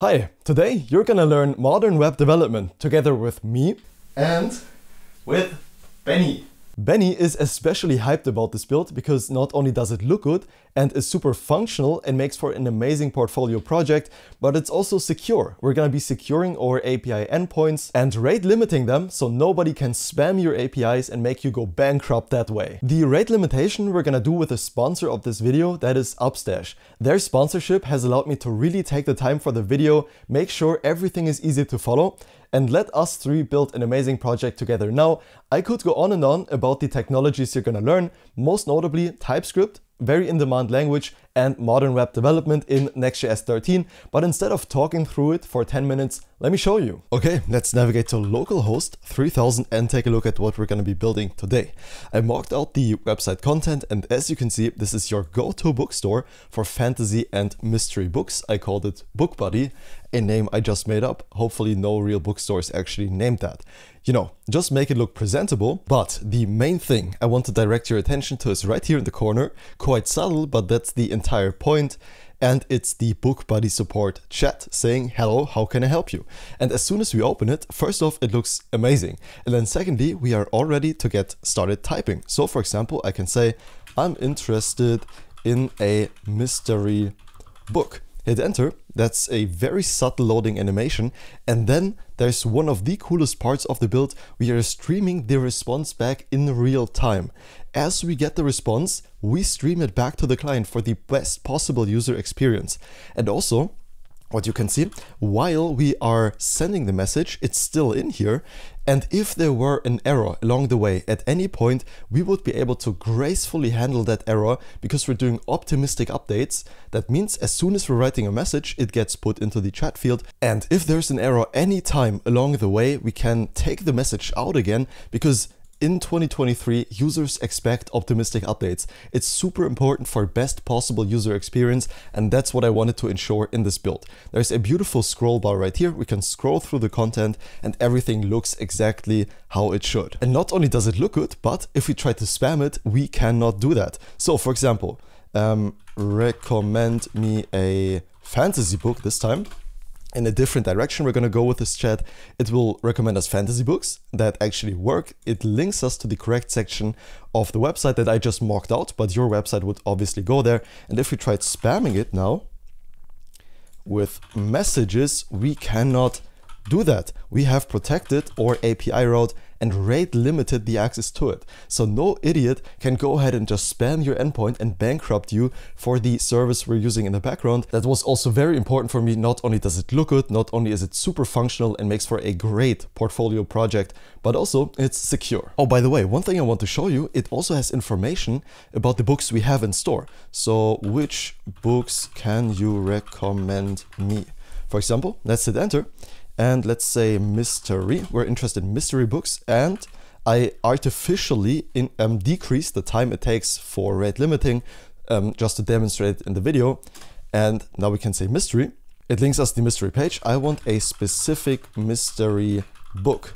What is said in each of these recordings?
Hi, today you're gonna learn modern web development together with me and with Benny. Benny is especially hyped about this build because not only does it look good and is super functional and makes for an amazing portfolio project, but it's also secure. We're gonna be securing our API endpoints and rate limiting them so nobody can spam your APIs and make you go bankrupt that way. The rate limitation we're gonna do with the sponsor of this video, that is Upstash. Their sponsorship has allowed me to really take the time for the video, make sure everything is easy to follow, and let us three build an amazing project together. Now, I could go on and on about the technologies you're gonna learn, most notably TypeScript, very in-demand language, and modern web development in NextJS 13, but instead of talking through it for 10 minutes, let me show you. Okay, let's navigate to localhost 3000 and take a look at what we're gonna be building today. I marked out the website content, and as you can see, this is your go-to bookstore for fantasy and mystery books. I called it BookBuddy, a name I just made up. Hopefully no real bookstores actually named that. You know, just make it look presentable, but the main thing I want to direct your attention to is right here in the corner, quite subtle, but that's the entire point. And it's the BookBuddy support chat saying, hello, how can I help you? And as soon as we open it, first off, it looks amazing. And then secondly, we are all ready to get started typing. So for example, I can say, I'm interested in a mystery book. Hit enter. That's a very subtle loading animation. And then there's one of the coolest parts of the build. We are streaming the response back in real time. As we get the response, we stream it back to the client for the best possible user experience. And also, what you can see, while we are sending the message, it's still in here. And if there were an error along the way at any point, we would be able to gracefully handle that error because we're doing optimistic updates. That means as soon as we're writing a message, it gets put into the chat field. And if there's an error anytime along the way, we can take the message out again because in 2023, users expect optimistic updates. It's super important for best possible user experience, and that's what I wanted to ensure in this build. There's a beautiful scroll bar right here. We can scroll through the content and everything looks exactly how it should. And not only does it look good, but if we try to spam it, we cannot do that. So for example, recommend me a fantasy book this time. In a different direction we're going to go with this chat. It will recommend us fantasy books that actually work. It links us to the correct section of the website that I just marked out, but your website would obviously go there. And if we tried spamming it now with messages, we cannot do that. We have protected our API route and rate limited the access to it. So no idiot can go ahead and just spam your endpoint and bankrupt you for the service we're using in the background. That was also very important for me. Not only does it look good, not only is it super functional and makes for a great portfolio project, but also it's secure. Oh, by the way, one thing I want to show you, it also has information about the books we have in store. So which books can you recommend me? For example, let's hit enter. And let's say mystery, we're interested in mystery books, and I artificially decrease the time it takes for rate limiting just to demonstrate it in the video. And now we can say mystery. It links us to the mystery page. I want a specific mystery book.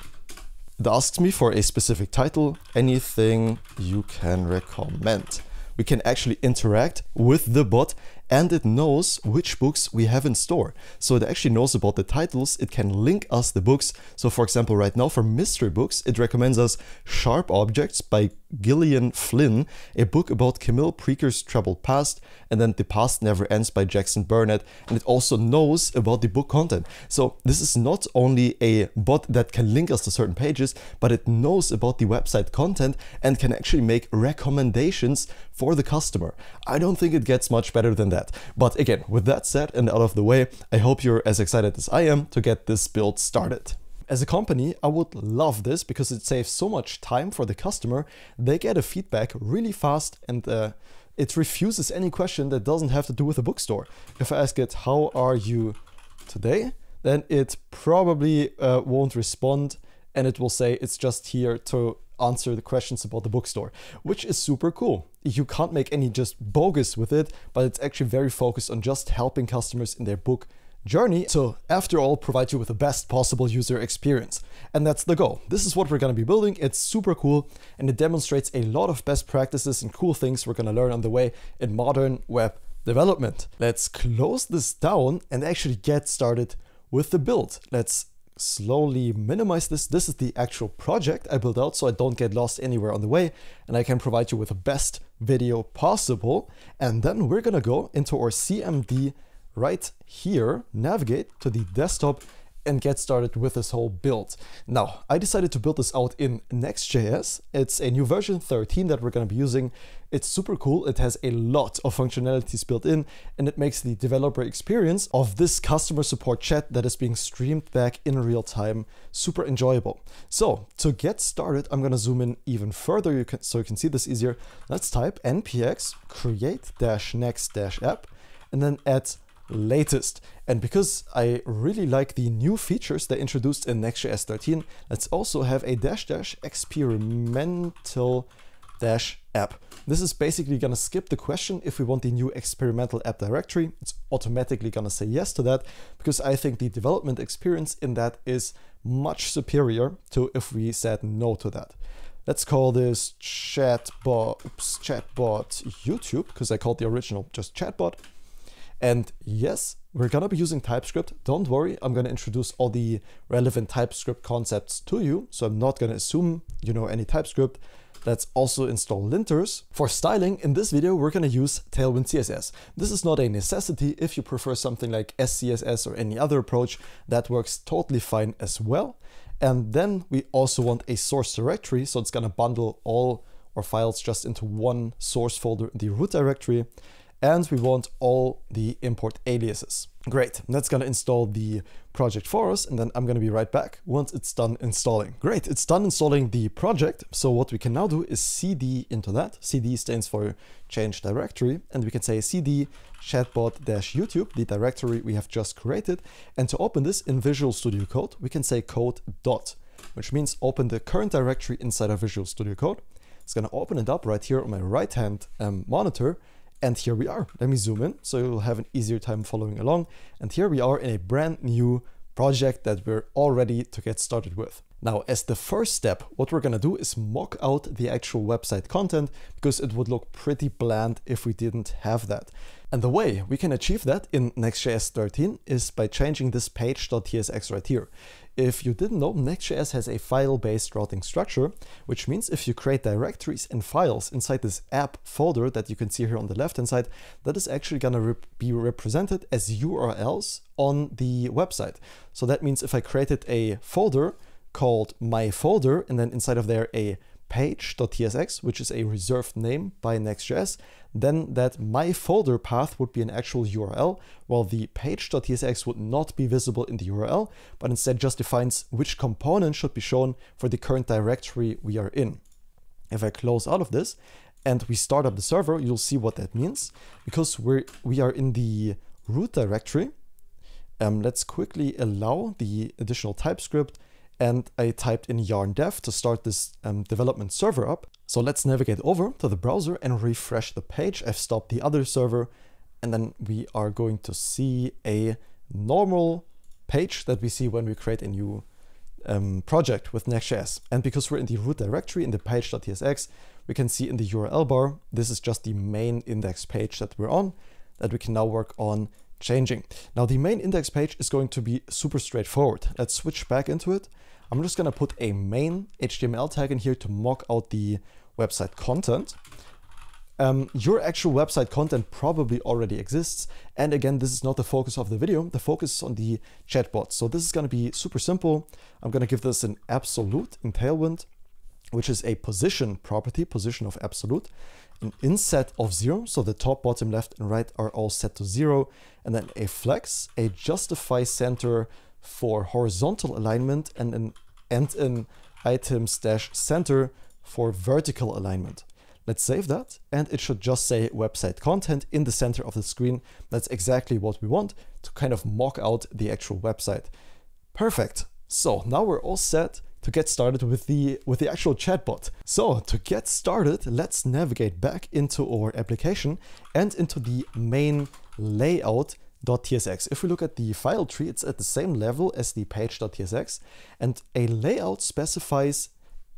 It asks me for a specific title, anything you can recommend. We can actually interact with the bot and it knows which books we have in store. So it actually knows about the titles, it can link us the books. So for example, right now for mystery books, it recommends us Sharp Objects by Gillian Flynn, a book about Camille Preaker's troubled past, and then The Past Never Ends by Jackson Burnett. And it also knows about the book content. So this is not only a bot that can link us to certain pages, but it knows about the website content and can actually make recommendations for the customer. I don't think it gets much better than that. But again, with that said and out of the way, I hope you're as excited as I am to get this build started. As a company, I would love this because it saves so much time for the customer. They get a feedback really fast and it refuses any question that doesn't have to do with a bookstore. If I ask it, how are you today? Then it probably won't respond and it will say it's just here to answer the questions about the bookstore, which is super cool. You can't make any just bogus with it, but it's actually very focused on just helping customers in their book journey to, after all, provide you with the best possible user experience. And that's the goal. This is what we're going to be building. It's super cool and it demonstrates a lot of best practices and cool things we're going to learn on the way in modern web development. Let's close this down and actually get started with the build. Let's slowly minimize this. This is the actual project I built out so I don't get lost anywhere on the way and I can provide you with the best video possible. And then we're gonna go into our CMD right here, navigate to the desktop and get started with this whole build. Now, I decided to build this out in NextJS. It's a new version 13 that we're going to be using. It's super cool. It has a lot of functionalities built in, and it makes the developer experience of this customer support chat that is being streamed back in real time super enjoyable. So to get started, I'm going to zoom in even further so you can see this easier. Let's type npx create-next-app and then add latest. And because I really like the new features they introduced in Next.js 13, let's also have a experimental-app. This is basically gonna skip the question if we want the new experimental app directory. It's automatically gonna say yes to that because I think the development experience in that is much superior to if we said no to that. Let's call this Chatbot YouTube, because I called the original just Chatbot. And yes, we're gonna be using TypeScript. Don't worry, I'm gonna introduce all the relevant TypeScript concepts to you. So I'm not gonna assume you know any TypeScript. Let's also install linters. For styling, in this video, we're gonna use Tailwind CSS. This is not a necessity. If you prefer something like SCSS or any other approach, that works totally fine as well. And then we also want a source directory. So it's gonna bundle all our files just into one source folder in the root directory. And we want all the import aliases. Great, that's gonna install the project for us, and then I'm gonna be right back once it's done installing. Great, it's done installing the project. So what we can now do is cd into that. cd stands for change directory, and we can say cd chatbot-youtube, the directory we have just created. And to open this in Visual Studio Code, we can say code dot, which means open the current directory inside of Visual Studio Code. It's gonna open it up right here on my right-hand monitor. And here we are. Let me zoom in so you'll have an easier time following along. And here we are in a brand new project that we're all ready to get started with. Now, as the first step, what we're gonna do is mock out the actual website content because it would look pretty bland if we didn't have that. And the way we can achieve that in Next.js 13 is by changing this page.tsx right here. If you didn't know, Next.js has a file-based routing structure, which means if you create directories and files inside this app folder that you can see here on the left-hand side, that is actually gonna be represented as URLs on the website. So that means if I created a folder called my folder, and then inside of there a page.tsx, which is a reserved name by Next.js, then that my folder path would be an actual URL, while the page.tsx would not be visible in the URL, but instead just defines which component should be shown for the current directory we are in. If I close out of this and we start up the server, you'll see what that means. Because we are in the root directory, let's quickly allow the additional TypeScript. And I typed in yarn dev to start this development server up. So let's navigate over to the browser and refresh the page. I've stopped the other server, and then we are going to see a normal page that we see when we create a new project with Next.js. And because we're in the root directory in the page.tsx, we can see in the URL bar, this is just the main index page that we're on, that we can now work on changing. Now the main index page is going to be super straightforward. Let's switch back into it. I'm just gonna put a main HTML tag in here to mock out the website content. Your actual website content probably already exists. And again, this is not the focus of the video. The focus is on the chatbot. So this is gonna be super simple. I'm gonna give this an absolute in Tailwind, which is a position property, position of absolute, an inset of 0. So the top, bottom, left, and right are all set to 0. And then a flex, a justify center for horizontal alignment, and an items-center for vertical alignment. Let's save that, and it should just say website content in the center of the screen. That's exactly what we want to kind of mock out the actual website. Perfect. So now we're all set to get started with the actual chatbot. So to get started, let's navigate back into our application and into the main layout.tsx. If we look at the file tree, it's at the same level as the page.tsx, and a layout specifies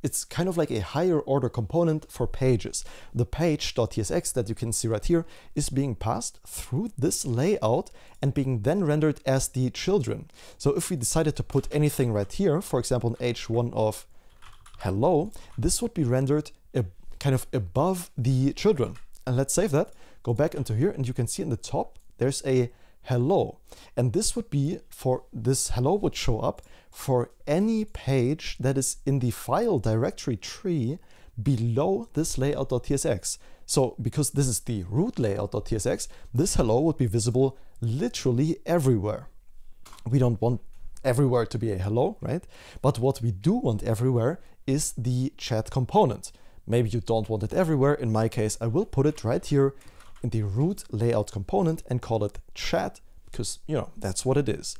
it's kind of like a higher order component for pages. The page.tsx that you can see right here is being passed through this layout and being then rendered as the children. So if we decided to put anything right here, for example, an h1 of hello, this would be rendered kind of above the children. And let's save that, go back into here, and you can see in the top, there's a hello. And this would be for this hello would show up for any page that is in the file directory tree below this layout.tsx. So because this is the root layout.tsx, this hello would be visible literally everywhere. We don't want everywhere to be a hello, right? But what we do want everywhere is the chat component. Maybe you don't want it everywhere. In my case, I will put it right here in the root layout component and call it chat, because, you know, that's what it is.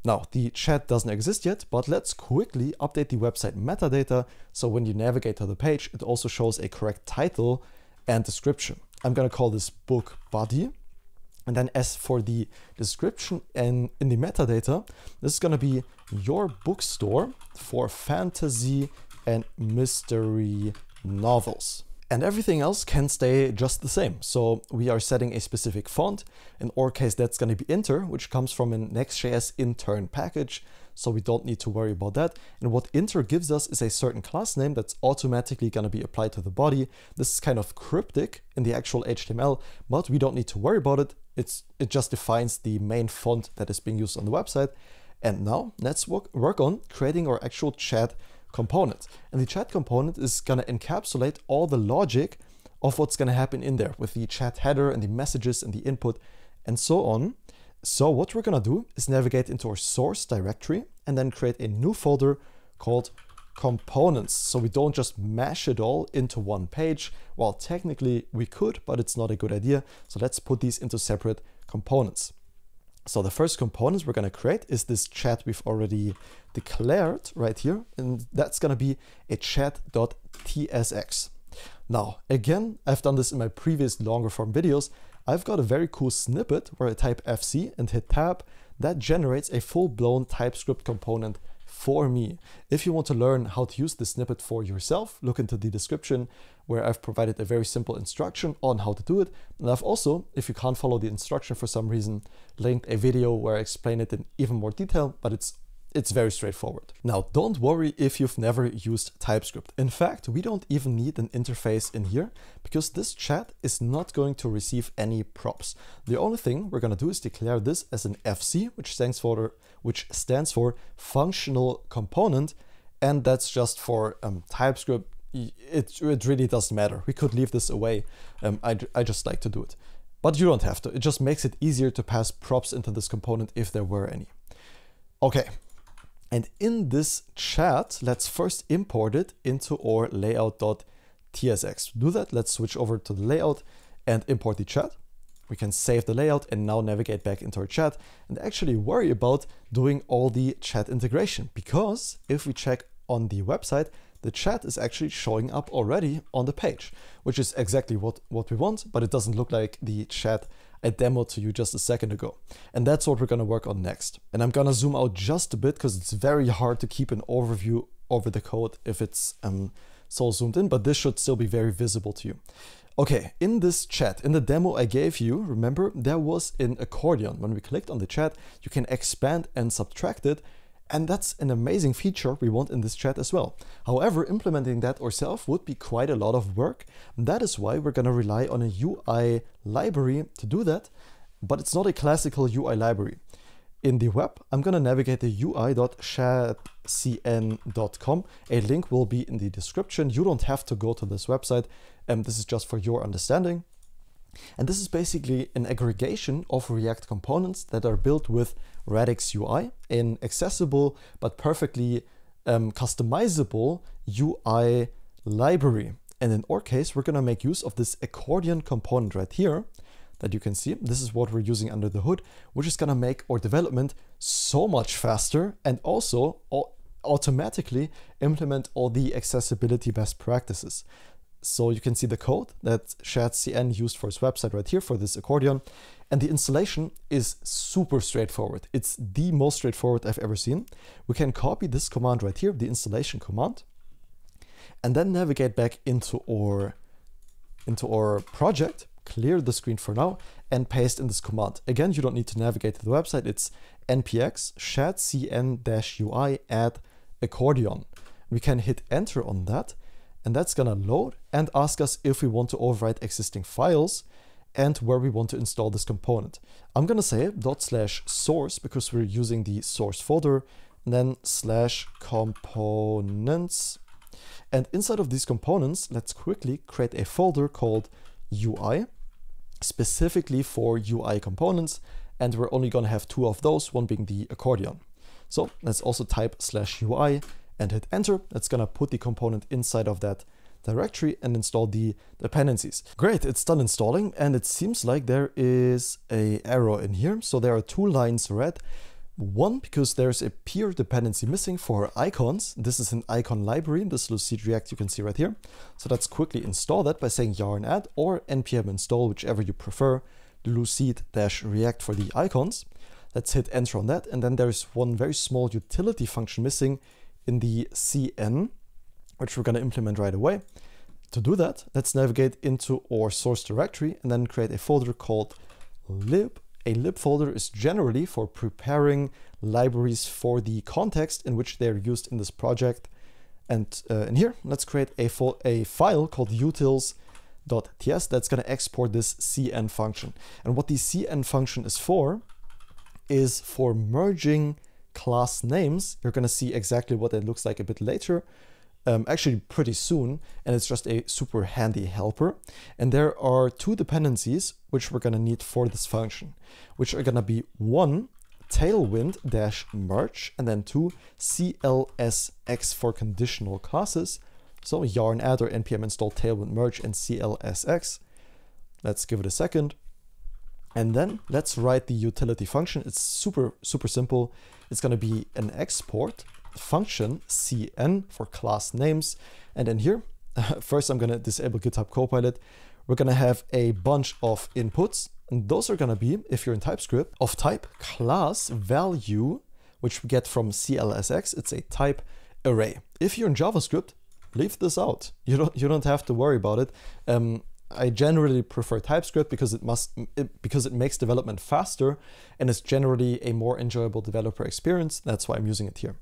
Now, the chat doesn't exist yet, but let's quickly update the website metadata. So when you navigate to the page, it also shows a correct title and description. I'm going to call this book body. And then as for the description and in the metadata, this is going to be your bookstore for fantasy and mystery novels. And everything else can stay just the same. So we are setting a specific font. In our case, that's going to be inter, which comes from a NextJS intern package. So we don't need to worry about that. And what inter gives us is a certain class name that's automatically going to be applied to the body. This is kind of cryptic in the actual HTML, but we don't need to worry about it. It just defines the main font that is being used on the website. And now let's work on creating our actual chat component. And the chat component is going to encapsulate all the logic of what's going to happen in there with the chat header and the messages and the input and so on. So what we're going to do is navigate into our source directory and then create a new folder called components. So we don't just mash it all into one page. Well, technically we could, but it's not a good idea. So let's put these into separate components. So the first component we're going to create is this chat we've already declared right here. And that's going to be a chat.tsx. Now, again, I've done this in my previous longer form videos. I've got a very cool snippet where I type FC and hit tab. That generates a full-blown TypeScript component for me. If you want to learn how to use this snippet for yourself, look into the description where I've provided a very simple instruction on how to do it. And I've also, if you can't follow the instruction for some reason, linked a video where I explain it in even more detail, but it's very straightforward. Now, don't worry if you've never used TypeScript. In fact, we don't even need an interface in here because this chat is not going to receive any props. The only thing we're going to do is declare this as an FC, which stands for functional component. And that's just for TypeScript. It really doesn't matter. We could leave this away. I just like to do it. But you don't have to. It just makes it easier to pass props into this component if there were any. Okay. And in this chat, let's first import it into our layout.tsx. To do that, let's switch over to the layout and import the chat. We can save the layout and now navigate back into our chat and actually worry about doing all the chat integration. Because if we check on the website, the chat is actually showing up already on the page, which is exactly what we want, but it doesn't look like the chat I demoed to you just a second ago. And that's what we're going to work on next. And I'm going to zoom out just a bit because it's very hard to keep an overview over the code if it's so zoomed in, but this should still be very visible to you. Okay, in this chat, in the demo I gave you, remember there was an accordion. When we clicked on the chat, you can expand and subtract it. And that's an amazing feature we want in this chat as well. However, implementing that ourselves would be quite a lot of work. That is why we're going to rely on a UI library to do that, but it's not a classical UI library. In the web, I'm going to navigate the ui.chatcn.com. A link will be in the description. You don't have to go to this website. This is just for your understanding. And this is basically an aggregation of React components that are built with Radix UI, an accessible but perfectly customizable UI library. And in our case, we're going to make use of this accordion component right here that you can see. This is what we're using under the hood, which is going to make our development so much faster and also automatically implement all the accessibility best practices. So you can see the code that ChatCN used for his website right here for this accordion. And the installation is super straightforward. It's the most straightforward I've ever seen. We can copy this command right here, the installation command. and then navigate back into our project, clear the screen for now, and paste in this command. Again, you don't need to navigate to the website. It's npx chatcn-ui add accordion. We can hit enter on that, and that's gonna load and ask us if we want to overwrite existing files and where we want to install this component. I'm gonna say /source because we're using the source folder, and then /components. And inside of these components, let's quickly create a folder called UI, specifically for UI components. And we're only gonna have 2 of those, one being the accordion. So let's also type /UI and hit enter. That's gonna put the component inside of that directory and install the dependencies. Great, it's done installing, and it seems like there is an error in here. So there are 2 lines red. One, because there's a peer dependency missing for icons. This is an icon library, this Lucid React you can see right here. So let's quickly install that by saying yarn add or npm install, whichever you prefer, lucid-react for the icons. Let's hit enter on that, and then there's one very small utility function missing in the CN, which we're going to implement right away. To do that, let's navigate into our source directory and then create a folder called lib. A lib folder is generally for preparing libraries for the context in which they're used in this project. And in here, let's create a file called utils.ts that's going to export this CN function. And what the CN function is for merging class names. You're going to see exactly what it looks like a bit later. Actually pretty soon, and it's just a super handy helper. And there are 2 dependencies which we're going to need for this function, which are going to be 1 tailwind-merge and then 2 clsx for conditional classes. So yarn add or npm install tailwind merge and clsx. Let's give it a second. And then let's write the utility function. It's super simple. It's going to be an export function cn for class names. And in here, first I'm going to disable GitHub Copilot. We're going to have a bunch of inputs, and those are going to be, if you're in TypeScript, of type class value, which we get from clsx. It's a type array. If you're in JavaScript, leave this out. You don't have to worry about it. I generally prefer TypeScript because it makes development faster, and it's generally a more enjoyable developer experience. That's why I'm using it here.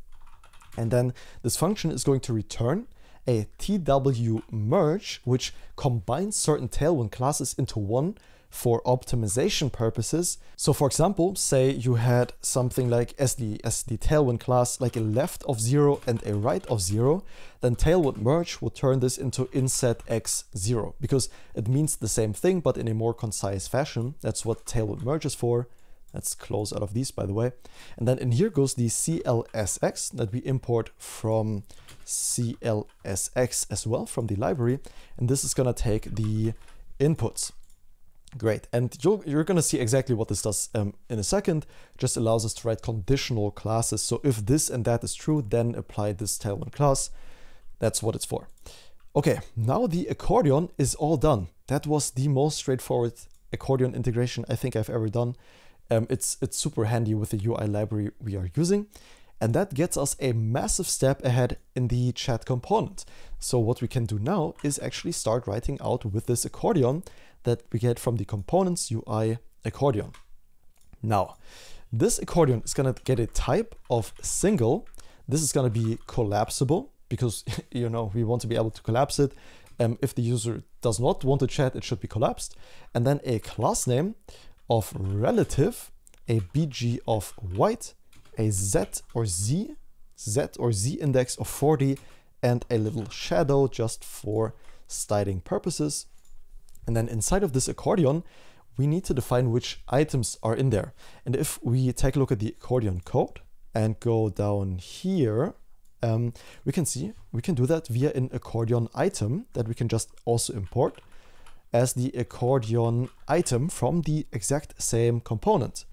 And then this function is going to return a TW merge, which combines certain Tailwind classes into one for optimization purposes. So for example, say you had something like as the Tailwind class, like a left of 0 and a right of 0, then Tailwind merge will turn this into inset x 0 because it means the same thing, but in a more concise fashion. That's what Tailwind merge is for. Let's close out of these, by the way. And then in here goes the CLSX that we import from CLSX as well from the library. And this is going to take the inputs. Great. And you're going to see exactly what this does in a second. Just allows us to write conditional classes. So if this and that is true, then apply this Tailwind class. That's what it's for. Okay, now the accordion is all done. That was the most straightforward accordion integration I think I've ever done. It's super handy with the UI library we are using. And that gets us a massive step ahead in the chat component. So what we can do now is actually start writing out with this accordion that we get from the components UI accordion. Now, this accordion is going to get a type of single. This is going to be collapsible because we want to be able to collapse it. If the user does not want to chat, it should be collapsed. And then a class name of relative, a BG of white, a Z or Z index of 40, and a little shadow just for styling purposes. And then inside of this accordion, we need to define which items are in there. And if we take a look at the accordion code and go down here, we can see we can do that via an accordion item that we can just also import as the accordion item from the exact same component.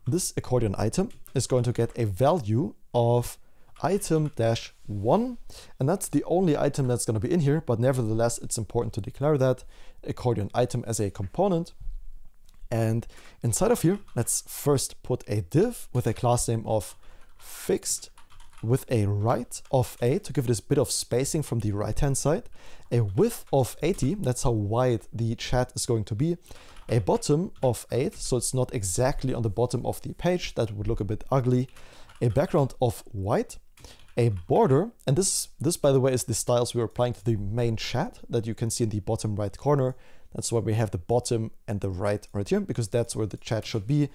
This accordion item is going to get a value of item-1, and that's the only item that's going to be in here, but nevertheless it's important to declare that accordion item as a component. And inside of here, let's first put a div with a class name of fixed with a height of 8 to give it a bit of spacing from the right-hand side, a width of 80, that's how wide the chat is going to be, a bottom of 8, so it's not exactly on the bottom of the page, that would look a bit ugly, a background of white, a border, and this by the way is the styles we're applying to the main chat that you can see in the bottom right corner. That's why we have the bottom and the right here, because that's where the chat should be.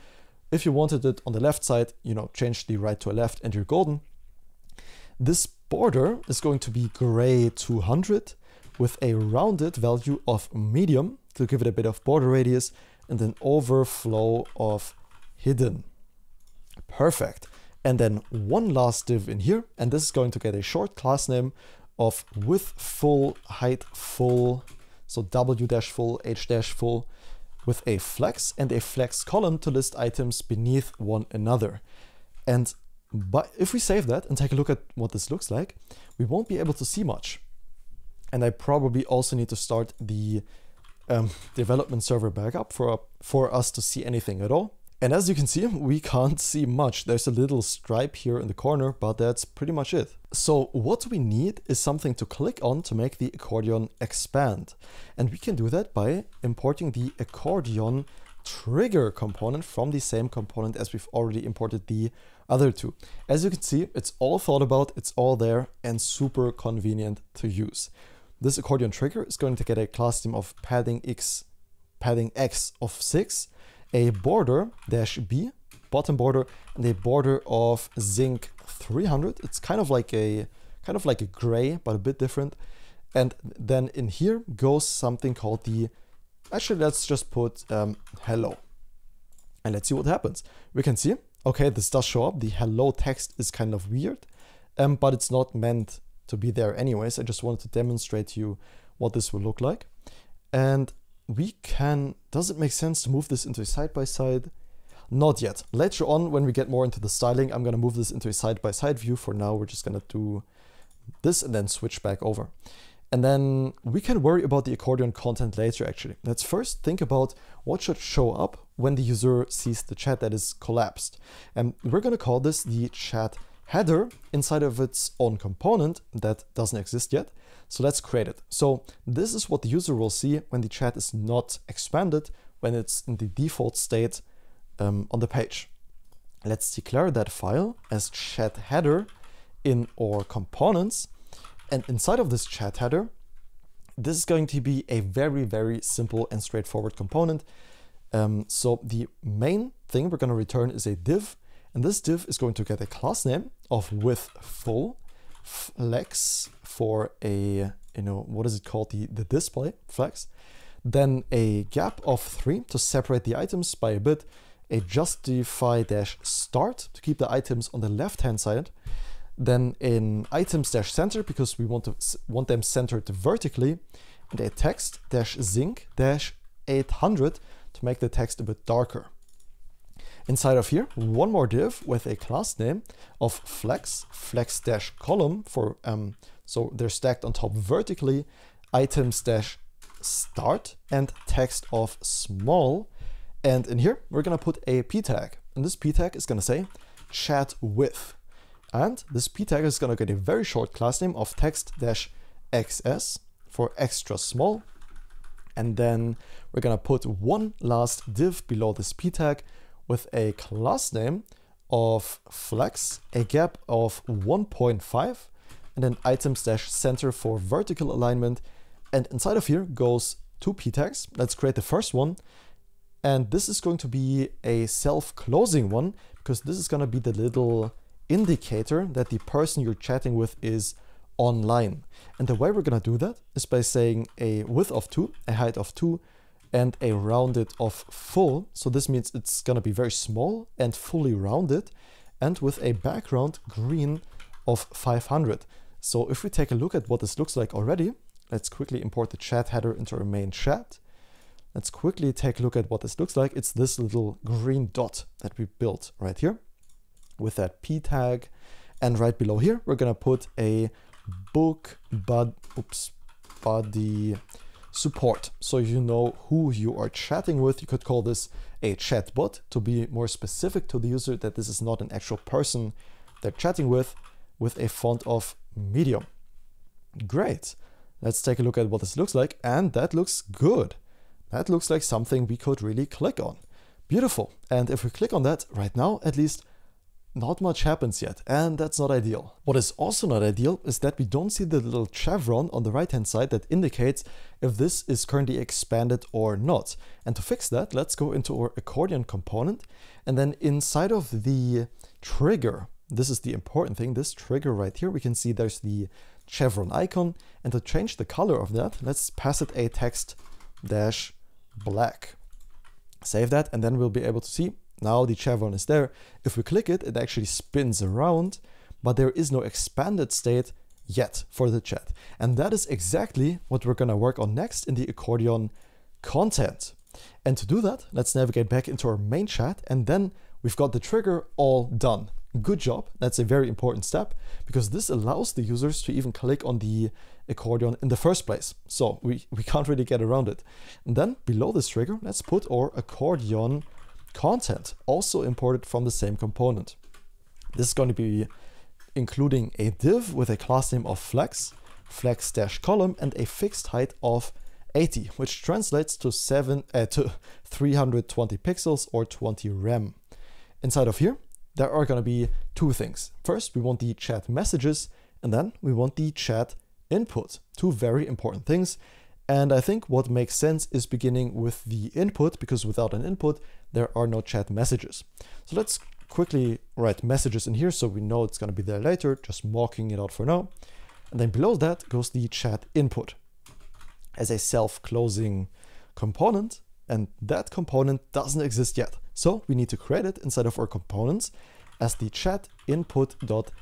If you wanted it on the left side, you know, change the right to a left and you're golden. This border is going to be gray 200 with a rounded value of medium to give it a bit of border radius and an overflow of hidden. Perfect. And then one last div in here, and this is going to get a short class name of width full, height full, so w-full, h-full, with a flex and a flex column to list items beneath one another. And if we save that and take a look at what this looks like, we won't be able to see much. And I probably also need to start the development server back up for us to see anything at all. And as you can see, we can't see much. There's a little stripe here in the corner, but that's pretty much it. So what we need is something to click on to make the accordion expand. And we can do that by importing the accordion trigger component from the same component as we've already imported the other two. As you can see, it's all thought about, it's all there, and super convenient to use. This accordion trigger is going to get a class name of padding x of 6, a border -b, bottom border, and a border of zinc 300. It's kind of like a gray, but a bit different. And then in here goes something called actually let's just put hello. And let's see what happens. We can see, okay, this does show up. The hello text is kind of weird, but it's not meant to be there anyways. I just wanted to demonstrate to you what this will look like. And we can, does it make sense to move this into a side-by-side? Not yet. Later on, when we get more into the styling, I'm going to move this into a side-by-side view. For now, we're just going to do this and then switch back over. And then we can worry about the accordion content later, actually. Let's first think about what should show up when the user sees the chat that is collapsed. And we're going to call this the chat header inside of its own component that doesn't exist yet. So let's create it. So this is what the user will see when the chat is not expanded, when it's in the default state on the page. Let's declare that file as chat header in our components. And inside of this chat header, this is going to be a very, very simple and straightforward component. So the main thing we're going to return is a div. And this div is going to get a class name of width full, flex for a, what is it called? The display flex. Then a gap of 3 to separate the items by a bit, a justify-start to keep the items on the left-hand side. Then an items-center because we want them centered vertically, and a text-zinc-800 to make the text a bit darker. Inside of here, one more div with a class name of flex-column for, so they're stacked on top vertically, items-start, and text of small. And in here, we're going to put a p tag. And this p tag is going to say chat width. And this p tag is going to get a very short class name of text-xs for extra small. And then we're going to put one last div below this p tag with a class name of flex, a gap of 1.5, and then items-center for vertical alignment. And inside of here goes two p tags. Let's create the first one. And this is going to be a self-closing one, because this is going to be the little indicator that the person you're chatting with is online. And the way we're going to do that is by saying a width of 2, a height of 2, and a rounded of full. So this means it's going to be very small and fully rounded, and with a background green of 500. So if we take a look at what this looks like already, let's quickly import the chat header into our main chat. Let's quickly take a look at what this looks like. It's this little green dot that we built right here with that p tag. And right below here, we're going to put a body support. So you know who you are chatting with. You could call this a chatbot to be more specific to the user, that this is not an actual person they're chatting with. with a font of medium. Great. Let's take a look at what this looks like, and that looks good. That looks like something we could really click on. Beautiful. And if we click on that right now, at least not much happens yet, and that's not ideal. What is also not ideal is that we don't see the little chevron on the right hand side that indicates if this is currently expanded or not. And to fix that, let's go into our accordion component, and then inside of the trigger, this is the important thing, this trigger right here, we can see there's the chevron icon, and to change the color of that, let's pass it a text dash black. Save that, and then we'll be able to see now the chevron is there. If we click it, it actually spins around, but there is no expanded state yet for the chat. And that is exactly what we're gonna work on next in the accordion content. And to do that, let's navigate back into our main chat, and then we've got the trigger all done. Good job. That's a very important step because this allows the users to even click on the accordion in the first place. So we can't really get around it. And then below this trigger, let's put our accordion content, also imported from the same component. This is going to be including a div with a class name of flex-column and a fixed height of 80, which translates to 320 pixels or 20 rem. Inside of here, there are going to be two things. First, we want the chat messages, and then we want the chat input. Two very important things. And I think what makes sense is beginning with the input, because without an input, there are no chat messages. So let's quickly write messages in here so we know it's going to be there later, just mocking it out for now. And then below that goes the chat input as a self-closing component. And that component doesn't exist yet. So we need to create it inside of our components as the chat input.tsx.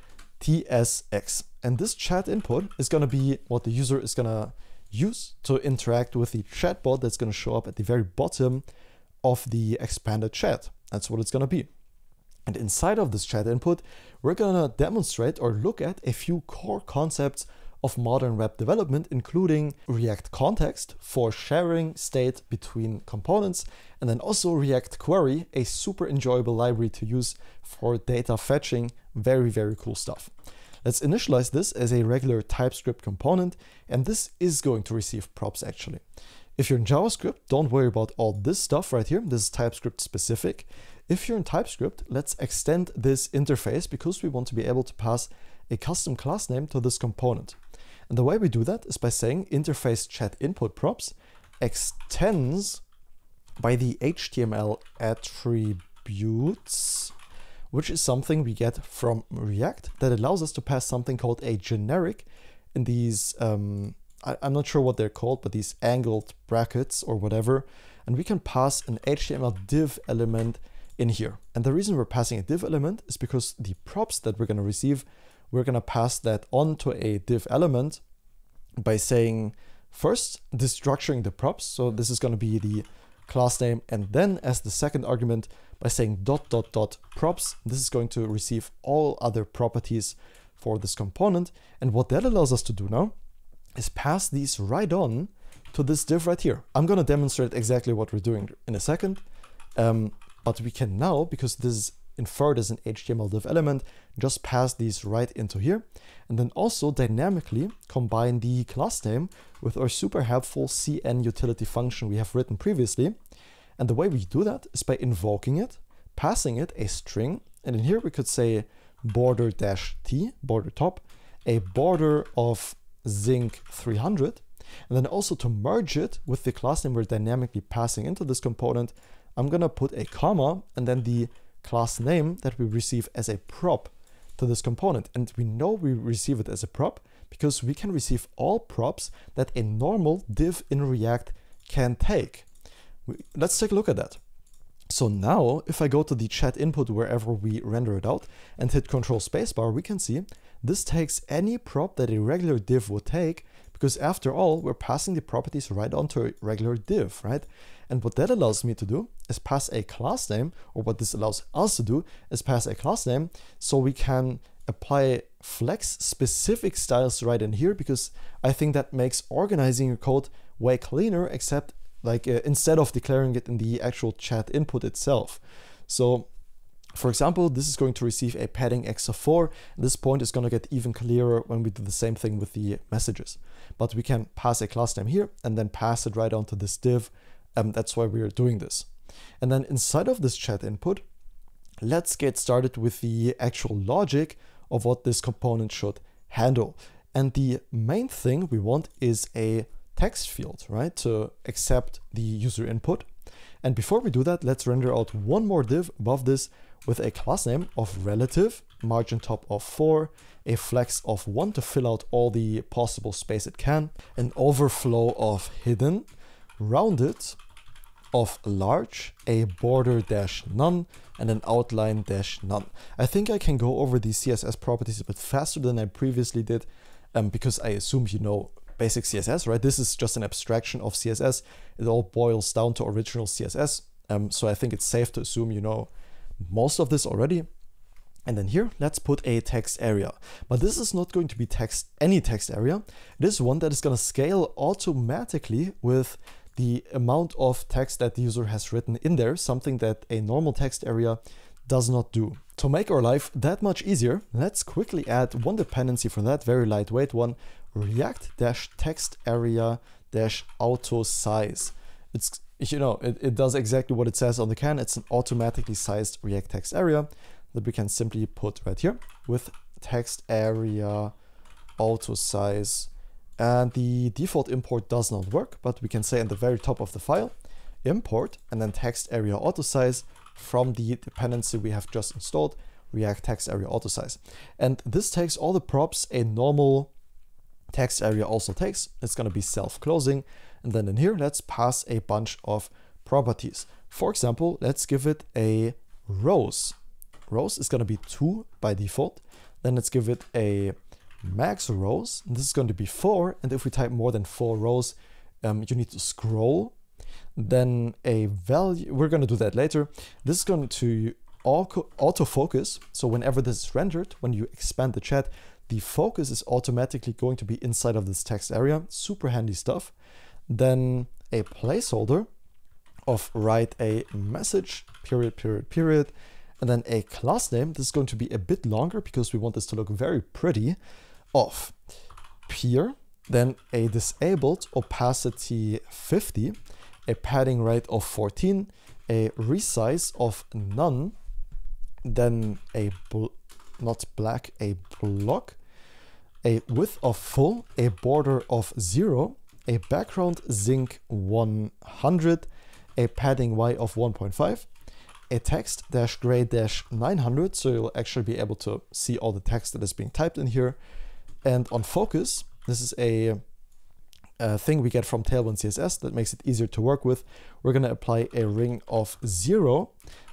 And this chat input is going to be what the user is going to use to interact with the chatbot that's going to show up at the very bottom of the expanded chat. That's what it's going to be. And inside of this chat input, we're going to demonstrate or look at a few core concepts of modern web development, including React Context for sharing state between components, and then also React Query, a super enjoyable library to use for data fetching. Very, very cool stuff. Let's initialize this as a regular TypeScript component, and this is going to receive props actually. If you're in JavaScript, don't worry about all this stuff right here. This is TypeScript specific. If you're in TypeScript, let's extend this interface because we want to be able to pass a custom class name to this component. And the way we do that is by saying interface chat input props extends by the HTML attributes, which is something we get from React that allows us to pass something called a generic in these, I'm not sure what they're called, but these angled brackets or whatever. And we can pass an HTML div element in here. And the reason we're passing a div element is because the props that we're going to receive, we're going to pass that onto a div element by saying first destructuring the props. So this is going to be the class name, and then as the second argument by saying ... props, this is going to receive all other properties for this component. And what that allows us to do now is pass these right on to this div right here. I'm going to demonstrate exactly what we're doing in a second, but we can now, because this is inferred as an HTML div element, just pass these right into here, and then also dynamically combine the class name with our super helpful CN utility function we have written previously. And the way we do that is by invoking it, passing it a string, and in here we could say border-t, border top, a border of zinc 300, and then also to merge it with the class name we're dynamically passing into this component, I'm gonna put a comma and then the class name that we receive as a prop to this component. And we know we receive it as a prop because we can receive all props that a normal div in React can take. Let's take a look at that. So now if I go to the chat input wherever we render it out and hit Control spacebar, we can see this takes any prop that a regular div would take, because after all, we're passing the properties right onto a regular div, right? And what that allows me to do is pass a class name, or what this allows us to do is pass a class name so we can apply flex specific styles right in here, because I think that makes organizing your code way cleaner, except like instead of declaring it in the actual chat input itself. So For example, this is going to receive a padding x of 4. This point is going to get even clearer when we do the same thing with the messages. But we can pass a class name here and then pass it right onto this div. That's why we're doing this. And then inside of this chat input, let's get started with the actual logic of what this component should handle. And the main thing we want is a text field, right, to accept the user input. And before we do that, let's render out one more div above this with a class name of relative, margin top of 4, a flex of 1 to fill out all the possible space it can, an overflow of hidden, rounded of large, a border dash none, and an outline dash none. I think I can go over these CSS properties a bit faster than I previously did, because I assume you know basic CSS, right? This is just an abstraction of CSS. It all boils down to original CSS. So I think it's safe to assume you know most of this already. And then here, let's put a text area. But this is not going to be any text area. It is one that is going to scale automatically with the amount of text that the user has written in there, something that a normal text area does not do. To make our life that much easier, let's quickly add one dependency for that, very lightweight one, react-text area-auto size. It's, you know, it does exactly what it says on the can. It's an automatically sized React text area that we can simply put right here with text area auto size. And the default import does not work, but we can say at the very top of the file, import, and then text area auto size from the dependency we have just installed, React text area auto size. And this takes all the props a normal text area also takes. It's going to be self-closing. And then in here, let's pass a bunch of properties. For example, let's give it a rows. Rows is going to be 2 by default. Then let's give it a max rows. And this is going to be 4. And if we type more than 4 rows, you need to scroll. Then a value, we're going to do that later. This is going to autofocus. So whenever this is rendered, when you expand the chat, the focus is automatically going to be inside of this text area. Super handy stuff. Then a placeholder of write a message, period. And then a class name. This is going to be a bit longer because we want this to look very pretty, of peer. Then a disabled opacity 50, a padding right of 14, a resize of none, then a not black, a block, a width of full, a border of 0, a background zinc 100, a padding y of 1.5, a text dash gray dash 900, so you'll actually be able to see all the text that is being typed in here. And on focus, this is a thing we get from Tailwind CSS that makes it easier to work with. We're going to apply a ring of 0,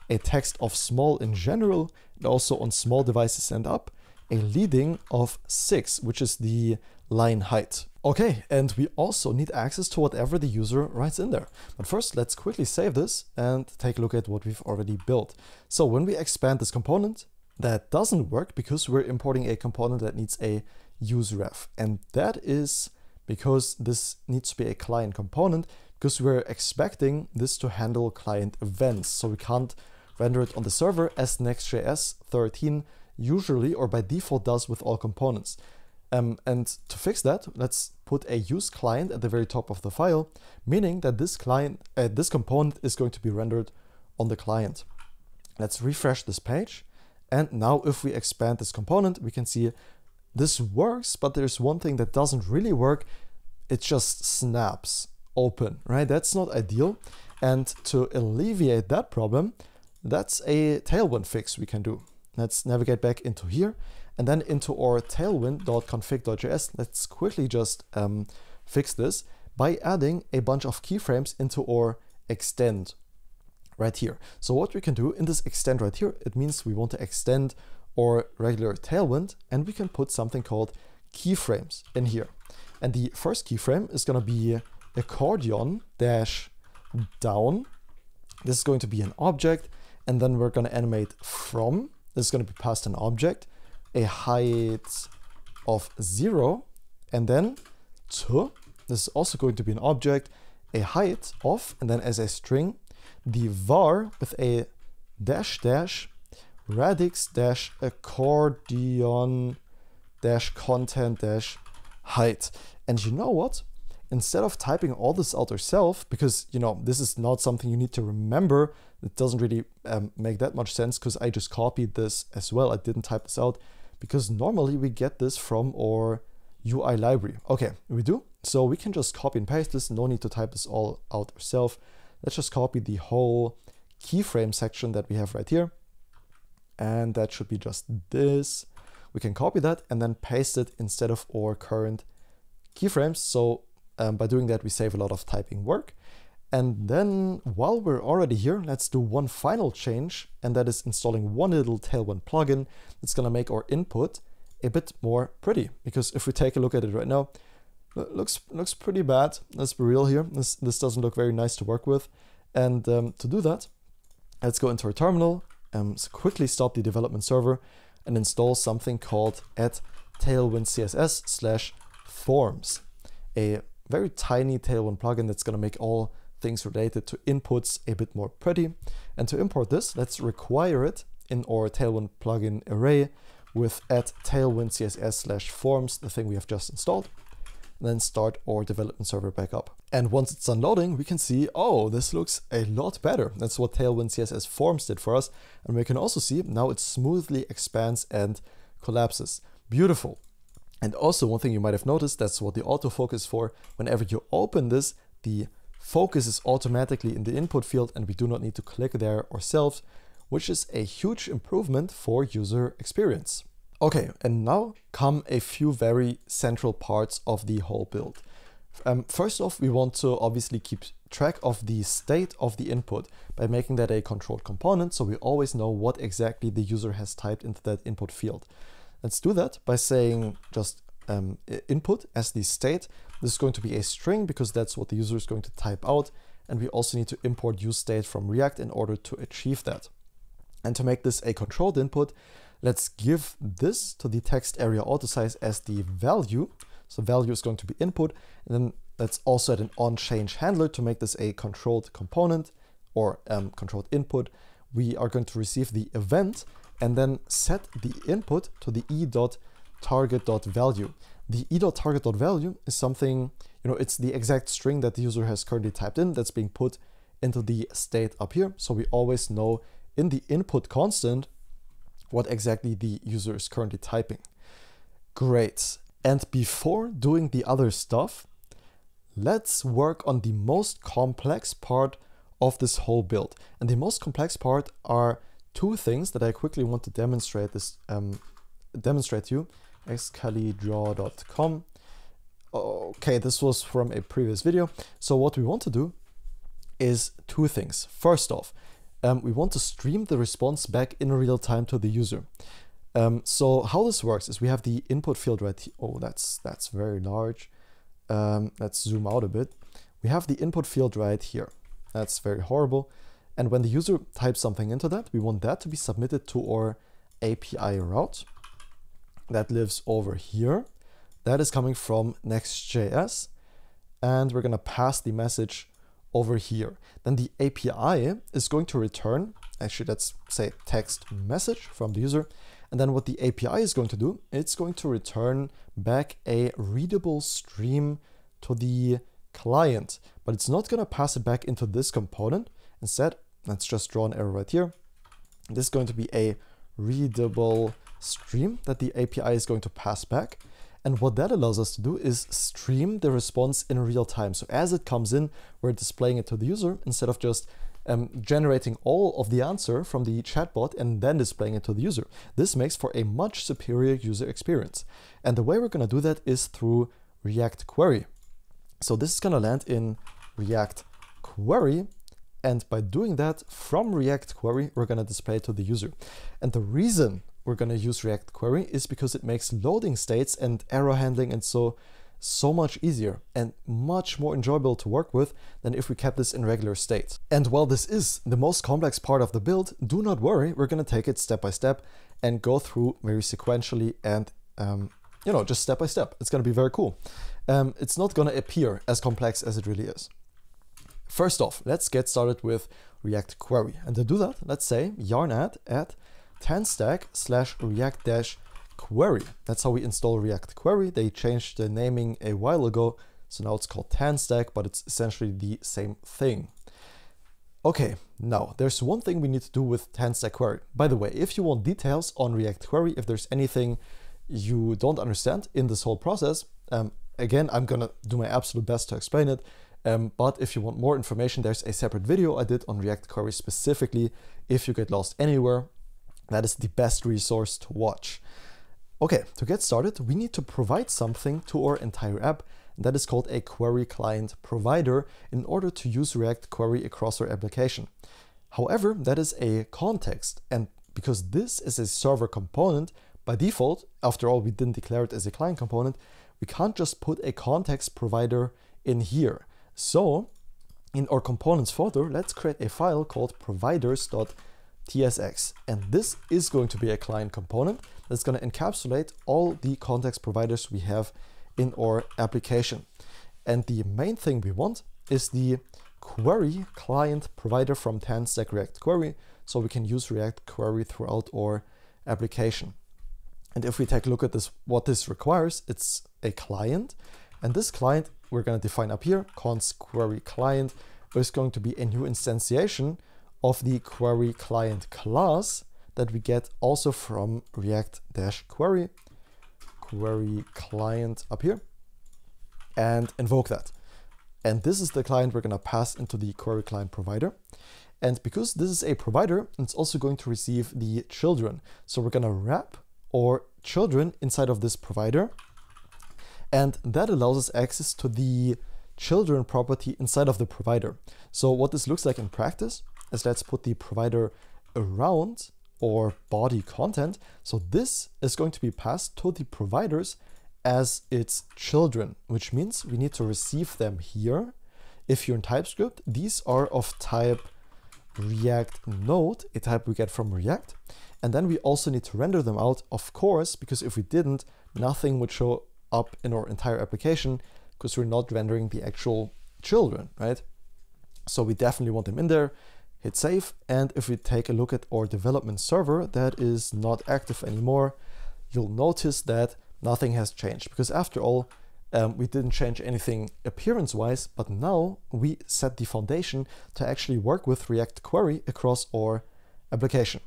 a text of small in general, and also on small devices and up, a leading of 6, which is the line height. Okay, and we also need access to whatever the user writes in there. But first, let's quickly save this and take a look at what we've already built. So when we expand this component, that doesn't work because we're importing a component that needs a useref. And that is because this needs to be a client component because we're expecting this to handle client events. So we can't render it on the server as Next.js 13 usually or by default does with all components. And to fix that, let's put a use client at the very top of the file, meaning that this component is going to be rendered on the client. Let's refresh this page. And now if we expand this component, we can see this works, but there's one thing that doesn't really work. It just snaps open, right? That's not ideal. And to alleviate that problem, that's a Tailwind fix we can do. Let's navigate back into here and then into our tailwind.config.js. Let's quickly just fix this by adding a bunch of keyframes into our extend right here. So what we can do in this extend right here, it means we want to extend our regular Tailwind, and we can put something called keyframes in here. And the first keyframe is going to be accordion dash down. This is going to be an object, and then we're going to animate from. This is going to be passed an object, a height of 0, and then to. This is also going to be an object, a height of, and then as a string, the var with a dash dash radix-accordion-content-height. And you know what? Instead of typing all this out yourself, because this is not something you need to remember, it doesn't really make that much sense because I just copied this as well. I didn't type this out because normally we get this from our UI library. Okay, we do. So we can just copy and paste this. No need to type this all out ourselves. Let's just copy the whole keyframe section that we have right here. And that should be just this. We can copy that and then paste it instead of our current keyframes. So by doing that, we save a lot of typing work. And then while we're already here, let's do one final change. And that is installing one little Tailwind plugin that's going to make our input a bit more pretty. Because if we take a look at it right now, it looks pretty bad. Let's be real here. This doesn't look very nice to work with. And to do that, let's go into our terminal, so quickly stop the development server and install something called @tailwind-css/forms, a very tiny Tailwind plugin that's going to make all things related to inputs a bit more pretty. And to import this, let's require it in our Tailwind plugin array with @tailwind-css/forms, the thing we have just installed. And then start our development server back up. And once it's done loading, we can see, oh, this looks a lot better. That's what Tailwind CSS Forms did for us. And we can also see now it smoothly expands and collapses. Beautiful. And also one thing you might have noticed, that's what the autofocus is for. Whenever you open this, the focus is automatically in the input field and we do not need to click there ourselves, which is a huge improvement for user experience. Okay, and now come a few very central parts of the whole build. First off, we want to obviously keep track of the state of the input by making that a controlled component, so we always know what exactly the user has typed into that input field. Let's do that by saying just input as the state. This is going to be a string because that's what the user is going to type out, and we also need to import useState from React in order to achieve that. And to make this a controlled input, let's give this to the text area autosize as the value. So value is going to be input, and then let's also add an onChange handler to make this a controlled component or controlled input. We are going to receive the event and then set the input to the e.target.value. The e.target.value is something, it's the exact string that the user has currently typed in that's being put into the state up here. So we always know in the input constant what exactly the user is currently typing. Great. And before doing the other stuff, let's work on the most complex part of this whole build. And the most complex part are two things that I quickly want to demonstrate to you. xcalidraw.com. Okay, this was from a previous video. So what we want to do is two things. First off, we want to stream the response back in real time to the user. So how this works is we have the input field right here. Oh, that's very large. Let's zoom out a bit. We have the input field right here. That's very horrible. And when the user types something into that, we want that to be submitted to our API route. That lives over here. That is coming from NextJS. And we're going to pass the message over here. Then the API is going to return, actually let's say text message from the user. And then what the API is going to do, it's going to return back a readable stream to the client, but it's not going to pass it back into this component. Instead, let's just draw an arrow right here. This is going to be a readable stream that the API is going to pass back. And what that allows us to do is stream the response in real time. So as it comes in, we're displaying it to the user instead of just generating all of the answer from the chatbot and then displaying it to the user. This makes for a much superior user experience. And the way we're going to do that is through React Query. So this is going to land in React Query. And by doing that from React Query, we're going to display it to the user. And the reason we're going to use React Query is because it makes loading states and error handling and so much easier and much more enjoyable to work with than if we kept this in regular state. And while this is the most complex part of the build, do not worry, we're going to take it step by step and go through very sequentially and just step by step. It's going to be very cool. It's not going to appear as complex as it really is. First off, let's get started with React Query. And to do that, let's say yarn add tanstack/react-query. That's how we install React Query. They changed the naming a while ago, so now it's called tanstack, but it's essentially the same thing. Okay, now there's one thing we need to do with tanstack query. By the way, if you want details on React Query, if there's anything you don't understand in this whole process, again, I'm gonna do my absolute best to explain it. But if you want more information, there's a separate video I did on React Query specifically. If you get lost anywhere, that is the best resource to watch. Okay, to get started, we need to provide something to our entire app. That is called a query client provider in order to use React Query across our application. However, that is a context, and because this is a server component, by default, after all, we didn't declare it as a client component, we can't just put a context provider in here. So in our components folder, let's create a file called providers.tsx. And this is going to be a client component that's going to encapsulate all the context providers we have in our application. And the main thing we want is the query client provider from tanstack React Query, so we can use React Query throughout our application. And if we take a look at this, what this requires, it's a client. And this client we're going to define up here, const query client, is going to be a new instantiation of the query client class that we get also from react-query, query client up here, and invoke that. And this is the client we're going to pass into the query client provider. And because this is a provider, it's also going to receive the children. So we're going to wrap our children inside of this provider. And that allows us access to the children property inside of the provider. So what this looks like in practice is, let's put the provider around or body content. So this is going to be passed to the providers as its children, which means we need to receive them here. If you're in TypeScript, these are of type React Node, a type we get from React. And then we also need to render them out, of course, because if we didn't, nothing would show up in our entire application because we're not rendering the actual children, right? So we definitely want them in there. Hit save, and if we take a look at our development server that is not active anymore, you'll notice that nothing has changed, because after all, we didn't change anything appearance-wise, but now we set the foundation to actually work with React Query across our application.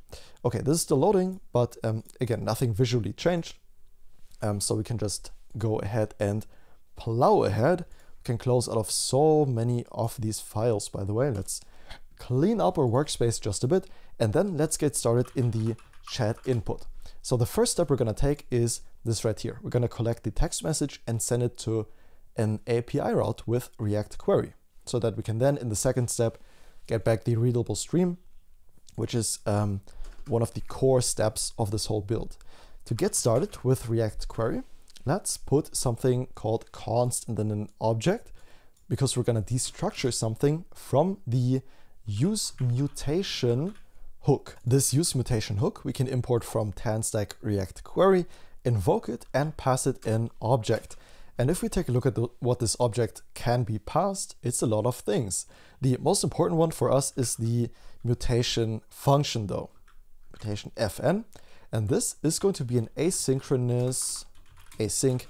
Okay, this is still loading, but again, nothing visually changed. So we can just go ahead and plow ahead. We can close out of so many of these files, by the way. Let's clean up our workspace just a bit, and then let's get started in the chat input. So the first step we're going to take is this right here. We're going to collect the text message and send it to an API route with React Query, so that we can then, in the second step, get back the readable stream, which is one of the core steps of this whole build. To get started with React Query, let's put something called const and then an object, because we're going to destructure something from the use mutation hook. This use mutation hook we can import from tanstack React Query, invoke it, and pass it an object. And if we take a look at what this object can be passed, it's a lot of things. The most important one for us is the mutation function though, mutation fn. And this is going to be an asynchronous async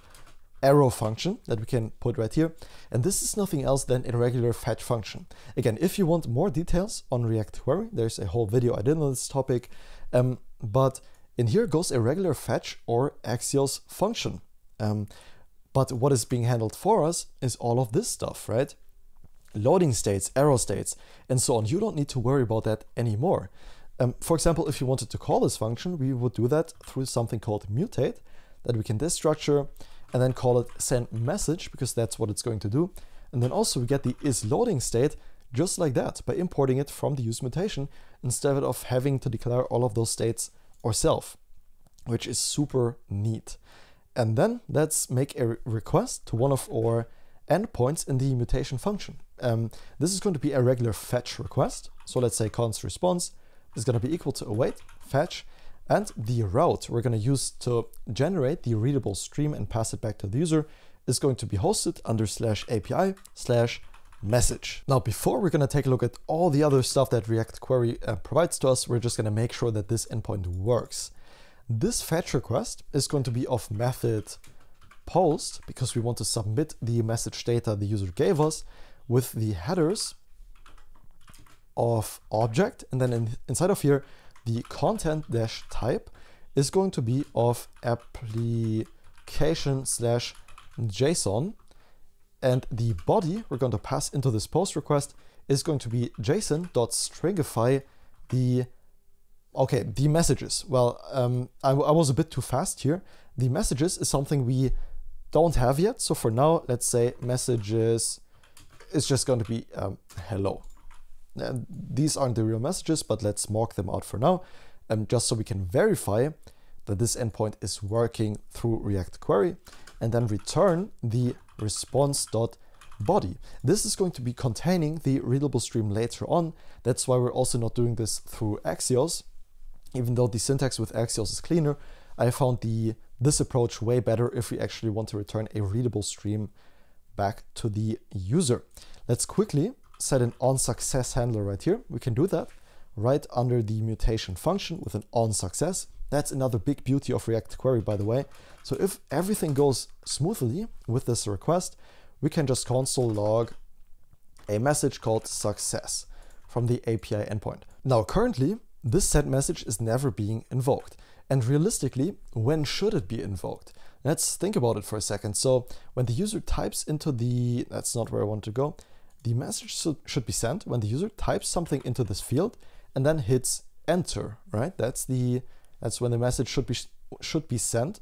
arrow function that we can put right here. And this is nothing else than a regular fetch function. Again, if you want more details on React Query, there's a whole video I did on this topic. But in here goes a regular fetch or Axios function. But what is being handled for us is all of this stuff, right? Loading states, arrow states, and so on. You don't need to worry about that anymore. For example, if you wanted to call this function, we would do that through something called mutate that we can destructure, and then call it send message, because that's what it's going to do. And then also we get the isLoading state just like that by importing it from the use mutation instead of having to declare all of those states ourselves, which is super neat. And then let's make a request to one of our endpoints in the mutation function. This is going to be a regular fetch request. So let's say const response is going to be equal to await fetch, and the route we're going to use to generate the readable stream and pass it back to the user is going to be hosted under /API message. Now, before we're going to take a look at all the other stuff that React Query provides to us, we're just going to make sure that this endpoint works. This fetch request is going to be of method post because we want to submit the message data the user gave us with the headers of object, and then inside of here, the content-type is going to be of application/JSON, and the body we're going to pass into this post request is going to be JSON.stringify the messages. Well, I was a bit too fast here. The messages is something we don't have yet. So for now, let's say messages is just going to be hello. And these aren't the real messages, but let's mark them out for now, just so we can verify that this endpoint is working through React Query, and then return the response.body. This is going to be containing the readable stream later on. That's why we're also not doing this through Axios. Even though the syntax with Axios is cleaner, I found this approach way better if we actually want to return a readable stream back to the user. Let's quickly set an onSuccess handler right here. We can do that right under the mutation function with an onSuccess. That's another big beauty of React Query, by the way. So if everything goes smoothly with this request, we can just console log a message called success from the API endpoint. Now, currently, this set message is never being invoked. And realistically, when should it be invoked? Let's think about it for a second. So when the user types into that's not where I want to go. The message should be sent when the user types something into this field and then hits enter, right? That's when the message should be sent.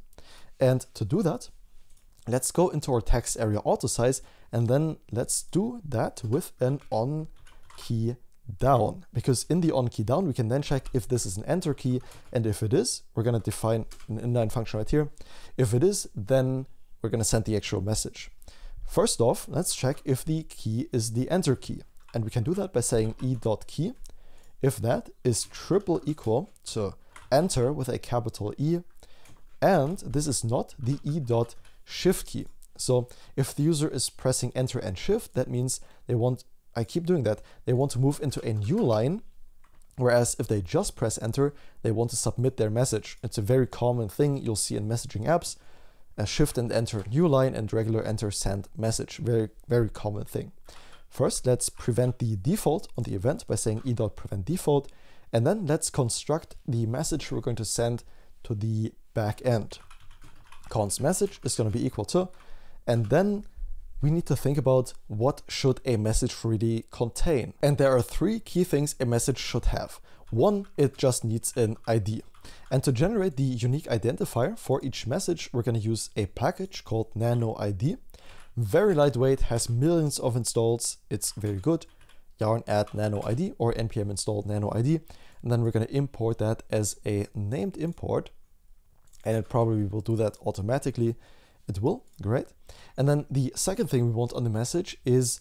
And to do that, let's go into our text area auto size, and then let's do that with an on key down, because in the on key down, we can then check if this is an enter key. And if it is, we're going to define an inline function right here. If it is, then we're going to send the actual message. First off, let's check if the key is the enter key. And we can do that by saying e.key. If that is triple equal to enter with a capital E, and this is not the e.shift key. So if the user is pressing enter and shift, that means I keep doing that, they want to move into a new line, whereas if they just press enter, they want to submit their message. It's a very common thing you'll see in messaging apps. Shift and enter new line and regular enter send message. Very, very common thing. First, let's prevent the default on the event by saying e.prevent default, and then let's construct the message we're going to send to the back end. Const message is going to be equal to, and then we need to think about what should a message really contain. And there are three key things a message should have. One, it just needs an ID. And to generate the unique identifier for each message, we're going to use a package called NanoID. Very lightweight, has millions of installs. It's very good. Yarn add NanoID or npm install NanoID. And then we're going to import that as a named import. And it probably will do that automatically. It will, great. And then the second thing we want on the message is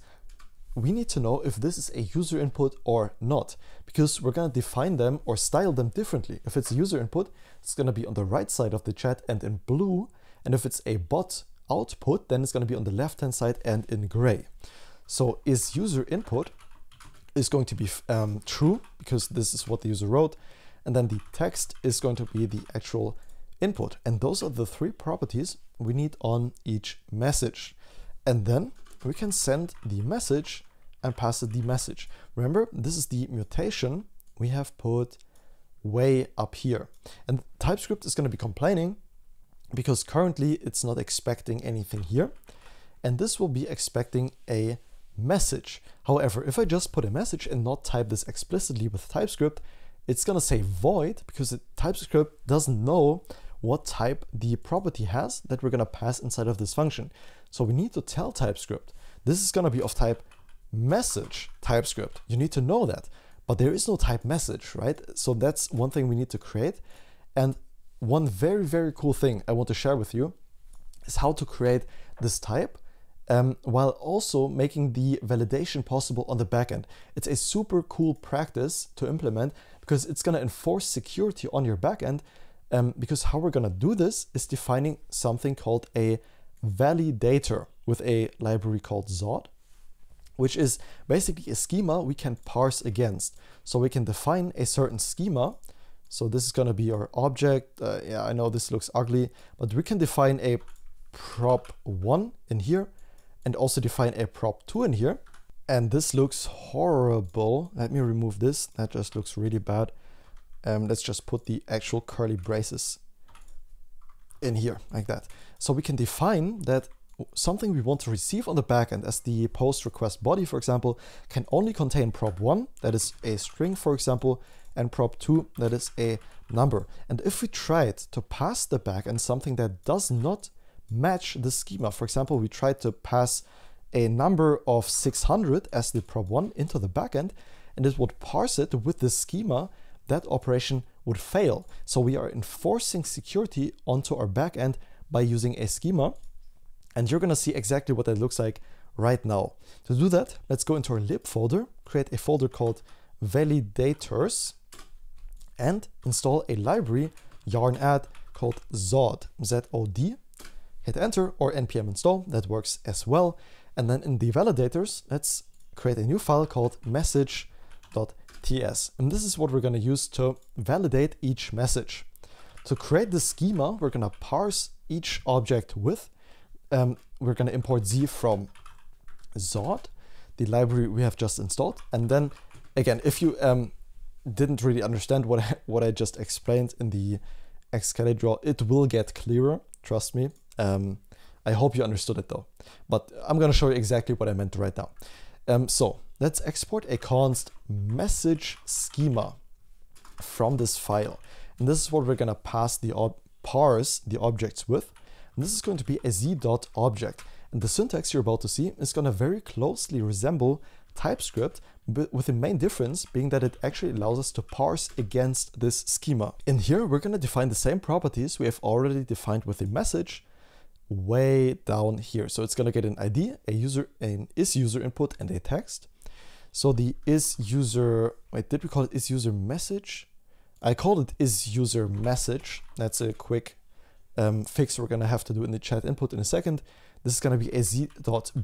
we need to know if this is a user input or not, because we're going to define them or style them differently. If it's a user input, it's going to be on the right side of the chat and in blue. And if it's a bot output, then it's going to be on the left-hand side and in gray. So is user input is going to be true, because this is what the user wrote. And then the text is going to be the actual input. And those are the three properties we need on each message. And then we can send the message and pass it the message. Remember, this is the mutation we have put way up here. And TypeScript is going to be complaining because currently it's not expecting anything here. And this will be expecting a message. However, if I just put a message and not type this explicitly with TypeScript, it's going to say void, because TypeScript doesn't know what type the property has that we're going to pass inside of this function. So we need to tell TypeScript, this is going to be of type message TypeScript. You need to know that, but there is no type message, right? So that's one thing we need to create. And one very, very cool thing I want to share with you is how to create this type while also making the validation possible on the backend. It's a super cool practice to implement because it's going to enforce security on your backend. Because how we're going to do this is defining something called a validator with a library called Zod. which is basically a schema we can parse against. So we can define a certain schema. So this is going to be our object. Yeah, I know this looks ugly, but we can define a prop1 in here and also define a prop2 in here. And this looks horrible. Let me remove this. That just looks really bad. Let's just put the actual curly braces in here like that. So we can define that something we want to receive on the backend as the post request body, for example, can only contain prop1, that is a string, for example, and prop2, that is a number. And if we tried to pass the backend something that does not match the schema, for example, we tried to pass a number of 600 as the prop1 into the backend, and it would parse it with the schema, that operation would fail. So we are enforcing security onto our backend by using a schema. And you're gonna see exactly what that looks like right now. To do that, let's go into our lib folder, create a folder called validators, and install a library, yarn add, called Zod, Z-O-D. Hit enter or npm install, that works as well. And then in the validators, let's create a new file called message.ts. And this is what we're gonna use to validate each message. To create the schema, we're gonna parse each object with. We're going to import z from Zod, the library we have just installed. And then again, if you didn't really understand what I just explained in the Excalibur, it will get clearer, trust me. I hope you understood it though, but I'm going to show you exactly what I meant right now. So let's export a const message schema from this file. And this is what we're going to parse the objects with. And this is going to be a z.object. And the syntax you're about to see is going to very closely resemble TypeScript, but with the main difference being that it actually allows us to parse against this schema. In here, we're going to define the same properties we have already defined with the message way down here. So it's going to get an ID, an isUser input, and a text. So the isUser, wait, did we call it isUser message? I called it isUser message. That's a quick fix we're going to have to do in the chat input in a second. This is going to be a z.boolean,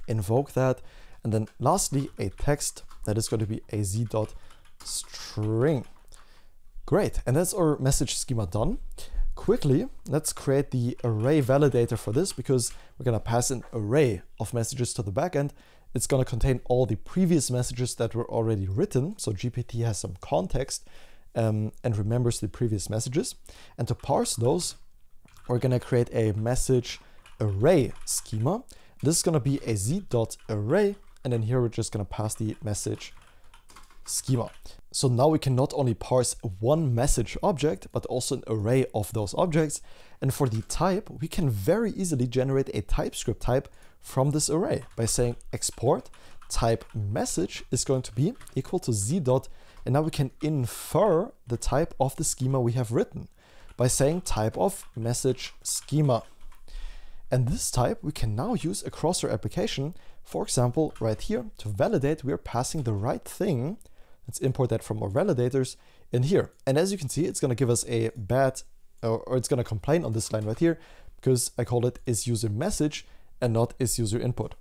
invoke that, and then lastly a text that is going to be a z.string. Great, and that's our message schema done. Quickly, let's create the array validator for this, because we're going to pass an array of messages to the backend. It's going to contain all the previous messages that were already written, so GPT has some context and remembers the previous messages. And to parse those, we're going to create a message array schema. This is going to be a z.array, and then here we're just going to pass the message schema. So now we can not only parse one message object, but also an array of those objects. And for the type, we can very easily generate a TypeScript type from this array by saying export type message is going to be equal to z dot, and now we can infer the type of the schema we have written by saying type of message schema. And this type we can now use across our application. For example, right here, to validate we're passing the right thing. Let's import that from our validators in here. And as you can see, it's going to give us a bad, or it's going to complain on this line right here, because I called it isUser message and not isUser input.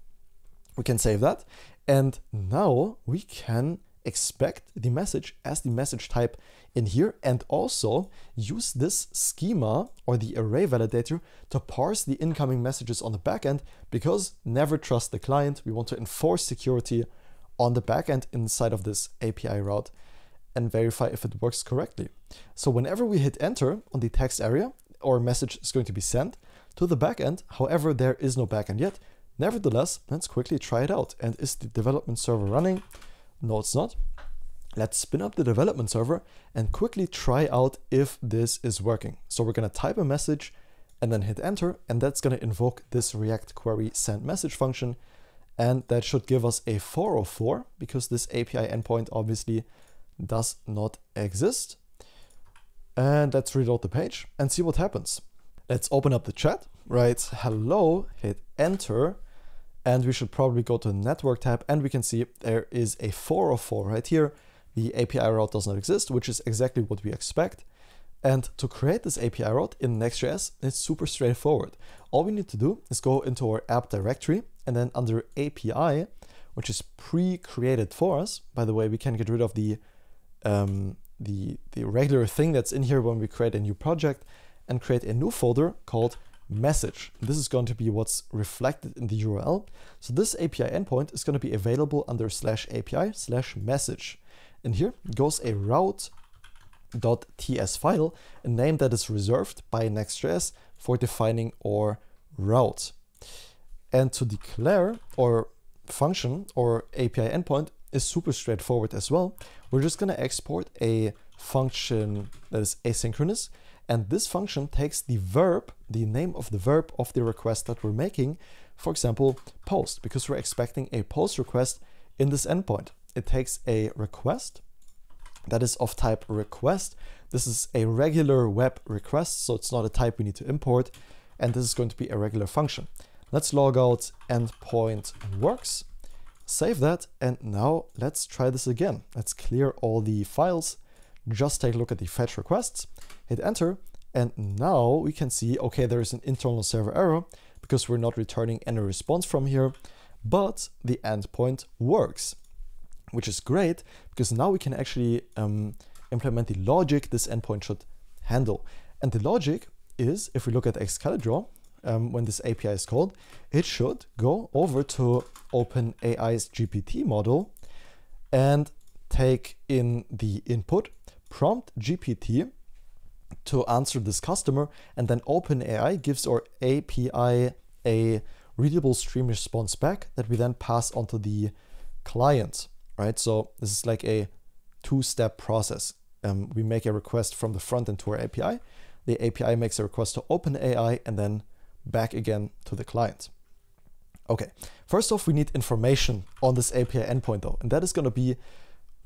We can save that. And now we can expect the message as the message type in here, and also use this schema or the array validator to parse the incoming messages on the backend, because never trust the client. We want to enforce security on the backend inside of this API route and verify if it works correctly. So whenever we hit enter on the text area, our message is going to be sent to the backend. However, there is no backend yet. Nevertheless, let's quickly try it out. And is the development server running? No, it's not. Let's spin up the development server and quickly try out if this is working. So we're going to type a message and then hit enter, and that's going to invoke this React query send message function. And that should give us a 404, because this API endpoint obviously does not exist. And let's reload the page and see what happens. Let's open up the chat, write hello, hit enter, and we should probably go to the network tab, and we can see there is a 404 right here. The API route does not exist, which is exactly what we expect. And to create this API route in Next.js, it's super straightforward. All we need to do is go into our app directory, and then under API, which is pre-created for us. By the way, we can get rid of the regular thing that's in here when we create a new project and create a new folder called message. This is going to be what's reflected in the URL. So this API endpoint is going to be available under /API/message. And here goes a route.ts file, a name that is reserved by Next.js for defining our route. And to declare our function or API endpoint is super straightforward as well. We're just going to export a function that is asynchronous, and this function takes the verb, the name of the verb of the request that we're making, for example, post, because we're expecting a post request in this endpoint. It takes a request that is of type request. This is a regular web request, so it's not a type we need to import, and this is going to be a regular function. Let's log out endpoint works, save that, and now let's try this again. Let's clear all the files, just take a look at the fetch requests, hit enter, and now we can see, okay, there is an internal server error because we're not returning any response from here, but the endpoint works, which is great because now we can actually implement the logic this endpoint should handle. And the logic is, if we look at Excalibur, when this API is called, it should go over to OpenAI's GPT model and take in the input, prompt GPT to answer this customer, and then OpenAI gives our API a readable stream response back that we then pass onto the client, right? So this is like a two-step process. We make a request from the front end to our API. The API makes a request to OpenAI and then back again to the client. Okay, first off, we need information on this API endpoint though, and that is going to be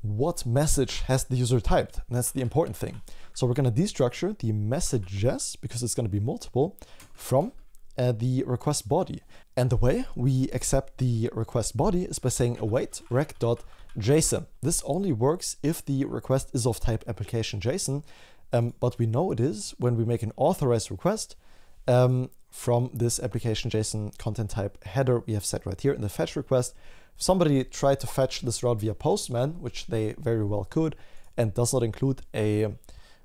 what message has the user typed, and that's the important thing. So we're going to destructure the messages, because it's going to be multiple, from the request body. And the way we accept the request body is by saying await rec.json. This only works if the request is of type application JSON, but we know it is when we make an authorized request from this application JSON content type header we have set right here in the fetch request. If somebody tried to fetch this route via Postman, which they very well could, and does not include a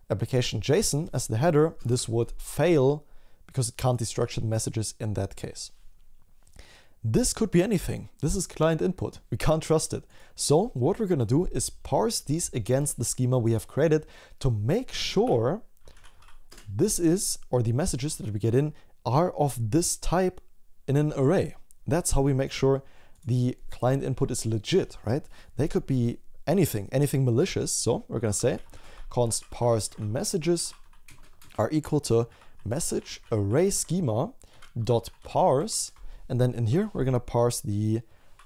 application JSON as the header, this would fail because it can't destructure the messages in that case. This could be anything. This is client input. We can't trust it. So what we're going to do is parse these against the schema we have created to make sure this is, or the messages that we get in, are of this type in an array. That's how we make sure the client input is legit, right? They could be anything malicious. So we're going to say const parsed messages are equal to message array schema dot parse, and then in here we're going to parse the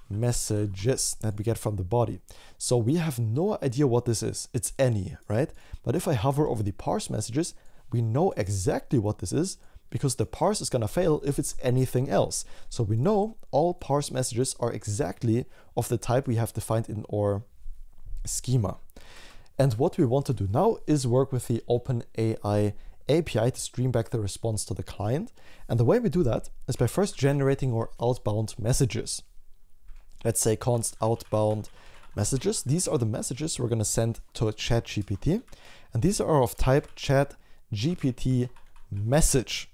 messages that we get from the body. So we have no idea what this is. It's any, right? But if I hover over the parse messages, we know exactly what this is, because the parse is going to fail if it's anything else. So we know all parse messages are exactly of the type we have defined in our schema. And what we want to do now is work with the OpenAI API to stream back the response to the client. And the way we do that is by first generating our outbound messages. Let's say const outbound messages. These are the messages we're going to send to ChatGPT. And these are of type ChatGPT message.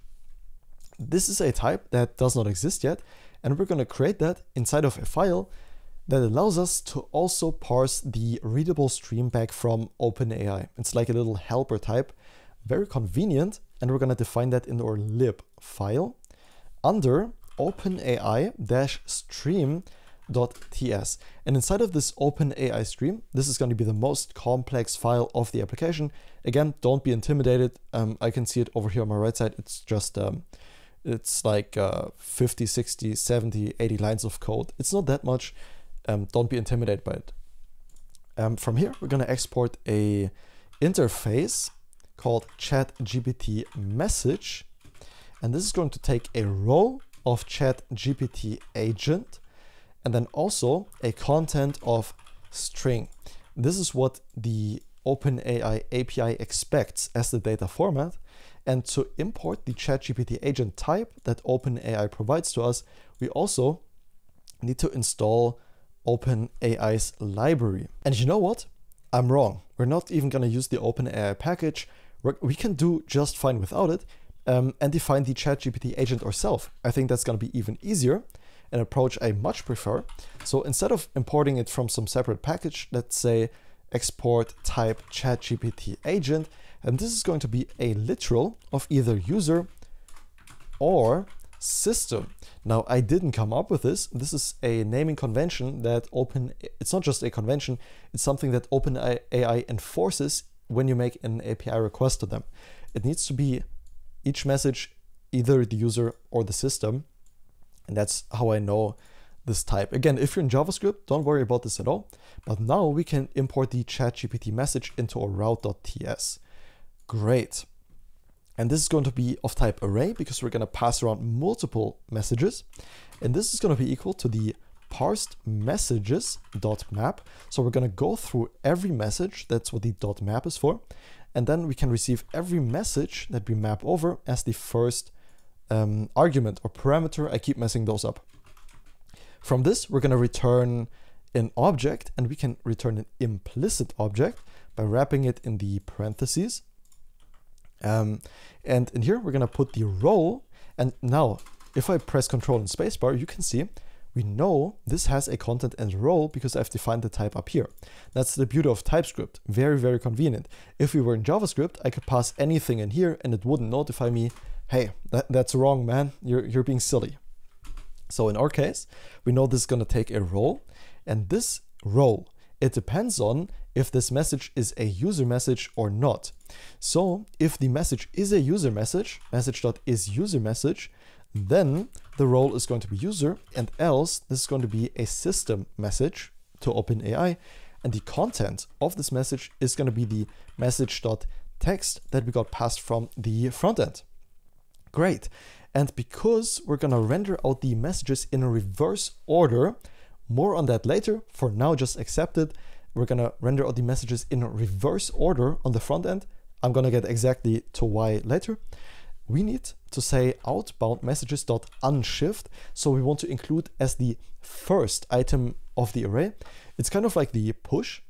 This is a type that does not exist yet, and we're going to create that inside of a file that allows us to also parse the readable stream back from OpenAI. It's like a little helper type, very convenient, and we're going to define that in our lib file under OpenAI-stream.ts. And inside of this OpenAI stream, this is going to be the most complex file of the application. Again, don't be intimidated. I can see it over here on my right side. It's just it's like 50, 60, 70, 80 lines of code. It's not that much. Don't be intimidated by it. From here, we're going to export a interface called ChatGPT message. And this is going to take a row of ChatGPT agent and then also a content of string. This is what the OpenAI API expects as the data format. And to import the ChatGPT agent type that OpenAI provides to us, we also need to install OpenAI's library. And you know what? I'm wrong. We're not even going to use the OpenAI package. We can do just fine without it and define the ChatGPT agent ourselves. I think that's going to be even easier, an approach I much prefer. So instead of importing it from some separate package, let's say export type ChatGPT agent, and this is going to be a literal of either user or system. Now, I didn't come up with this. This is a naming convention that it's not just a convention, it's something that OpenAI enforces when you make an API request to them. It needs to be each message, either the user or the system. And that's how I know this type. Again, if you're in JavaScript, don't worry about this at all. But now we can import the ChatGPT message into a route.ts. Great. And this is going to be of type array because we're going to pass around multiple messages. And this is going to be equal to the parsed messages.map. So we're going to go through every message. That's what the .map is for. And then we can receive every message that we map over as the first argument or parameter. I keep messing those up. From this, we're going to return an object, and we can return an implicit object by wrapping it in the parentheses. And in here, we're going to put the role. And now, if I press Control and Spacebar, you can see we know this has a content and role because I've defined the type up here. That's the beauty of TypeScript. Very, very convenient. If we were in JavaScript, I could pass anything in here and it wouldn't notify me, hey, that's wrong, man. You're being silly. So in our case, we know this is going to take a role, and this role, it depends on if this message is a user message or not. So if the message is a user message, message.isUserMessage, then the role is going to be user, and else this is going to be a system message to OpenAI, and the content of this message is going to be the message.text that we got passed from the front end. Great. And because we're going to render out the messages in a reverse order, more on that later, for now just accept it, we're going to render out the messages in a reverse order on the front end. I'm going to get exactly to why later. We need to say outbound messages.unshift, so we want to include as the first item of the array. It's kind of like the push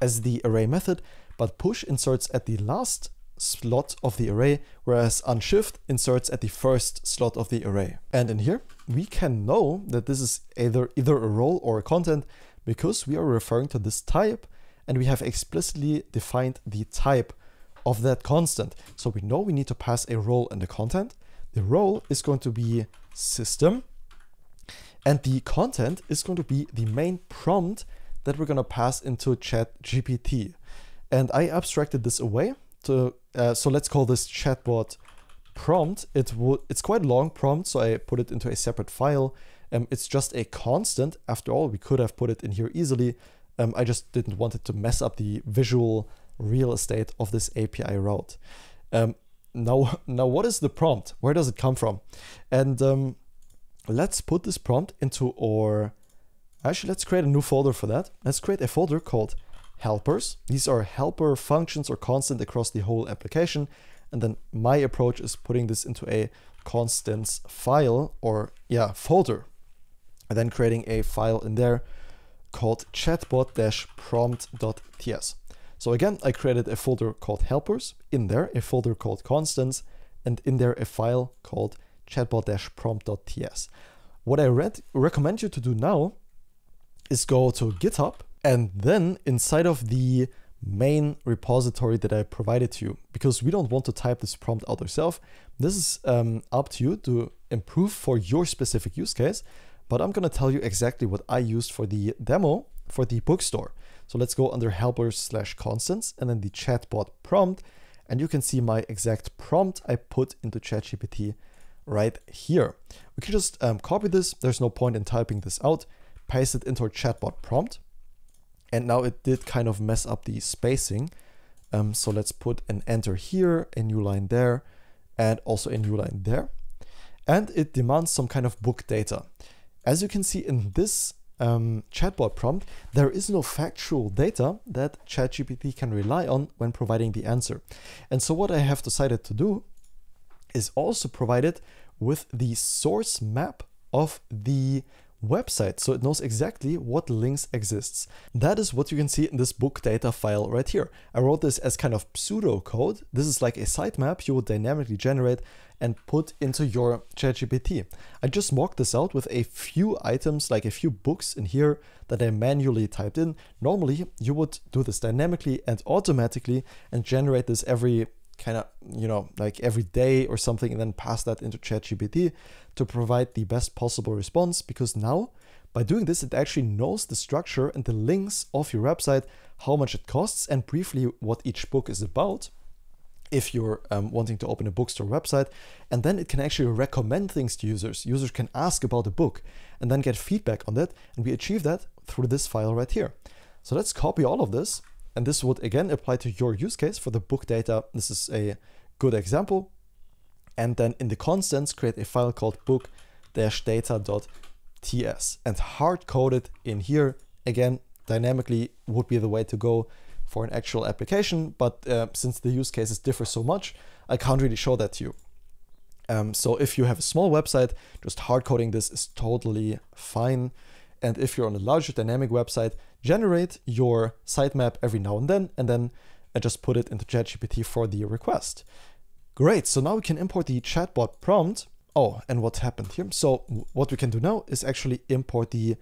as the array method, but push inserts at the last slot of the array, whereas unshift inserts at the first slot of the array. And in here, we can know that this is either a role or a content because we are referring to this type, and we have explicitly defined the type of that constant. So we know we need to pass a role in the content. The role is going to be system, and the content is going to be the main prompt that we're going to pass into ChatGPT. And I abstracted this away to, so let's call this Chatbot prompt. It's quite a long prompt, so I put it into a separate file. It's just a constant. After all, we could have put it in here easily. I just didn't want it to mess up the visual real estate of this API route. Now what is the prompt? Where does it come from? And let's put this prompt into our, actually let's create a new folder for that. Let's create a folder called helpers. These are helper functions or constant across the whole application. And then my approach is putting this into a constants file or folder, and then creating a file in there called chatbot-prompt.ts. So again, I created a folder called helpers, in there a folder called constants, and in there a file called chatbot-prompt.ts. What I recommend you to do now is go to GitHub, and then inside of the main repository that I provided to you, because we don't want to type this prompt out ourselves. This is up to you to improve for your specific use case, but I'm going to tell you exactly what I used for the demo for the bookstore. So let's go under helpers/constants and then the chatbot prompt, and you can see my exact prompt I put into ChatGPT right here. We can just copy this. There's no point in typing this out. Paste it into our chatbot prompt. And now it did kind of mess up the spacing. So let's put an enter here, a new line there, and also a new line there. And it demands some kind of book data. As you can see in this chatbot prompt, there is no factual data that ChatGPT can rely on when providing the answer. And so what I have decided to do is also provide it with the source map of the website, so it knows exactly what links exists. That is what you can see in this book data file right here. I wrote this as kind of pseudo code. This is like a sitemap you would dynamically generate and put into your ChatGPT. I just mocked this out with a few items, like a few books in here that I manually typed in. Normally you would do this dynamically and automatically and generate this every kind of, like every day or something, and then pass that into ChatGPT to provide the best possible response, because now by doing this, it actually knows the structure and the links of your website, how much it costs, and briefly what each book is about if you're wanting to open a bookstore website. And then it can actually recommend things to users. Users can ask about a book and then get feedback on that. And we achieve that through this file right here. So let's copy all of this. And this would again apply to your use case for the book data. This is a good example. And then in the constants, create a file called book-data.ts and hard code it in here. Again, dynamically would be the way to go for an actual application. But since the use cases differ so much, I can't really show that to you. So if you have a small website, just hard coding this is totally fine. And if you're on a larger dynamic website, generate your sitemap every now and then just put it into ChatGPT for the request. Great, so now we can import the chatbot prompt. Oh, and what happened here? So what we can do now is actually import the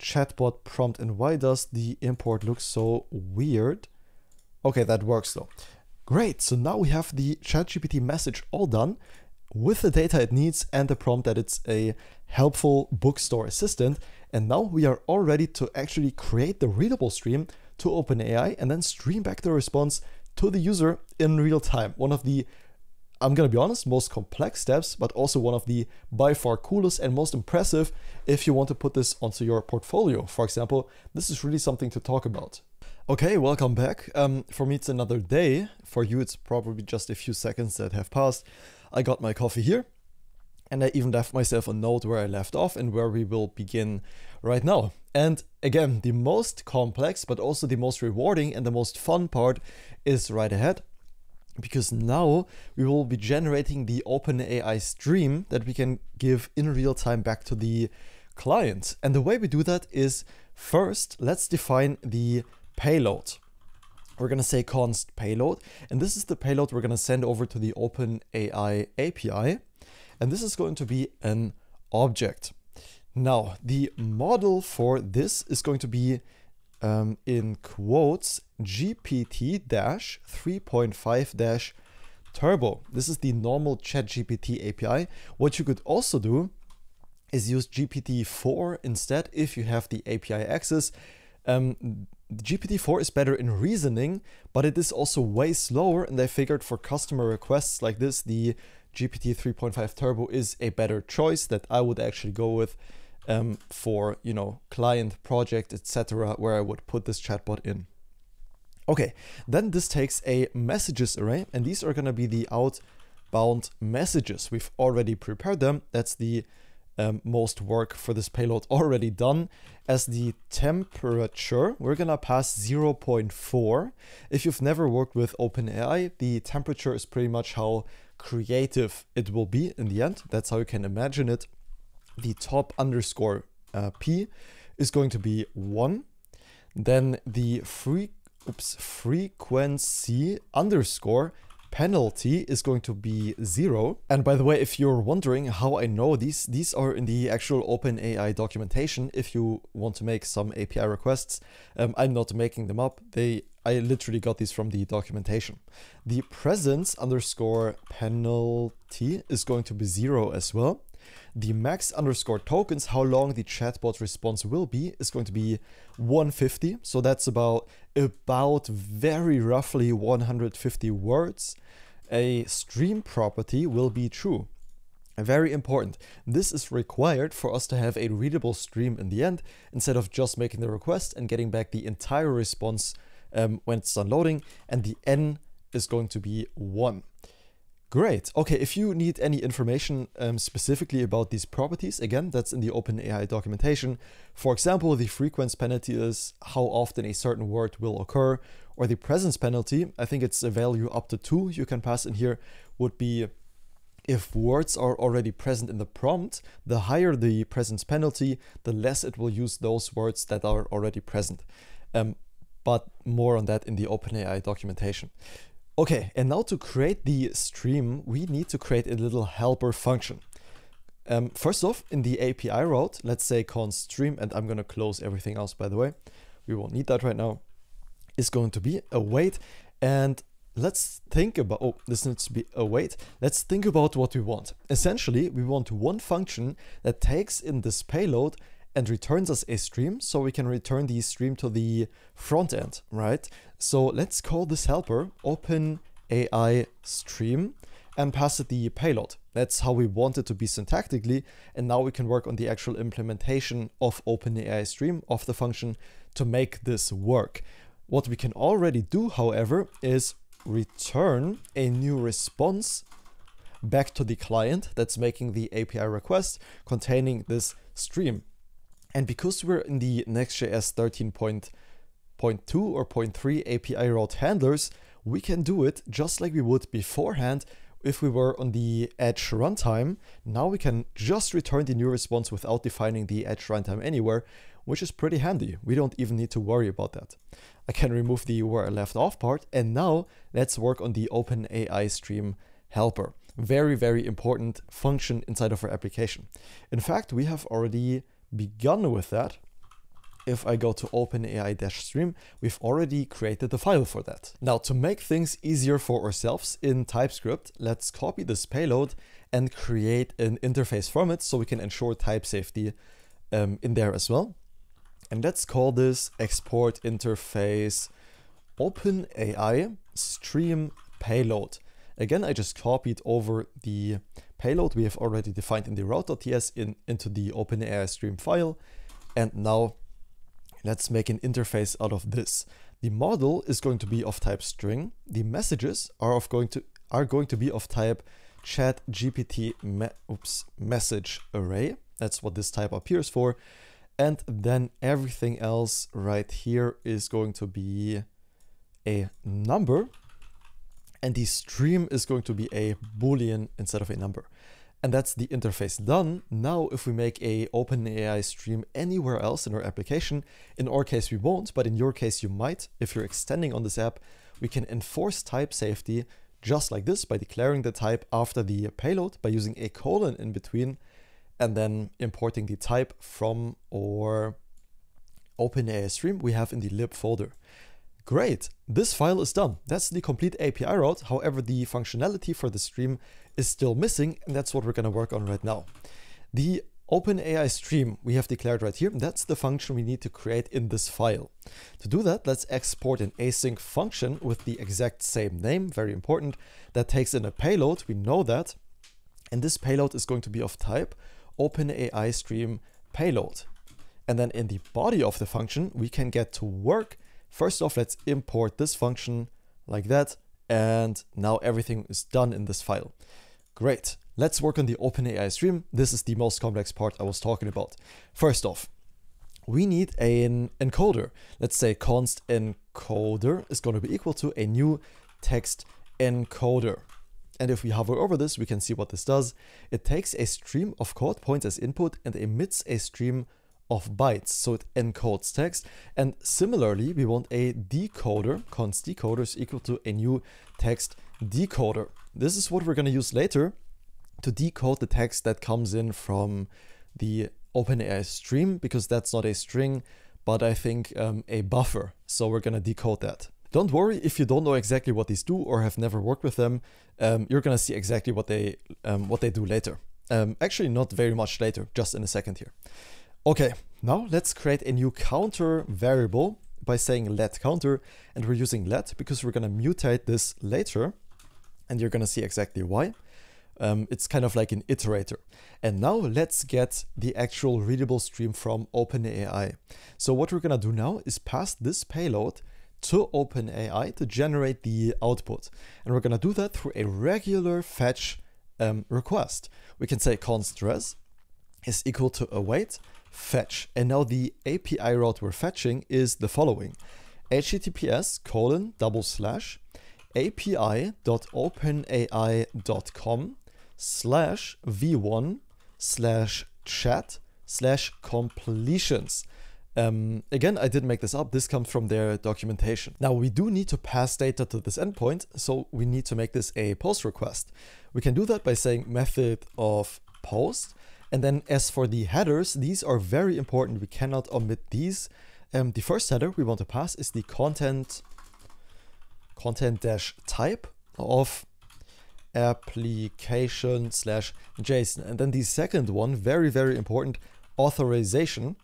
chatbot prompt. And why does the import look so weird? Okay, that works though. Great, so now we have the ChatGPT message all done with the data it needs and the prompt that it's a helpful bookstore assistant. And now we are all ready to actually create the readable stream to OpenAI and then stream back the response to the user in real time. One of the, I'm gonna be honest, most complex steps, but also one of the by far coolest and most impressive if you want to put this onto your portfolio. For example, this is really something to talk about. Okay, welcome back. For me, it's another day. For you, it's probably just a few seconds that have passed. I got my coffee here. And I even left myself a note where I left off and where we will begin right now. And again, the most complex, but also the most rewarding and the most fun part is right ahead. Because now we will be generating the OpenAI stream that we can give in real time back to the client. And the way we do that is first, let's define the payload. We're going to say const payload. And this is the payload we're going to send over to the OpenAI API. And this is going to be an object. Now, the model for this is going to be, in quotes, GPT-3.5-turbo. This is the normal ChatGPT API. What you could also do is use GPT-4 instead if you have the API access. GPT-4 is better in reasoning, but it is also way slower. And I figured for customer requests like this, the GPT 3.5 Turbo is a better choice that I would actually go with for, client project, etc., where I would put this chatbot in. Okay, then this takes a messages array, and these are going to be the outbound messages. We've already prepared them. That's the most work for this payload already done. As the temperature, we're gonna pass 0.4. If you've never worked with OpenAI, the temperature is pretty much how creative it will be in the end. That's how you can imagine it. The top underscore P is going to be 1. Then the frequency underscore penalty is going to be 0. And by the way, if you're wondering how I know these are in the actual OpenAI documentation. If you want to make some API requests, I'm not making them up. I literally got these from the documentation. The presence underscore penalty is going to be 0 as well. The max underscore tokens, how long the chatbot response will be, is going to be 150. So that's about very roughly 150 words. A stream property will be true. Very important. This is required for us to have a readable stream in the end, instead of just making the request and getting back the entire response when it's done loading. And the N is going to be 1. Great. Okay, if you need any information specifically about these properties, again, that's in the OpenAI documentation. For example, the frequency penalty is how often a certain word will occur, or the presence penalty, I think it's a value up to 2 you can pass in here, would be if words are already present in the prompt, the higher the presence penalty, the less it will use those words that are already present. But more on that in the OpenAI documentation. Okay, and now to create the stream, we need to create a little helper function. First off, in the API route, let's say const stream, and I'm going to close everything else, by the way. We won't need that right now. Is going to be await, and let's think about, oh, this needs to be await. Let's think about what we want. Essentially, we want one function that takes in this payload and returns us a stream, so we can return the stream to the front end, right? So let's call this helper OpenAI stream and pass it the payload. That's how we want it to be syntactically, and now we can work on the actual implementation of OpenAI stream of the function to make this work. What we can already do, however, is return a new response back to the client that's making the API request containing this stream. And because we're in the NextJS 13.2 or 0.3 API route handlers, we can do it just like we would beforehand if we were on the Edge runtime. Now we can just return the new response without defining the Edge runtime anywhere, which is pretty handy. We don't even need to worry about that. I can remove the where I left off part, and now let's work on the OpenAI stream helper. Very, very important function inside of our application. In fact, we have already begun with that. If I go to OpenAI-stream, we've already created the file for that. Now, to make things easier for ourselves in TypeScript, let's copy this payload and create an interface from it so we can ensure type safety in there as well. And let's call this export interface OpenAI stream payload. Again, I just copied over the payload we have already defined in the route.ts into the OpenAI stream file. And now let's make an interface out of this. The model is going to be of type string. The messages are going to be of type ChatGPT message array. That's what this type appears for. And then everything else right here is going to be a number. And the stream is going to be a Boolean instead of a number. And that's the interface done. Now, if we make a OpenAI stream anywhere else in our application, in our case we won't, but in your case you might. If you're extending on this app, we can enforce type safety just like this by declaring the type after the payload by using a colon in between and then importing the type from our OpenAI stream we have in the lib folder. Great, this file is done. That's the complete API route. However, the functionality for the stream is still missing, and that's what we're going to work on right now. The OpenAI stream we have declared right here, that's the function we need to create in this file. To do that, let's export an async function with the exact same name, very important, that takes in a payload, we know that, and this payload is going to be of type OpenAI stream payload. And then in the body of the function, we can get to work. First off, let's import this function like that, and now everything is done in this file. Great, let's work on the OpenAI stream. This is the most complex part I was talking about. First off, we need an encoder. Let's say const encoder is going to be equal to a new text encoder. And if we hover over this, we can see what this does. It takes a stream of code points as input and emits a stream of bytes, so it encodes text. And similarly, we want a decoder. Const decoder is equal to a new text decoder. This is what we're going to use later to decode the text that comes in from the OpenAI stream, because that's not a string, but I think a buffer. So we're going to decode that. Don't worry if you don't know exactly what these do or have never worked with them. You're going to see exactly what they do later. Actually, not very much later, just in a second here. Okay, now let's create a new counter variable by saying let counter, and we're using let because we're going to mutate this later, and you're going to see exactly why. It's kind of like an iterator. And now let's get the actual readable stream from OpenAI. So what we're going to do now is pass this payload to OpenAI to generate the output. And we're going to do that through a regular fetch request. We can say const res is equal to await fetch. And now the API route we're fetching is the following: https://api.openai.com/v1/chat/completions. Again, I didn't make this up. This comes from their documentation. Now, we do need to pass data to this endpoint, so we need to make this a post request. We can do that by saying method of post. And then as for the headers, these are very important. We cannot omit these. The first header we want to pass is the content-type of application/JSON. And then the second one, very, very important, authorization,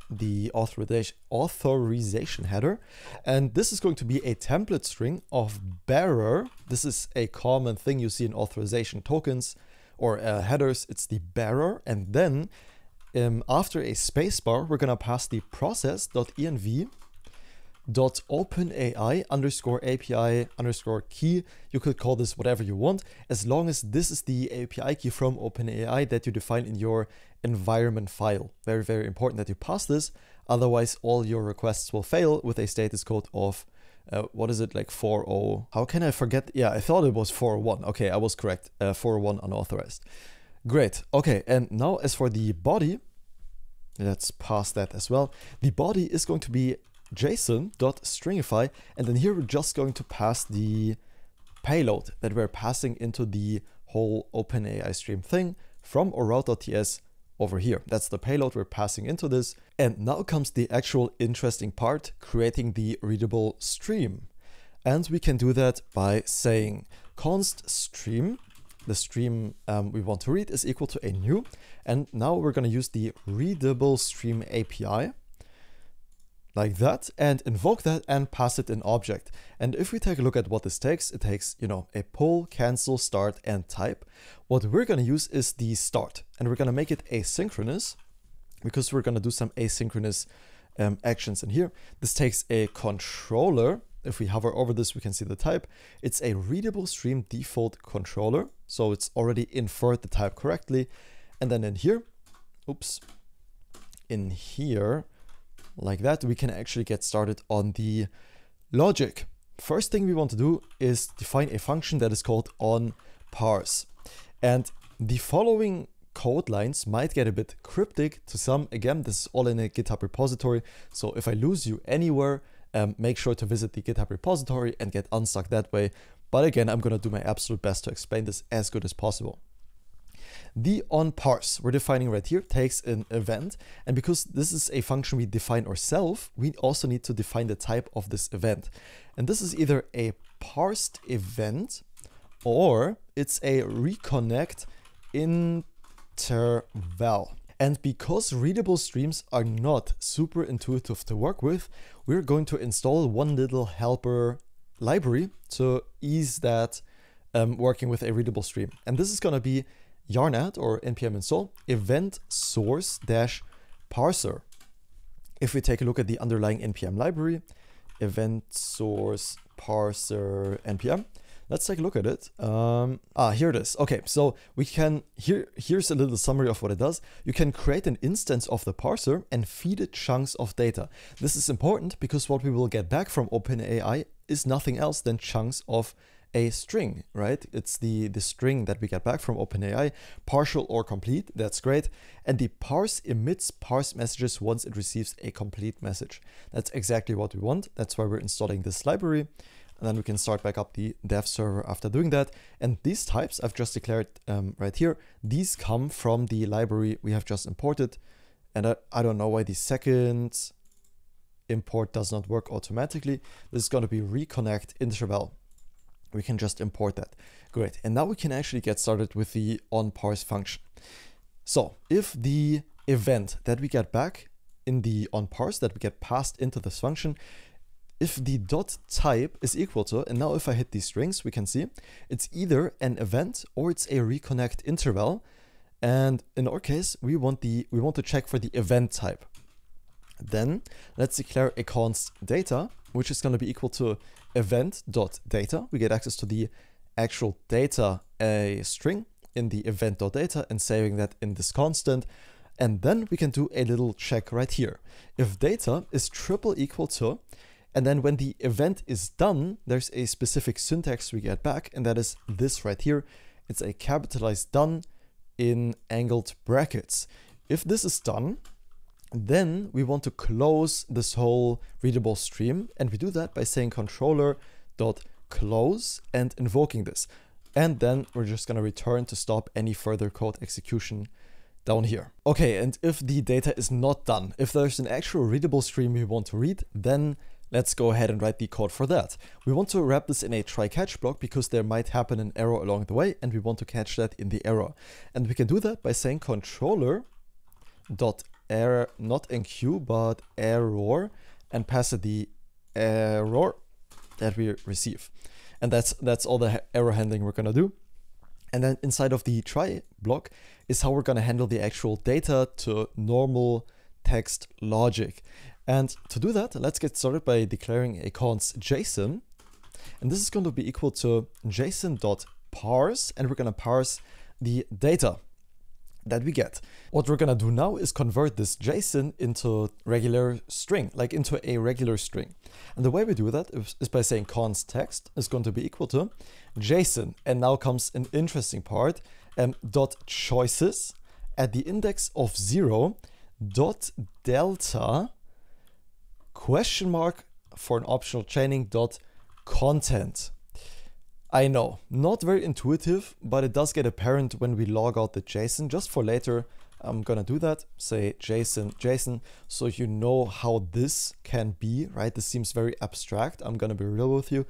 the authorization header. And this is going to be a template string of bearer. This is a common thing you see in authorization tokens or headers. It's the bearer. And then after a spacebar, we're going to pass the process.env.openai_API_key. You could call this whatever you want, as long as this is the API key from OpenAI that you define in your environment file. Very, very important that you pass this. Otherwise, all your requests will fail with a status code of, what is it, like 4.0? How can I forget? Yeah, I thought it was 4.1. Okay, I was correct. 4.1 unauthorized. Great. Okay, and now as for the body, let's pass that as well. The body is going to be JSON.stringify, and then here we're just going to pass the payload that we're passing into the whole OpenAI stream thing from our route.ts over here. That's the payload we're passing into this. And now comes the actual interesting part, creating the readable stream. And we can do that by saying const stream. The stream we want to read is equal to a new. And now we're going to use the readable stream API like that and invoke that and pass it an object. And if we take a look at what this takes, it takes, a pull, cancel, start, and type. What we're going to use is the start, and we're going to make it asynchronous because we're going to do some asynchronous actions in here. This takes a controller. If we hover over this, we can see the type. It's a readable stream default controller. So it's already inferred the type correctly. And then in here, like that, we can actually get started on the logic. First thing we want to do is define a function that is called onParse. And the following code lines might get a bit cryptic to some. Again, this is all in a GitHub repository. So if I lose you anywhere, make sure to visit the GitHub repository and get unstuck that way. But again, I'm going to do my absolute best to explain this as good as possible. The onParse we're defining right here takes an event, and because this is a function we define ourselves, we also need to define the type of this event. And this is either a parsed event or it's a reconnect interval. And because readable streams are not super intuitive to work with, we're going to install one little helper library to ease that working with a readable stream. And this is going to be yarn-add or npm install event source dash parser. If we take a look at the underlying npm library, event source parser npm, let's take a look at it. Here it is. Okay, so we can, here's a little summary of what it does. You can create an instance of the parser and feed it chunks of data. This is important because what we will get back from OpenAI is nothing else than chunks of a string, right? It's the string that we get back from OpenAI, partial or complete, that's great. And the parse emits parse messages once it receives a complete message. That's exactly what we want. That's why we're installing this library. And then we can start back up the dev server after doing that. And these types I've just declared right here, these come from the library we have just imported. And I don't know why the second import does not work automatically. This is going to be reconnect interval. We can just import that. Great. And now we can actually get started with the onParse function. So if the event that we get back in the onParse that we get passed into this function, if the dot type is equal to, and now if I hit these strings, we can see it's either an event or it's a reconnect interval. And in our case, we want to check for the event type. Then let's declare a const data, which is going to be equal to event.data. We get access to the actual data, a string in the event.data, and saving that in this constant. And then we can do a little check right here. If data is triple equal to, and then when the event is done, there's a specific syntax we get back, and that is this right here. It's a capitalized done in angled brackets. If this is done, then we want to close this whole readable stream, and we do that by saying controller.close and invoking this. And then we're just going to return to stop any further code execution down here. Okay, and if the data is not done, if there's an actual readable stream we want to read, then let's go ahead and write the code for that. We want to wrap this in a try-catch block because there might happen an error along the way, and we want to catch that in the error. And we can do that by saying controller.error, not enqueue, but error, and pass it the error that we receive. And that's all the error handling we're gonna do. And then inside of the try block is how we're gonna handle the actual data to normal text logic. And to do that, let's get started by declaring a const JSON. And this is going to be equal to json.parse, and we're going to parse the data that we get. What we're going to do now is convert this JSON into regular string, like into a regular string. And the way we do that is by saying const text is going to be equal to JSON. And now comes an interesting part, dot choices at the index of 0 dot delta question mark for an optional chaining dot content. I know, not very intuitive, but it does get apparent when we log out the JSON. Just for later, I'm gonna do that. Say JSON, so you know how this can be, right? This seems very abstract. I'm gonna be real with you.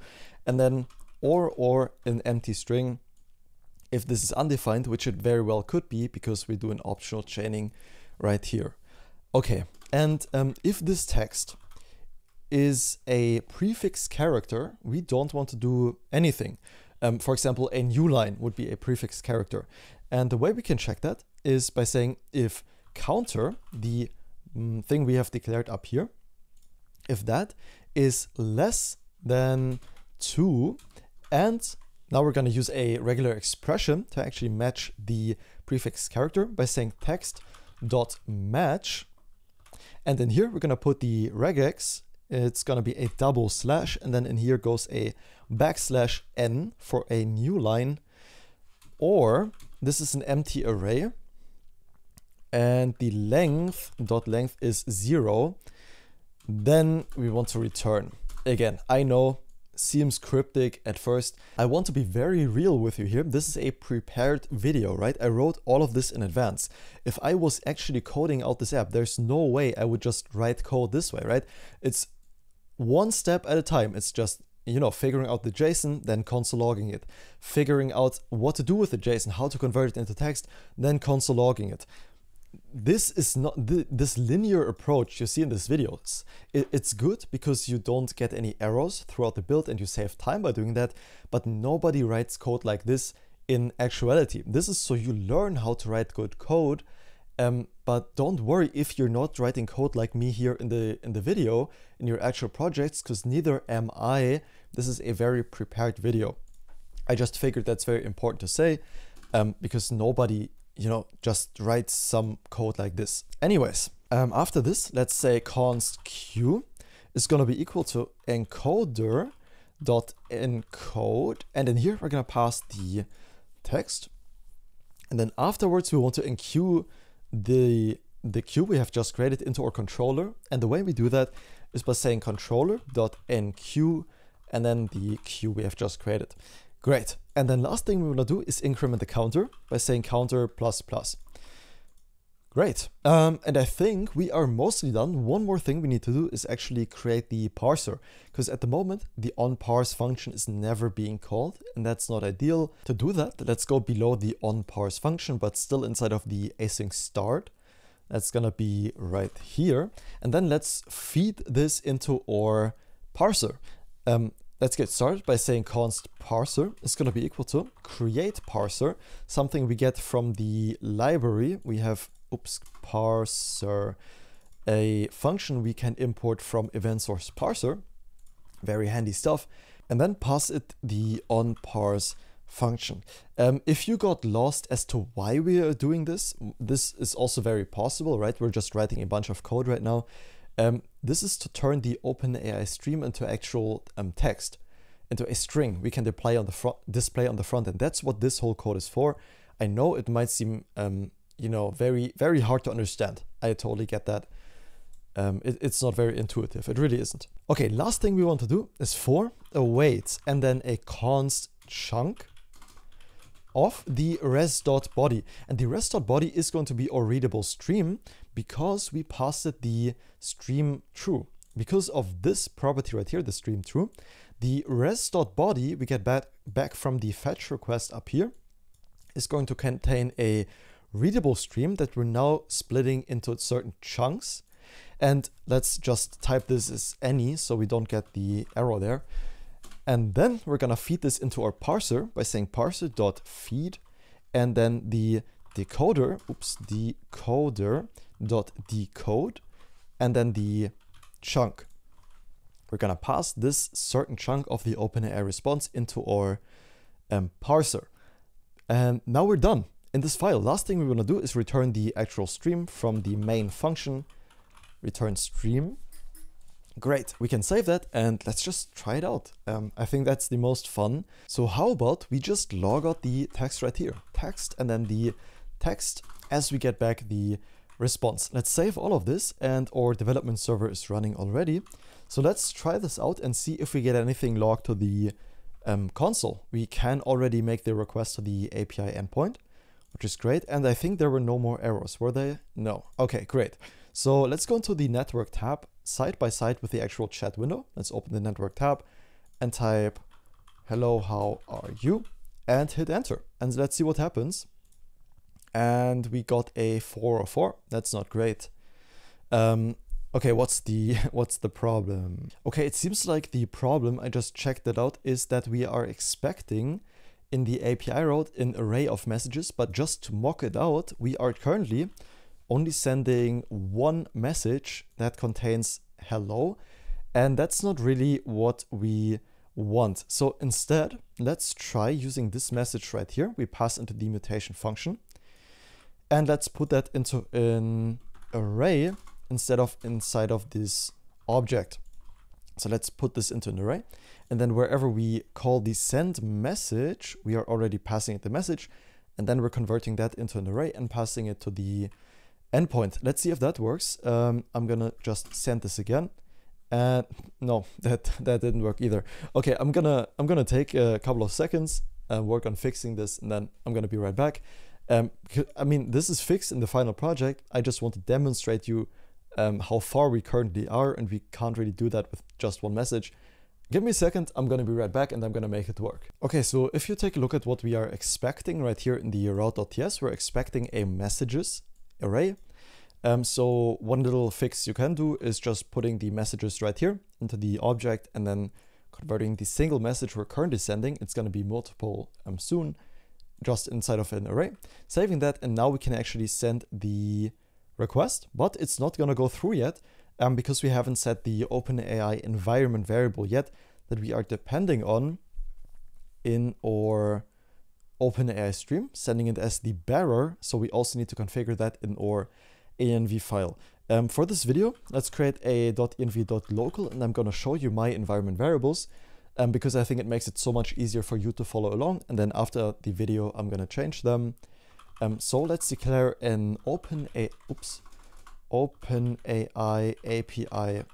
And then or an empty string if this is undefined, which it very well could be because we do an optional chaining right here. Okay, and if this text is a prefix character, we don't want to do anything. For example, a new line would be a prefix character. And the way we can check that is by saying if counter, the thing we have declared up here, if that is less than 2, and now we're going to use a regular expression to actually match the prefix character by saying text.match. And in here, we're going to put the regex. It's going to be a double slash, and then in here goes a \n for a new line, or this is an empty array, and the length is 0. Then we want to return. Again, I know, seems cryptic at first. I want to be very real with you here. This is a prepared video, right? I wrote all of this in advance. If I was actually coding out this app, there's no way I would just write code this way, right? It's one step at a time. It's just, you know, figuring out the JSON, then console logging it, figuring out what to do with the JSON, how to convert it into text, then console logging it. This is not this linear approach you see in this video. It's good because you don't get any errors throughout the build and you save time by doing that, but nobody writes code like this in actuality. This is so you learn how to write good code. But don't worry if you're not writing code like me here in the video in your actual projects, because neither am I. This is a very prepared video. I just figured that's very important to say, because nobody, you know, just writes some code like this. Anyways, after this, let's say const q is going to be equal to encoder.encode, and in here we're going to pass the text, and then afterwards we want to enqueue the queue we have just created into our controller. And the way we do that is by saying controller.enqueue and then the queue we have just created. Great. And then last thing we want to do is increment the counter by saying counter ++. Great. And I think we are mostly done. One more thing we need to do is actually create the parser, because at the moment the onParse function is never being called, and that's not ideal. To do that, let's go below the onParse function, but still inside of the async start. That's gonna be right here. And then let's feed this into our parser. Let's get started by saying const parser is going to be equal to create parser, something we get from the library. We have parser a function we can import from event source parser, very handy stuff, and then pass it the onParse function. If you got lost as to why we are doing this, this is also very possible, right? We're just writing a bunch of code right now. This is to turn the OpenAI stream into actual text, into a string we can display on the front end. That's what this whole code is for. I know it might seem, you know, very, very hard to understand. I totally get that. It's not very intuitive. It really isn't. Okay, last thing we want to do is for await and then a const chunk of the res.body. And the res.body is going to be our readable stream because we passed it the stream true. Because of this property right here, the stream true, the res.body we get back from the fetch request up here is going to contain a readable stream that we're now splitting into certain chunks. And let's just type this as any so we don't get the error there. And then we're gonna feed this into our parser by saying parser.feed and then the decoder.decode and then the chunk. We're gonna pass this certain chunk of the OpenAI response into our parser. And now we're done. In this file, last thing we wanna do is return the actual stream from the main function, return stream. Great, we can save that and let's just try it out. I think that's the most fun. So how about we just log out the text right here, text and then the text as we get back the response. Let's save all of this and our development server is running already. So let's try this out and see if we get anything logged to the console. We can already make the request to the API endpoint, which is great. And I think there were no more errors, were they? No. Okay, great. So let's go into the network tab side by side with the actual chat window. Let's open the network tab and type, hello, how are you? And hit enter. And let's see what happens. And we got a 404. That's not great. Okay, what's the problem? Okay, it seems like the problem, I just checked that out, is that we are expecting in the API route an array of messages, but just to mock it out, we are currently only sending one message that contains hello, and that's not really what we want. So instead, let's try using this message right here. We pass into the mutation function, and let's put that into an array instead of inside of this object. So let's put this into an array, and then wherever we call the send message, we are already passing it the message, and then we're converting that into an array and passing it to the endpoint. Let's see if that works. I'm gonna just send this again, and no, that didn't work either. Okay, I'm gonna take a couple of seconds and work on fixing this, and then I'm gonna be right back. I mean, this is fixed in the final project. I just want to demonstrate you how far we currently are, and we can't really do that with just one message. Give me a second, I'm gonna be right back and I'm gonna make it work. Okay, so if you take a look at what we are expecting right here in the route.ts, we're expecting a messages array. So one little fix you can do is just putting the messages right here into the object and then converting the single message we're currently sending. It's gonna be multiple soon, just inside of an array. Saving that, and now we can actually send the request, but it's not gonna go through yet because we haven't set the OpenAI environment variable yet that we are depending on in our OpenAI stream, sending it as the bearer. So we also need to configure that in our env file. For this video, let's create a .env.local, and I'm gonna show you my environment variables because I think it makes it so much easier for you to follow along. And then after the video, I'm gonna change them. So let's declare an OpenAI API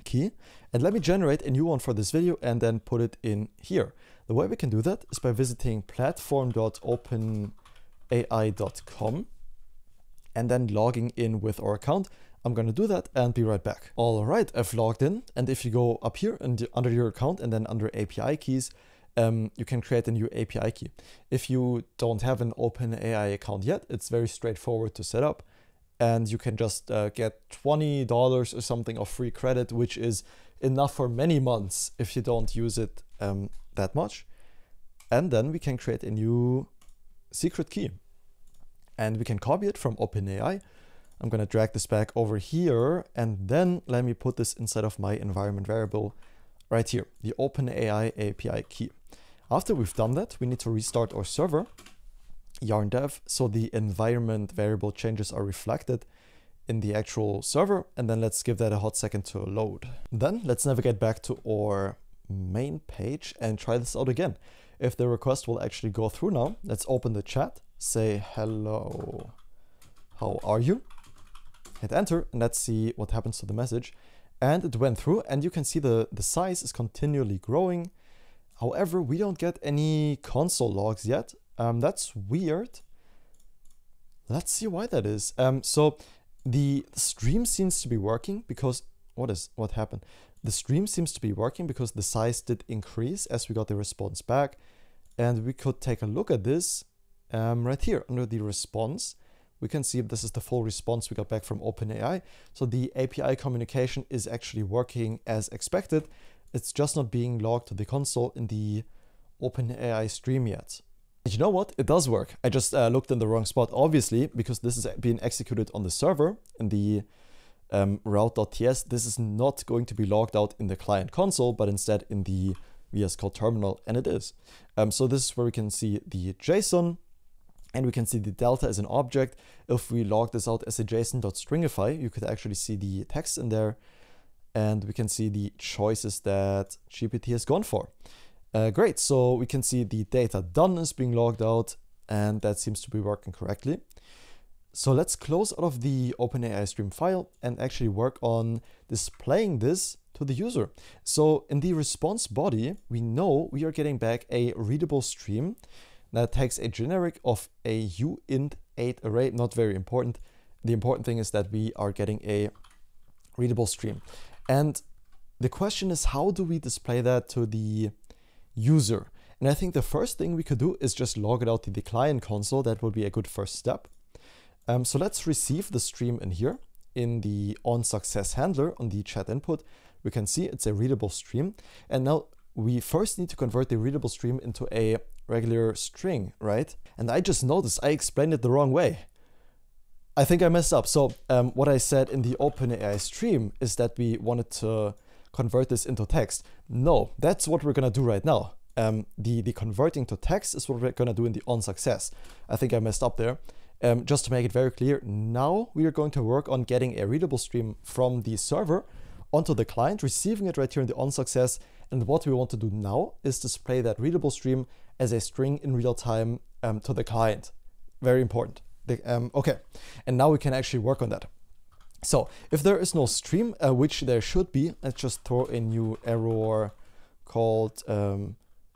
key, and let me generate a new one for this video and then put it in here. The way we can do that is by visiting platform.openai.com and then logging in with our account. I'm gonna do that and be right back. All right, I've logged in, and if you go up here and under your account and then under API keys, you can create a new API key. If you don't have an OpenAI account yet, it's very straightforward to set up, and you can just get $20 or something of free credit, which is enough for many months if you don't use it that much. And then we can create a new secret key, and we can copy it from OpenAI. I'm going to drag this back over here, and then let me put this inside of my environment variable right here, the OpenAI API key. After we've done that, we need to restart our server, yarn dev, so the environment variable changes are reflected in the actual server, and then let's give that a hot second to load. Then let's navigate back to our main page and try this out again. If the request will actually go through now, let's open the chat, say hello, how are you? Hit enter, and let's see what happens to the message. And it went through, and you can see the size is continually growing. However, we don't get any console logs yet. That's weird. Let's see why that is. So the stream seems to be working because what happened? The stream seems to be working because the size did increase as we got the response back. And we could take a look at this right here under the response. We can see this is the full response we got back from OpenAI. So the API communication is actually working as expected. It's just not being logged to the console in the OpenAI stream yet. And you know what? It does work. I just looked in the wrong spot, obviously, because this is being executed on the server in the route.ts. This is not going to be logged out in the client console, but instead in the VS Code terminal, and it is. So this is where we can see the JSON, and we can see the delta as an object. If we log this out as a JSON.stringify, you could actually see the text in there, and we can see the choices that GPT has gone for. Great, so we can see the data done is being logged out, and that seems to be working correctly. So let's close out of the OpenAI stream file and actually work on displaying this to the user. So in the response body, we know we are getting back a readable stream that takes a generic of a uint8 array, not very important. The important thing is that we are getting a readable stream. And the question is, how do we display that to the user? And I think the first thing we could do is just log it out to the client console. That would be a good first step. So let's receive the stream in here in the onSuccess handler on the chat input. We can see it's a readable stream. And now we first need to convert the readable stream into a regular string, right? And I just noticed I explained it the wrong way. I think I messed up. So what I said in the OpenAI stream is that we wanted to convert this into text. No, that's what we're gonna do right now. The converting to text is what we're gonna do in the onSuccess. I think I messed up there. Just to make it very clear, now we are going to work on getting a readable stream from the server onto the client, receiving it right here in the onSuccess. And what we want to do now is display that readable stream as a string in real time to the client. Very important. Okay, and now we can actually work on that. So if there is no stream, which there should be, let's just throw a new error called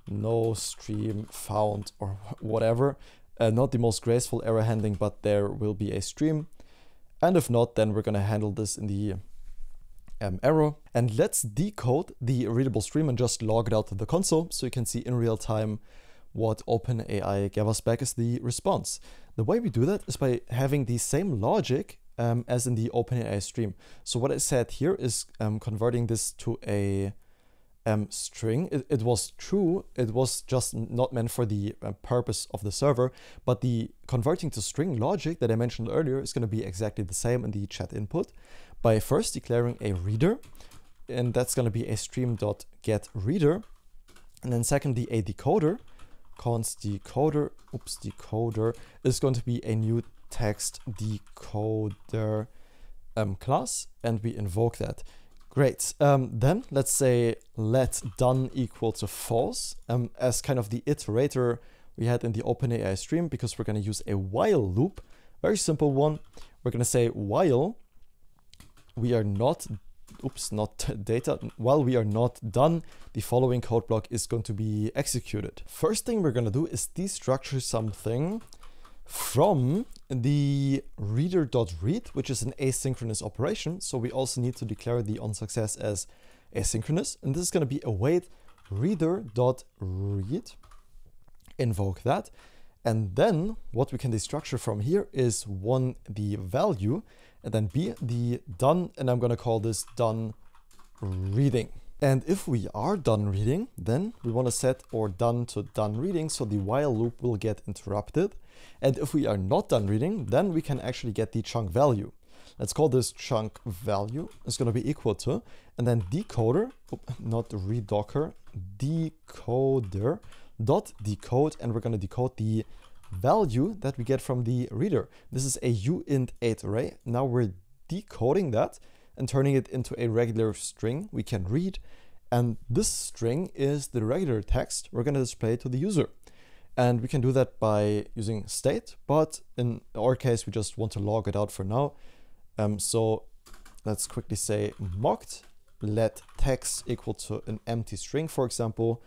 no stream found or whatever. Not the most graceful error handling, but there will be a stream. And if not, then we're going to handle this in the error. And let's decode the readable stream and just log it out to the console so you can see in real time what OpenAI gave us back as the response. The way we do that is by having the same logic as in the OpenAI stream. So what I said here is converting this to a string. It was true, it was just not meant for the purpose of the server, but the converting to string logic that I mentioned earlier is going to be exactly the same in the chat input by first declaring a reader, and that's going to be a stream.getReader, and then secondly a decoder, const decoder, decoder is going to be a new text decoder class, and we invoke that. Great. Then let's say let done equal to false as kind of the iterator we had in the OpenAI stream, because we're going to use a while loop. Very simple one. We're going to say while we are not, while we are not done, the following code block is going to be executed. First thing we're going to do is destructure something from the reader.read, which is an asynchronous operation. So we also need to declare the onSuccess as asynchronous. And this is going to be await reader.read. Invoke that. And then what we can destructure from here is one, the value, and then B, the done. And I'm going to call this done reading. And if we are done reading, then we want to set our done to done reading, so the while loop will get interrupted. And if we are not done reading, then we can actually get the chunk value. let's call this chunk value is going to be equal to, and then decoder, not redocker, decoder dot decode, and we're going to decode the value that we get from the reader. This is a uint8 array. Now we're decoding that and turning it into a regular string we can read. And this string is the regular text we're going to display to the user. And we can do that by using state, but in our case, we just want to log it out for now. So let's quickly say mocked, let text equal to an empty string, for example.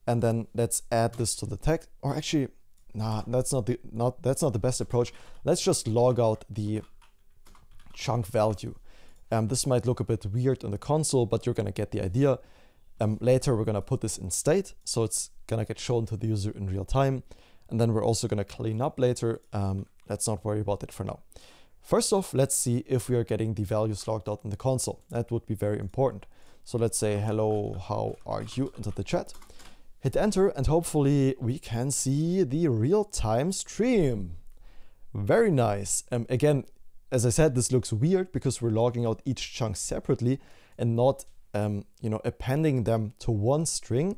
And then let's add this to the text, or actually, nah, that's not the best approach. Let's just log out the chunk value. This might look a bit weird in the console, but you're gonna get the idea. Later, we're gonna put this in state, so it's gonna get shown to the user in real time. And then we're also gonna clean up later. Let's not worry about it for now. First off, let's see if we are getting the values logged out in the console. That would be very important. So let's say, hello, how are you, into the chat. Hit enter, and hopefully we can see the real-time stream. Very nice. Again, as I said, this looks weird because we're logging out each chunk separately and not appending them to one string.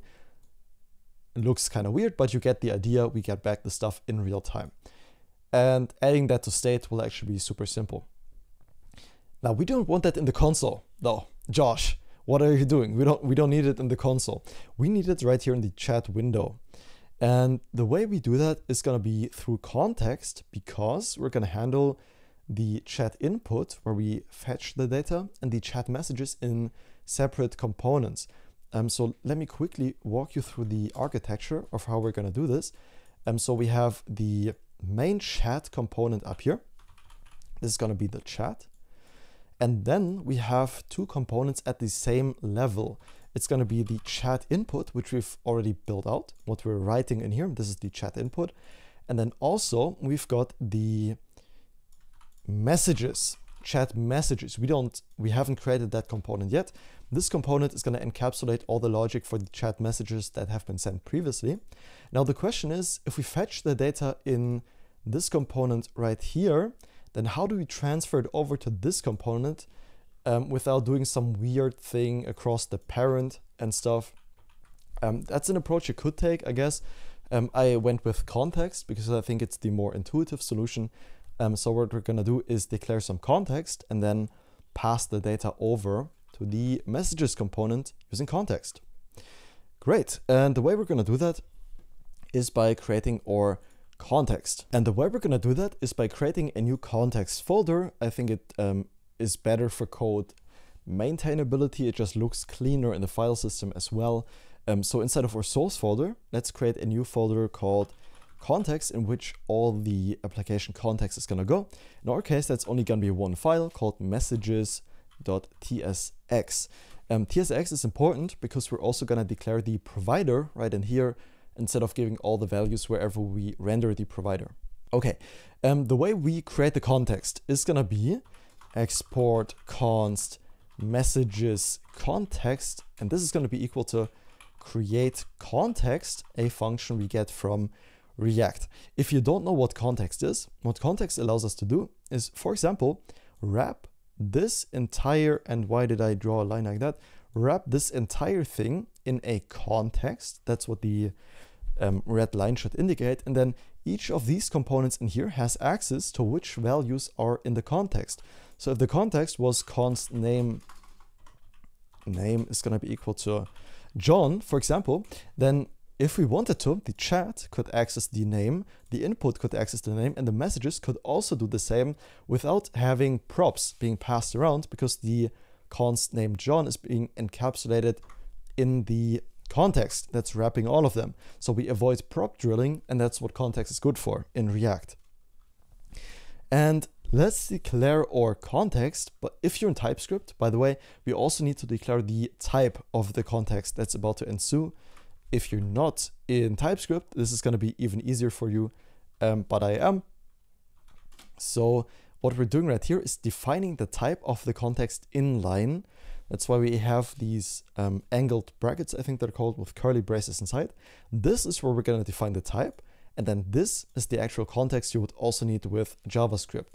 It looks kind of weird, but you get the idea. We get back the stuff in real time. And adding that to state will actually be super simple. Now, we don't want that in the console, though. Josh, what are you doing? We don't need it in the console. We need it right here in the chat window. And the way we do that is going to be through context, because we're going to handle the chat input where we fetch the data and the chat messages in separate components. So let me quickly walk you through the architecture of how we're going to do this. So we have the main chat component up here. This is going to be the chat. And then we have two components at the same level. It's going to be the chat input, which we've already built out, what we're writing in here. This is the chat input. And then also we've got the messages, chat messages. We haven't created that component yet. This component is going to encapsulate all the logic for the chat messages that have been sent previously. Now the question is, if we fetch the data in this component right here, then how do we transfer it over to this component without doing some weird thing across the parent and stuff? That's an approach you could take, I guess. I went with context because I think it's the more intuitive solution. So what we're going to do is declare some context and then pass the data over to the messages component using context. Great. And the way we're going to do that is by creating our context. And the way we're going to do that is by creating a new context folder. I think it is better for code maintainability. It just looks cleaner in the file system as well. So inside of our source folder, let's create a new folder called context, in which all the application context is going to go. In our case, that's only going to be one file called messages.tsx. TSX is important because we're also going to declare the provider right in here instead of giving all the values wherever we render the provider. Okay, the way we create the context is going to be export const messages context, and this is going to be equal to create context, a function we get from React. If you don't know what context is, what context allows us to do is, for example, wrap this entire, and why did I draw a line like that? Wrap this entire thing in a context. That's what the red line should indicate. And then each of these components in here has access to which values are in the context. So if the context was const name is going to be equal to John, for example, then if we wanted to, the chat could access the name, the input could access the name, and the messages could also do the same without having props being passed around, because the const name John is being encapsulated in the context that's wrapping all of them. So we avoid prop drilling, and that's what context is good for in React. And let's declare our context, but if you're in TypeScript, by the way, we also need to declare the type of the context that's about to ensue. If you're not in TypeScript, this is going to be even easier for you, but I am. So what we're doing right here is defining the type of the context inline. That's why we have these angled brackets, I think they're called, with curly braces inside. This is where we're going to define the type. And then this is the actual context you would also need with JavaScript.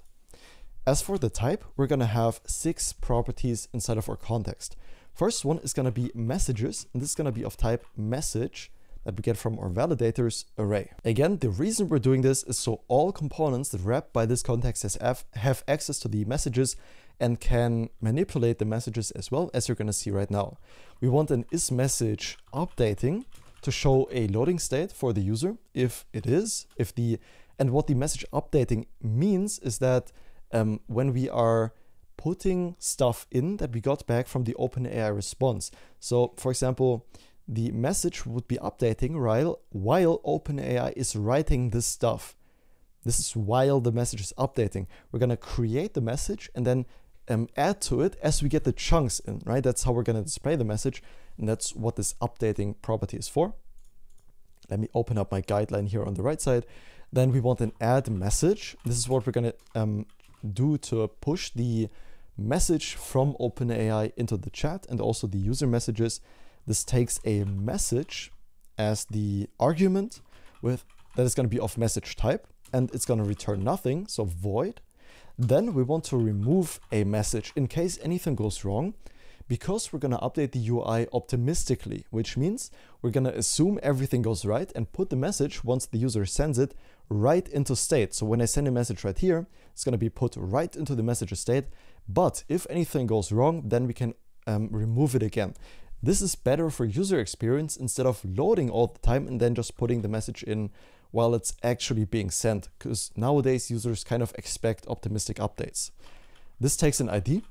As for the type, we're gonna have 6 properties inside of our context. First one is gonna be messages, and this is gonna be of type message that we get from our validators array. Again, the reason we're doing this is so all components that wrap by this context as F have access to the messages and can manipulate the messages as well, as you're gonna see right now. We want an isMessage updating to show a loading state for the user if it is, and what the message updating means is that when we are putting stuff in that we got back from the OpenAI response. So for example, the message would be updating while OpenAI is writing this stuff. This is while the message is updating. We're gonna create the message and then add to it as we get the chunks in, right? That's how we're gonna display the message, and that's what this updating property is for. Let me open up my guideline here on the right side. Then we want an add message. This is what we're gonna do to push the message from OpenAI into the chat and also the user messages. This takes a message as the argument that is going to be of message type, and it's going to return nothing, so void. Then we want to remove a message in case anything goes wrong, because we're going to update the UI optimistically, which means we're going to assume everything goes right and put the message, once the user sends it, right into state. So when I send a message right here, it's going to be put right into the message state. But if anything goes wrong, then we can remove it again. This is better for user experience instead of loading all the time and then just putting the message in while it's actually being sent, because nowadays users kind of expect optimistic updates. This takes an ID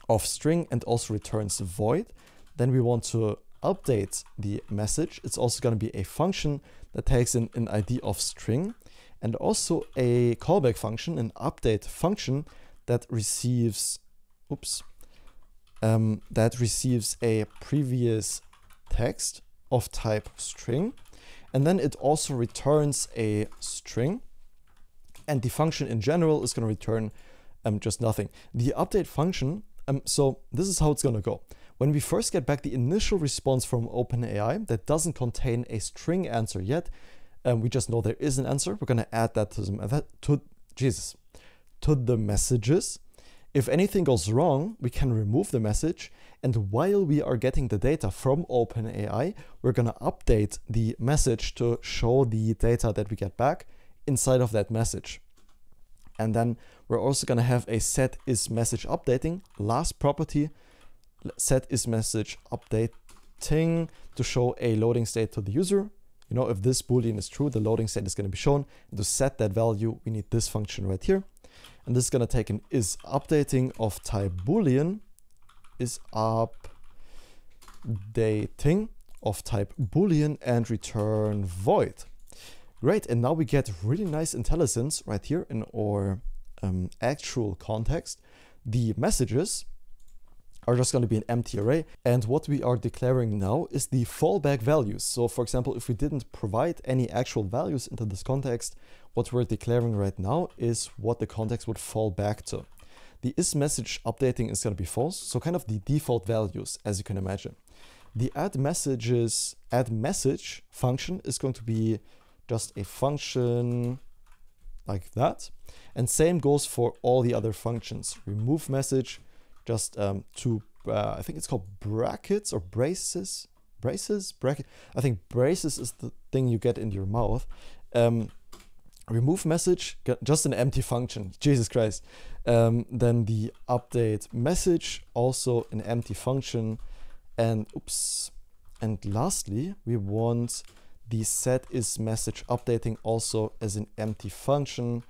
of string and also returns void. Then we want to update the message. It's also going to be a function that takes an ID of string and also a callback function, an update function that receives, a previous text of type string, and then it also returns a string, and the function in general is going to return just nothing. The update function, so this is how it's going to go. When we first get back the initial response from OpenAI that doesn't contain a string answer yet, we just know there is an answer. We're going to add that to the messages. If anything goes wrong, we can remove the message. And while we are getting the data from OpenAI, we're going to update the message to show the data that we get back inside of that message. And then we're also going to have a set isMessage updating, last property, set isMessage updating to show a loading state to the user. You know, if this Boolean is true, the loading state is going to be shown. And to set that value, we need this function right here. And this is going to take an isUpdating of type Boolean, isUpdating of type Boolean, and return void. Great, and now we get really nice intelligence right here in our actual context. The messages are just going to be an empty array, and what we are declaring now is the fallback values. So for example, if we didn't provide any actual values into this context, what we're declaring right now is what the context would fall back to. The isMessage updating is going to be false, so kind of the default values, as you can imagine. The add message function is going to be just a function like that, and same goes for all the other functions. Remove message, just I think it's called brackets or braces, bracket. I think braces is the thing you get in your mouth. Remove message, just an empty function, Jesus Christ. Then the update message, also an empty function. And lastly, we want the set isMessage updating also as an empty function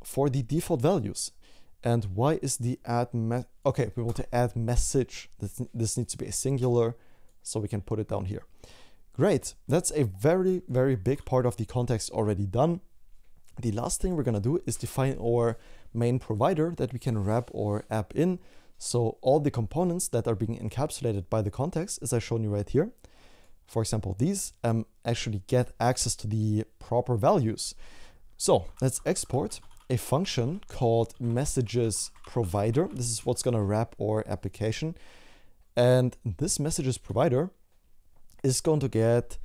for the default values. And why is the okay, we want to add message. This needs to be a singular, so we can put it down here. Great, that's a very, very big part of the context already done. The last thing we're gonna do is define our main provider that we can wrap our app in. So all the components that are being encapsulated by the context, as I've shown you right here. For example, these actually get access to the proper values. So let's export a function called messages provider. This is what's gonna wrap our application. And this messages provider is going to get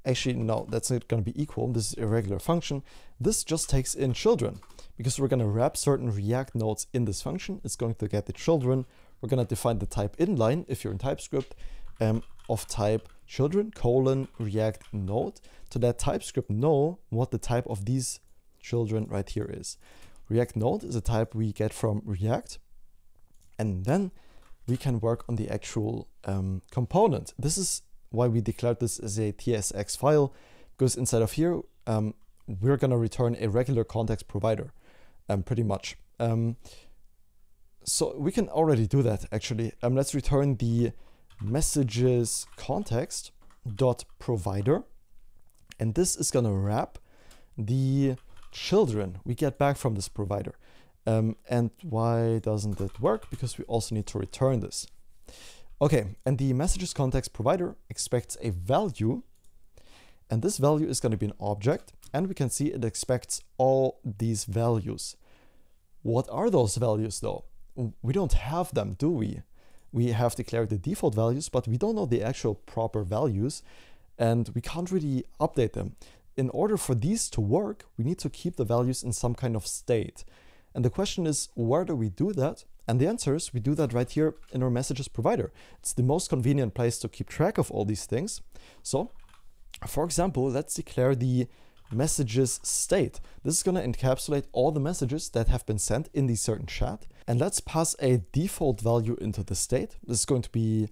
actually no, that's not going to be equal. This is a regular function. This just takes in children. because we're going to wrap certain React nodes in this function. It's going to get the children. We're going to define the type inline, if you're in TypeScript, of type children, React node. To that TypeScript know what the type of these children right here is. React node is a type we get from React. And then we can work on the actual component. This is why we declared this as a TSX file, because inside of here, we're going to return a regular context provider, pretty much. So we can already do that, actually. Let's return the messages context dot provider, and this is going to wrap the children we get back from this provider. And why doesn't it work? Because we also need to return this. Okay, and the messages context provider expects a value, and this value is going to be an object, and we can see it expects all these values. What are those values though? We don't have them, do we? We have declared the default values, but we don't know the actual proper values, and we can't really update them. In order for these to work, we need to keep the values in some kind of state. And the question is, where do we do that? And the answer is, we do that right here in our messages provider. It's the most convenient place to keep track of all these things. So, for example, let's declare the messages state. This is going to encapsulate all the messages that have been sent in the certain chat. And let's pass a default value into the state. This is going to be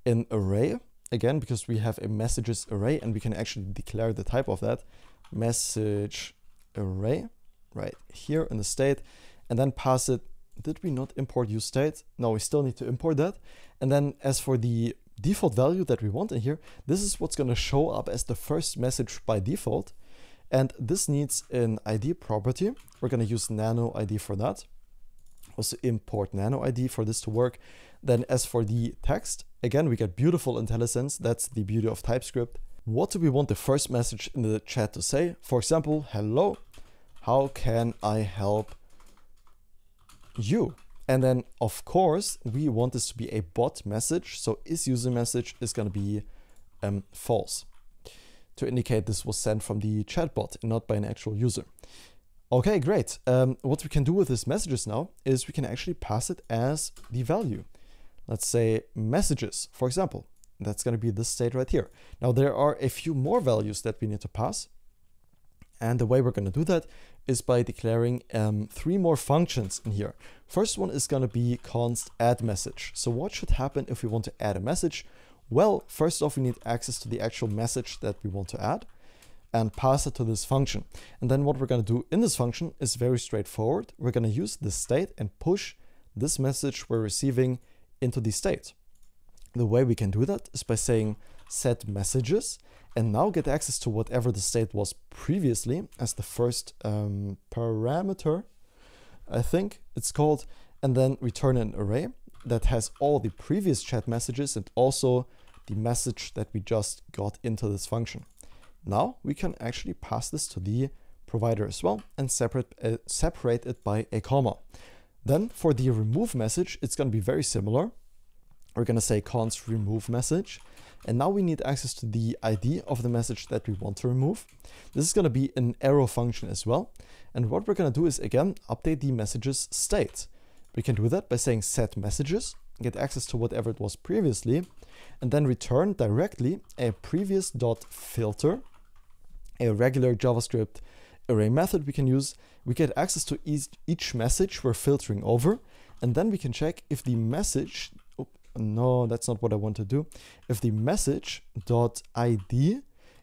an array, again, because we have a messages array, and we can actually declare the type of that, message array, right here in the state, and then pass it. Did we not import useState? No, we still need to import that. And then as for the default value that we want in here, this is what's going to show up as the first message by default. And this needs an ID property. We're going to use nano ID for that. Also import nano ID for this to work. Then as for the text, again, we get beautiful IntelliSense. That's the beauty of TypeScript. What do we want the first message in the chat to say? For example, hello, how can I help you? And then, of course, we want this to be a bot message. So isUserMessage is going to be false, to indicate this was sent from the chatbot and not by an actual user. Okay, great. What we can do with these messages now is we can actually pass it as the value. Let's say messages, for example. That's going to be this state right here. Now, there are a few more values that we need to pass. And the way we're going to do that is by declaring 3 more functions in here. First one is going to be const add message. So what should happen if we want to add a message? Well, first off, we need access to the actual message that we want to add and pass it to this function. And then what we're going to do in this function is very straightforward. We're going to use this state and push this message we're receiving into the state. The way we can do that is by saying set messages and now get access to whatever the state was previously as the first parameter, I think it's called, and then return an array that has all the previous chat messages and also the message that we just got into this function. Now we can actually pass this to the provider as well and separate it by a comma. Then for the remove message, it's going to be very similar. We're going to say const remove message. And now we need access to the ID of the message that we want to remove. This is going to be an arrow function as well. And what we're going to do is, again, update the messages state. We can do that by saying set messages, get access to whatever it was previously, and then return directly a previous.filter, a regular JavaScript array method we can use. We get access to each message we're filtering over, and then we can check if the message, no, that's not what I want to do. If the message.id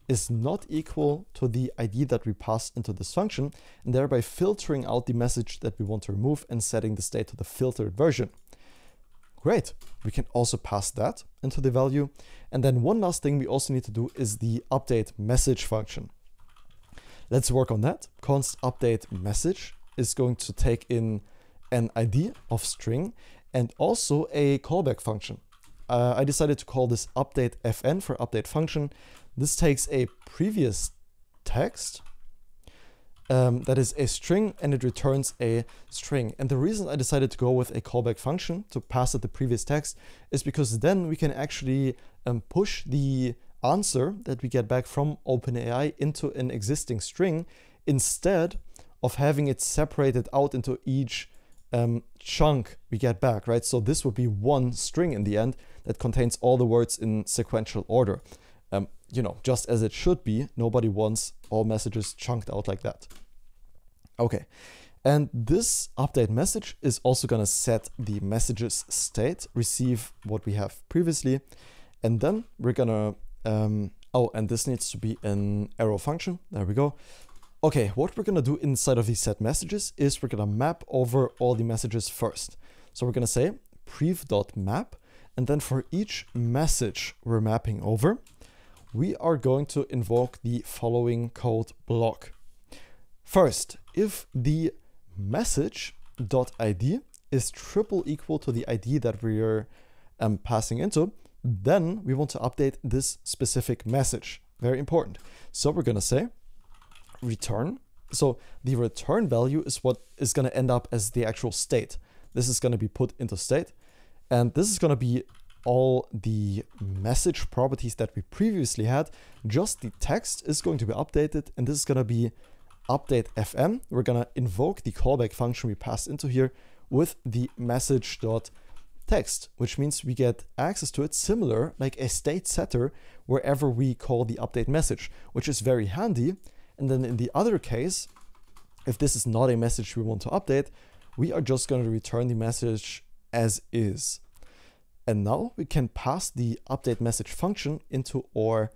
is not equal to the ID that we passed into this function, and thereby filtering out the message that we want to remove and setting the state to the filtered version. Great. We can also pass that into the value. And then one last thing we also need to do is the update message function. Let's work on that. Const update message is going to take in an ID of string and also a callback function. I decided to call this update fn for update function. This takes a previous text that is a string and it returns a string. And the reason I decided to go with a callback function to pass it the previous text is because then we can actually push the answer that we get back from OpenAI into an existing string instead of having it separated out into each chunk we get back, right? So this would be one string in the end that contains all the words in sequential order. You know, just as it should be. Nobody wants all messages chunked out like that. Okay, and this update message is also going to set the messages state, receive what we have previously, and then we're going to, oh, and this needs to be an arrow function. There we go. Okay, what we're going to do inside of these set messages is we're going to map over all the messages first. So we're going to say prev.map, and then for each message we're mapping over, we are going to invoke the following code block. First, if the message.id is triple equal to the ID that we're passing into, then we want to update this specific message. Very important. So we're going to say return. So the return value is what is going to end up as the actual state. This is going to be put into state. And this is going to be all the message properties that we previously had. Just the text is going to be updated, and this is going to be update fm. We're going to invoke the callback function we passed into here with the message.text, which means we get access to it similar like a state setter wherever we call the update message, which is very handy. And then in the other case, if this is not a message we want to update, we are just going to return the message as is. And now we can pass the update message function into our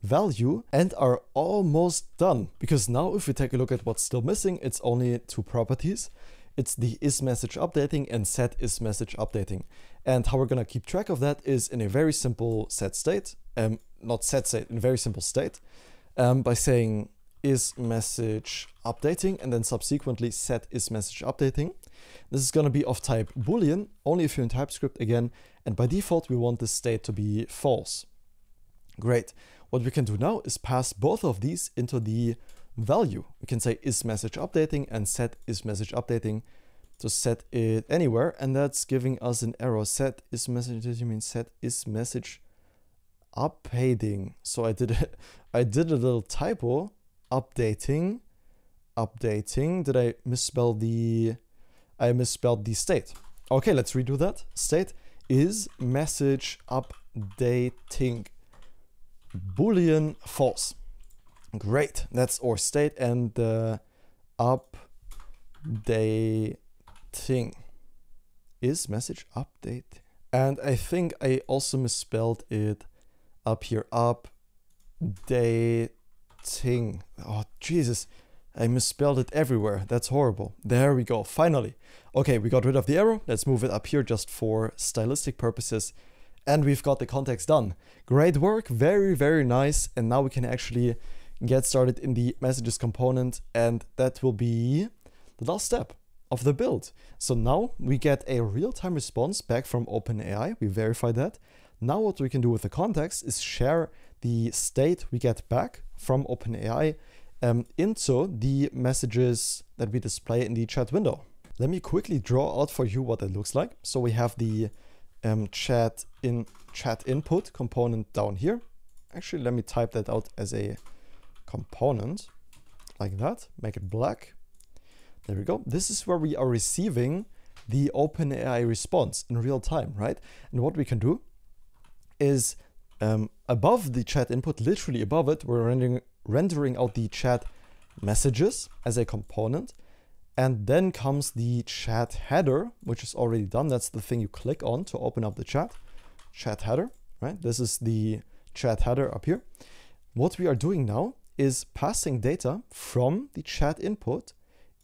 value and are almost done. Because now if we take a look at what's still missing, it's only two properties. It's the isMessageUpdating and setIsMessageUpdating. And how we're going to keep track of that is in a very simple set state, not set state, in a very simple state, by saying isMessageUpdating and then subsequently setIsMessageUpdating. This is going to be of type Boolean, only if you're in TypeScript again, and by default we want this state to be false. Great. What we can do now is pass both of these into the value. We can say isMessageUpdating and setIsMessageUpdating to set it anywhere, and that's giving us an error. SetIsMessages, you mean setIsMessageUpdating. So I did a little typo. Updating. Did I misspell the... I misspelled the state. Okay, let's redo that. State is message updating. Boolean false. Great, that's our state, and the updating is message update. And I think I also misspelled it up here. Updating. Oh, Jesus. I misspelled it everywhere. That's horrible. There we go. Finally. Okay, we got rid of the arrow. Let's move it up here just for stylistic purposes. And we've got the context done. Great work. Very, very nice. And now we can actually get started in the messages component. And that will be the last step of the build. So now we get a real-time response back from OpenAI. We verify that. Now what we can do with the context is share the state we get back from OpenAI into the messages that we display in the chat window. Let me quickly draw out for you what it looks like. So we have the chat input component down here. Actually, let me type that out as a component like that. Make it black. There we go. This is where we are receiving the OpenAI response in real time, right? And what we can do is above the chat input, literally above it, we're rendering out the chat messages as a component. And then comes the chat header, which is already done. That's the thing you click on to open up the chat header, right? This is the chat header up here. What we are doing now is passing data from the chat input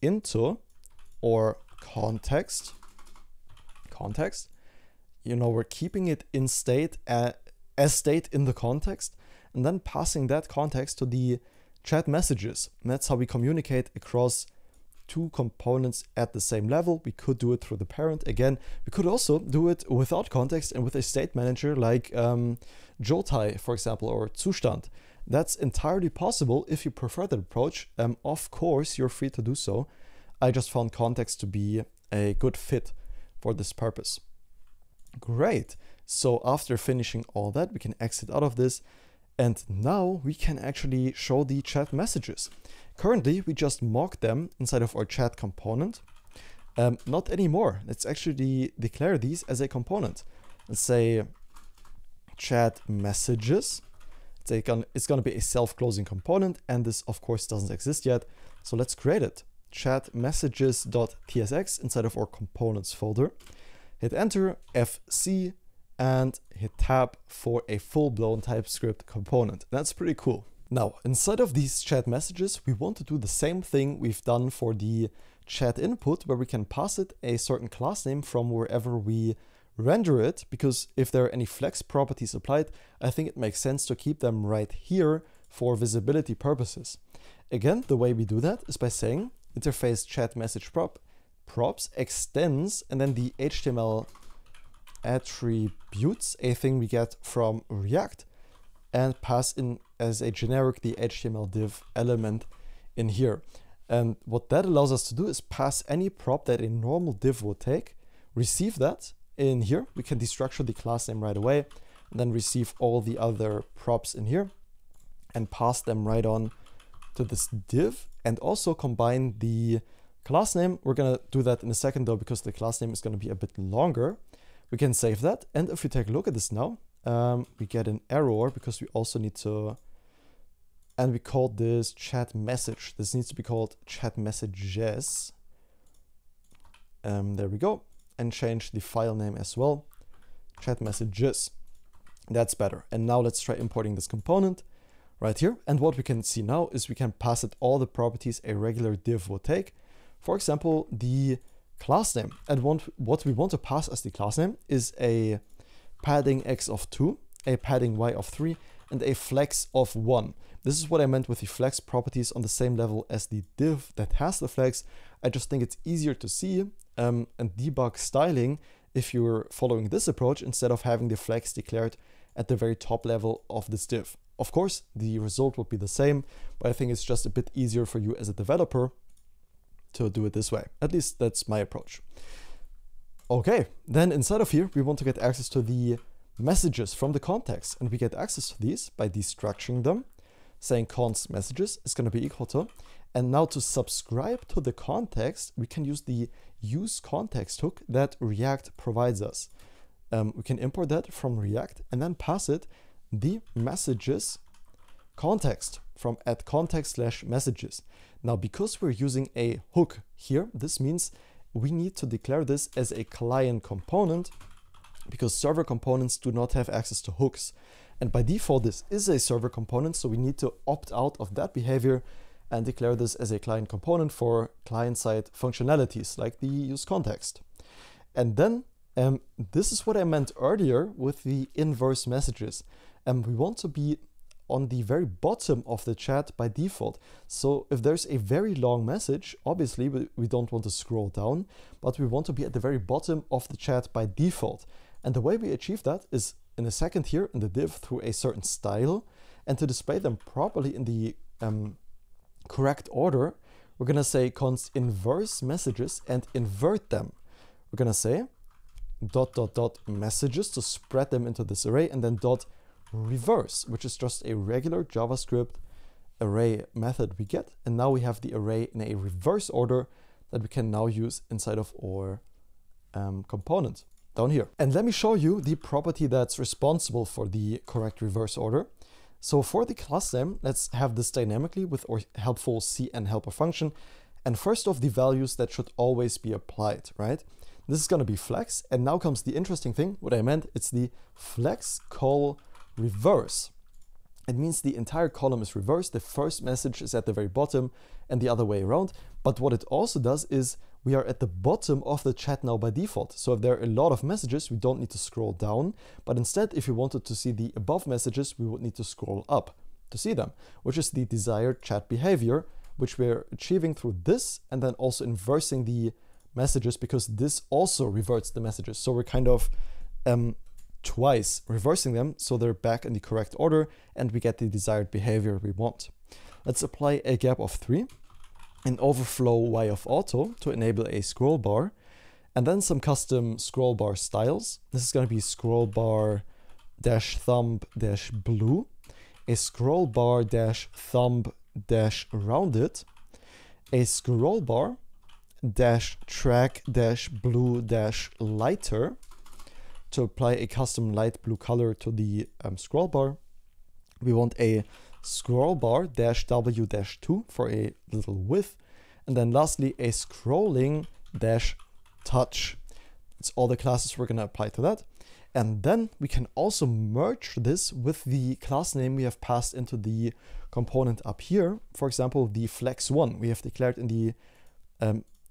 into our context. You know, we're keeping it in state as state in the context, and then passing that context to the chat messages. And that's how we communicate across two components at the same level. We could do it through the parent. Again, we could also do it without context and with a state manager like Jotai, for example, or Zustand. That's entirely possible if you prefer that approach. Of course, you're free to do so. I just found context to be a good fit for this purpose. Great. So after finishing all that, we can exit out of this. And now we can actually show the chat messages. Currently, we just mock them inside of our chat component. Not anymore. Let's actually declare these as a component. Let's say chat messages. It's gonna be a self-closing component, and this of course doesn't exist yet. So let's create it. Chat messages.tsx inside of our components folder. Hit enter, FC, and hit tab for a full-blown TypeScript component. That's pretty cool. Now, inside of these chat messages, we want to do the same thing we've done for the chat input, where we can pass it a certain class name from wherever we render it, because if there are any flex properties applied, I think it makes sense to keep them right here for visibility purposes. Again, the way we do that is by saying interface chat message props extends, and then the HTML attributes, a thing we get from React, and pass in as a generic the HTML div element in here. And what that allows us to do is pass any prop that a normal div would take, receive that in here. We can destructure the class name right away, and then receive all the other props in here and pass them right on to this div, and also combine the class name. We're gonna do that in a second though, because the class name is gonna be a bit longer. We can save that, and if we take a look at this now, we get an error because we also need to, and we called this chat message. This needs to be called ChatMessages. There we go, and change the file name as well, ChatMessages. That's better. And now let's try importing this component right here. And what we can see now is we can pass it all the properties a regular div will take. For example, the class name. And what we want to pass as the class name is a padding x of 2, a padding y of 3, and a flex of 1. This is what I meant with the flex properties on the same level as the div that has the flex. I just think it's easier to see and debug styling if you're following this approach instead of having the flex declared at the very top level of this div. Of course, the result would be the same, but I think it's just a bit easier for you as a developer to do it this way. At least that's my approach. Okay, then inside of here, we want to get access to the messages from the context, and we get access to these by destructuring them, saying const messages is going to be equal to, and now to subscribe to the context, we can use the use context hook that React provides us. We can import that from React and then pass it the messages context from @context/messages. Now, because we're using a hook here, this means we need to declare this as a client component, because server components do not have access to hooks. And by default, this is a server component, so we need to opt out of that behavior and declare this as a client component for client-side functionalities like the use context. And then this is what I meant earlier with the inverse messages. We want to be on the very bottom of the chat by default. So if there's a very long message, obviously we don't want to scroll down, but we want to be at the very bottom of the chat by default. And the way we achieve that is in a second here in the div through a certain style, and to display them properly in the correct order, we're gonna say const inverse messages and invert them. We're gonna say ... messages to spread them into this array, and then reverse, which is just a regular JavaScript array method we get. And now we have the array in a reverse order that we can now use inside of our component down here. And let me show you the property that's responsible for the correct reverse order. So for the class name, let's have this dynamically with our helpful cn helper function. And first off, the values that should always be applied, right? This is going to be flex. And now comes the interesting thing. What I meant, it's the flex call reverse. It means the entire column is reversed. The first message is at the very bottom and the other way around. But what it also does is we are at the bottom of the chat now by default. So if there are a lot of messages, we don't need to scroll down. But instead, if we wanted to see the above messages, we would need to scroll up to see them, which is the desired chat behavior, which we're achieving through this, and then also inversing the messages, because this also reverts the messages. So we're kind of twice reversing them, so they're back in the correct order, and we get the desired behavior we want. Let's apply a gap of 3, an overflow y of auto to enable a scroll bar, and then some custom scroll bar styles. This is going to be scroll bar -thumb -blue, a scroll bar dash thumb dash rounded, a scroll bar dash track dash blue dash lighter to apply a custom light blue color to the scroll bar. We want a scroll bar dash W dash 2 for a little width. And then lastly, a scrolling dash touch. It's all the classes we're going to apply to that. And then we can also merge this with the class name we have passed into the component up here. For example, the flex1 we have declared in the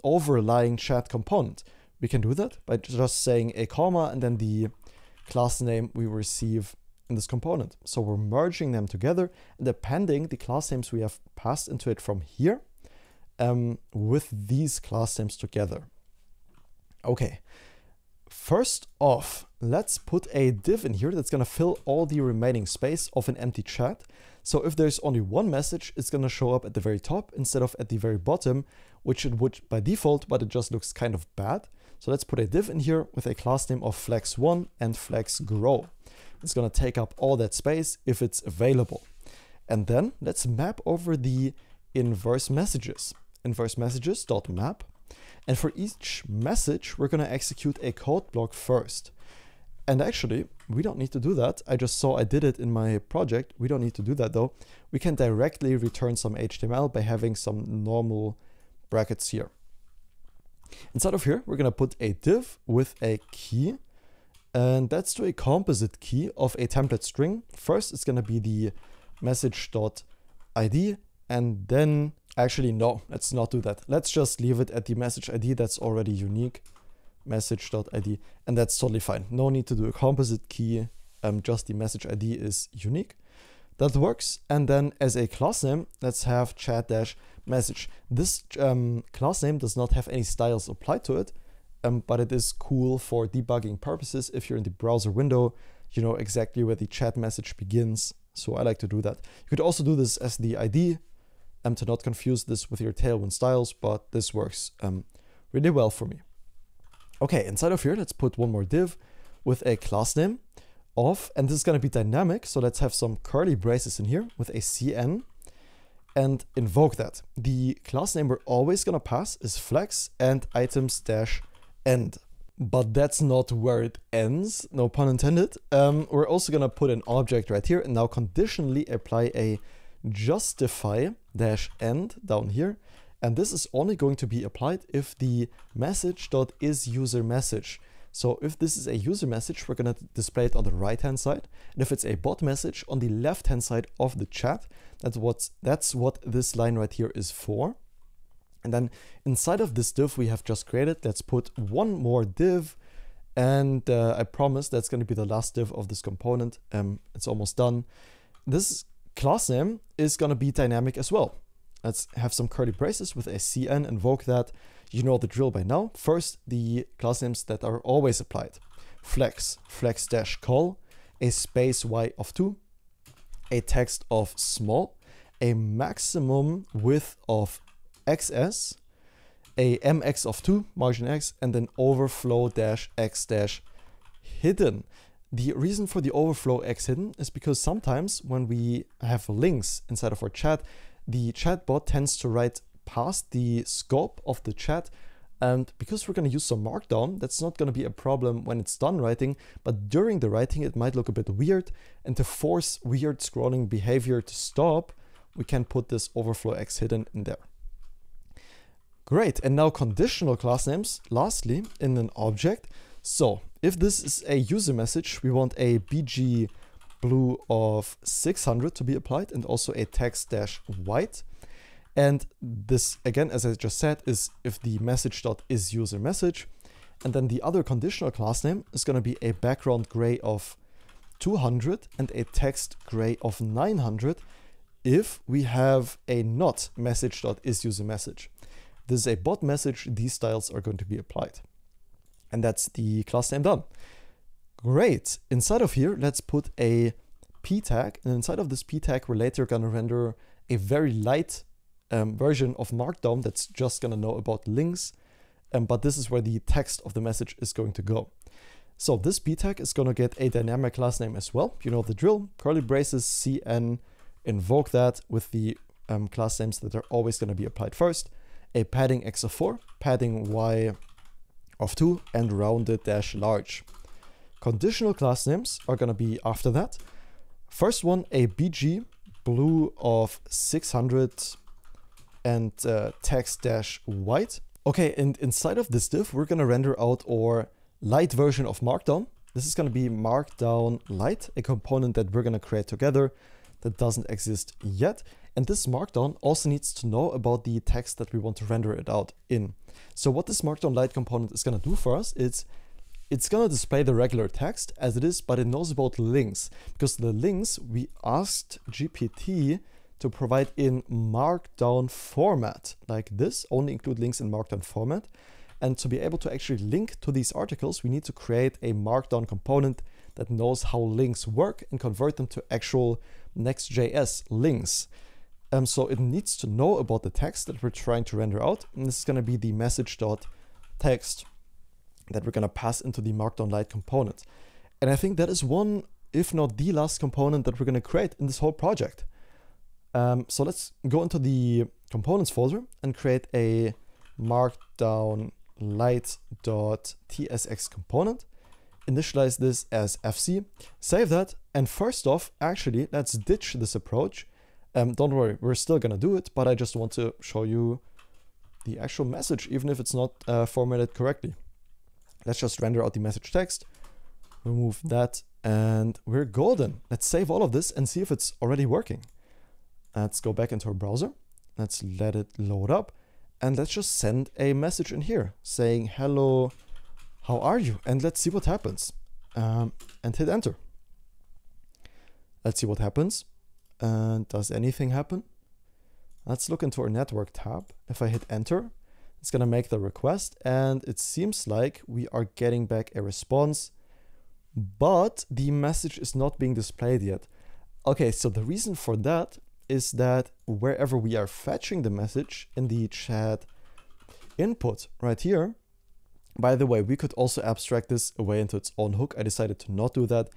overlying chat component. We can do that by just saying a comma and then the class name we receive in this component. So we're merging them together and appending the class names we have passed into it from here with these class names together. Okay, first off, let's put a div in here that's going to fill all the remaining space of an empty chat. So if there's only one message, it's going to show up at the very top instead of at the very bottom, which it would by default, but it just looks kind of bad. So let's put a div in here with a class name of flex1 and flexgrow. It's going to take up all that space if it's available. And then let's map over the inverse messages. Inverse messages.map. And for each message, we're going to execute a code block first. And actually, we don't need to do that. I just saw I did it in my project. We don't need to do that though. We can directly return some HTML by having some normal brackets here. Inside of here, we're going to put a div with a key. And that's to a composite key of a template string. First, it's going to be the message.id. And then, actually, no, let's not do that. Let's just leave it at the message ID that's already unique. Message.id. And that's totally fine. No need to do a composite key. Just the message ID is unique. That works. And then as a class name, let's have chat-message. This class name does not have any styles applied to it. But it is cool for debugging purposes. If you're in the browser window, you know exactly where the chat message begins. So I like to do that. You could also do this as the ID to not confuse this with your Tailwind styles, but this works really well for me. Okay, inside of here, let's put one more div with a class name of, and this is going to be dynamic. So let's have some curly braces in here with a CN and invoke that. The class name we're always going to pass is flex and items-end. But that's not where it ends, no pun intended. We're also going to put an object right here and now conditionally apply a justify-end down here. And this is only going to be applied if the message.isUserMessage. So if this is a user message, we're going to display it on the right-hand side. And if it's a bot message on the left-hand side of the chat, that's what this line right here is for. And then inside of this div we have just created, let's put one more div. And I promise that's going to be the last div of this component. It's almost done. This class name is going to be dynamic as well. Let's have some curly braces with a CN, invoke that. You know the drill by now. First, the class names that are always applied. Flex, flex-call, a space y of 2, a text of small, a maximum width of xs, a mx of 2, margin x, and then overflow-x-hidden. The reason for the overflow x hidden is because sometimes when we have links inside of our chat, the chatbot tends to write past the scope of the chat. And because we're going to use some markdown, that's not going to be a problem when it's done writing. But during the writing, it might look a bit weird. And to force weird scrolling behavior to stop, we can put this overflow x hidden in there. Great. And now conditional class names, lastly, in an object. So if this is a user message, we want a bg blue of 600 to be applied and also a text-white. And this, again, as I just said, is if the message.isUserMessage. And then the other conditional class name is going to be a background gray of 200 and a text gray of 900 if we have a not message.isUserMessage. This is a bot message. These styles are going to be applied. And that's the class name done. Great. Inside of here, let's put a p tag. And inside of this p tag, we're later going to render a very light version of Markdown that's just going to know about links. But this is where the text of the message is going to go. So this b tag is going to get a dynamic class name as well. You know the drill, curly braces, cn, invoke that with the class names that are always going to be applied first. A padding x of 4, padding y of 2, and rounded dash large. Conditional class names are going to be after that. First one, a bg blue of 600 and text dash white. Okay, and inside of this div, we're going to render out our light version of Markdown. This is going to be Markdown Light, a component that we're going to create together that doesn't exist yet. And this Markdown also needs to know about the text that we want to render it out in. So what this Markdown Light component is going to do for us is it's going to display the regular text as it is, but it knows about links, because the links we asked GPT to provide in Markdown format, like this, only include links in Markdown format. And to be able to actually link to these articles, we need to create a Markdown component that knows how links work and convert them to actual NextJS links. So it needs to know about the text that we're trying to render out. And this is going to be the message.text that we're going to pass into the Markdown Light component. And I think that is one, if not the last component that we're going to create in this whole project. So let's go into the components folder and create a Markdown light.tsx component. Initialize this as fc, save that, and first off, actually, let's ditch this approach. Don't worry, we're still gonna do it, but I just want to show you the actual message, even if it's not formatted correctly. Let's just render out the message text, remove that, and we're golden. Let's save all of this and see if it's already working. Let's go back into our browser. Let's let it load up. And let's just send a message in here saying, hello, how are you? And let's see what happens. And hit enter. Let's see what happens. And does anything happen? Let's look into our network tab. If I hit enter, it's going to make the request. And it seems like we are getting back a response, but the message is not being displayed yet. Okay, so the reason for that is that wherever we are fetching the message in the chat input right here, by the way, we could also abstract this away into its own hook. I decided to not do that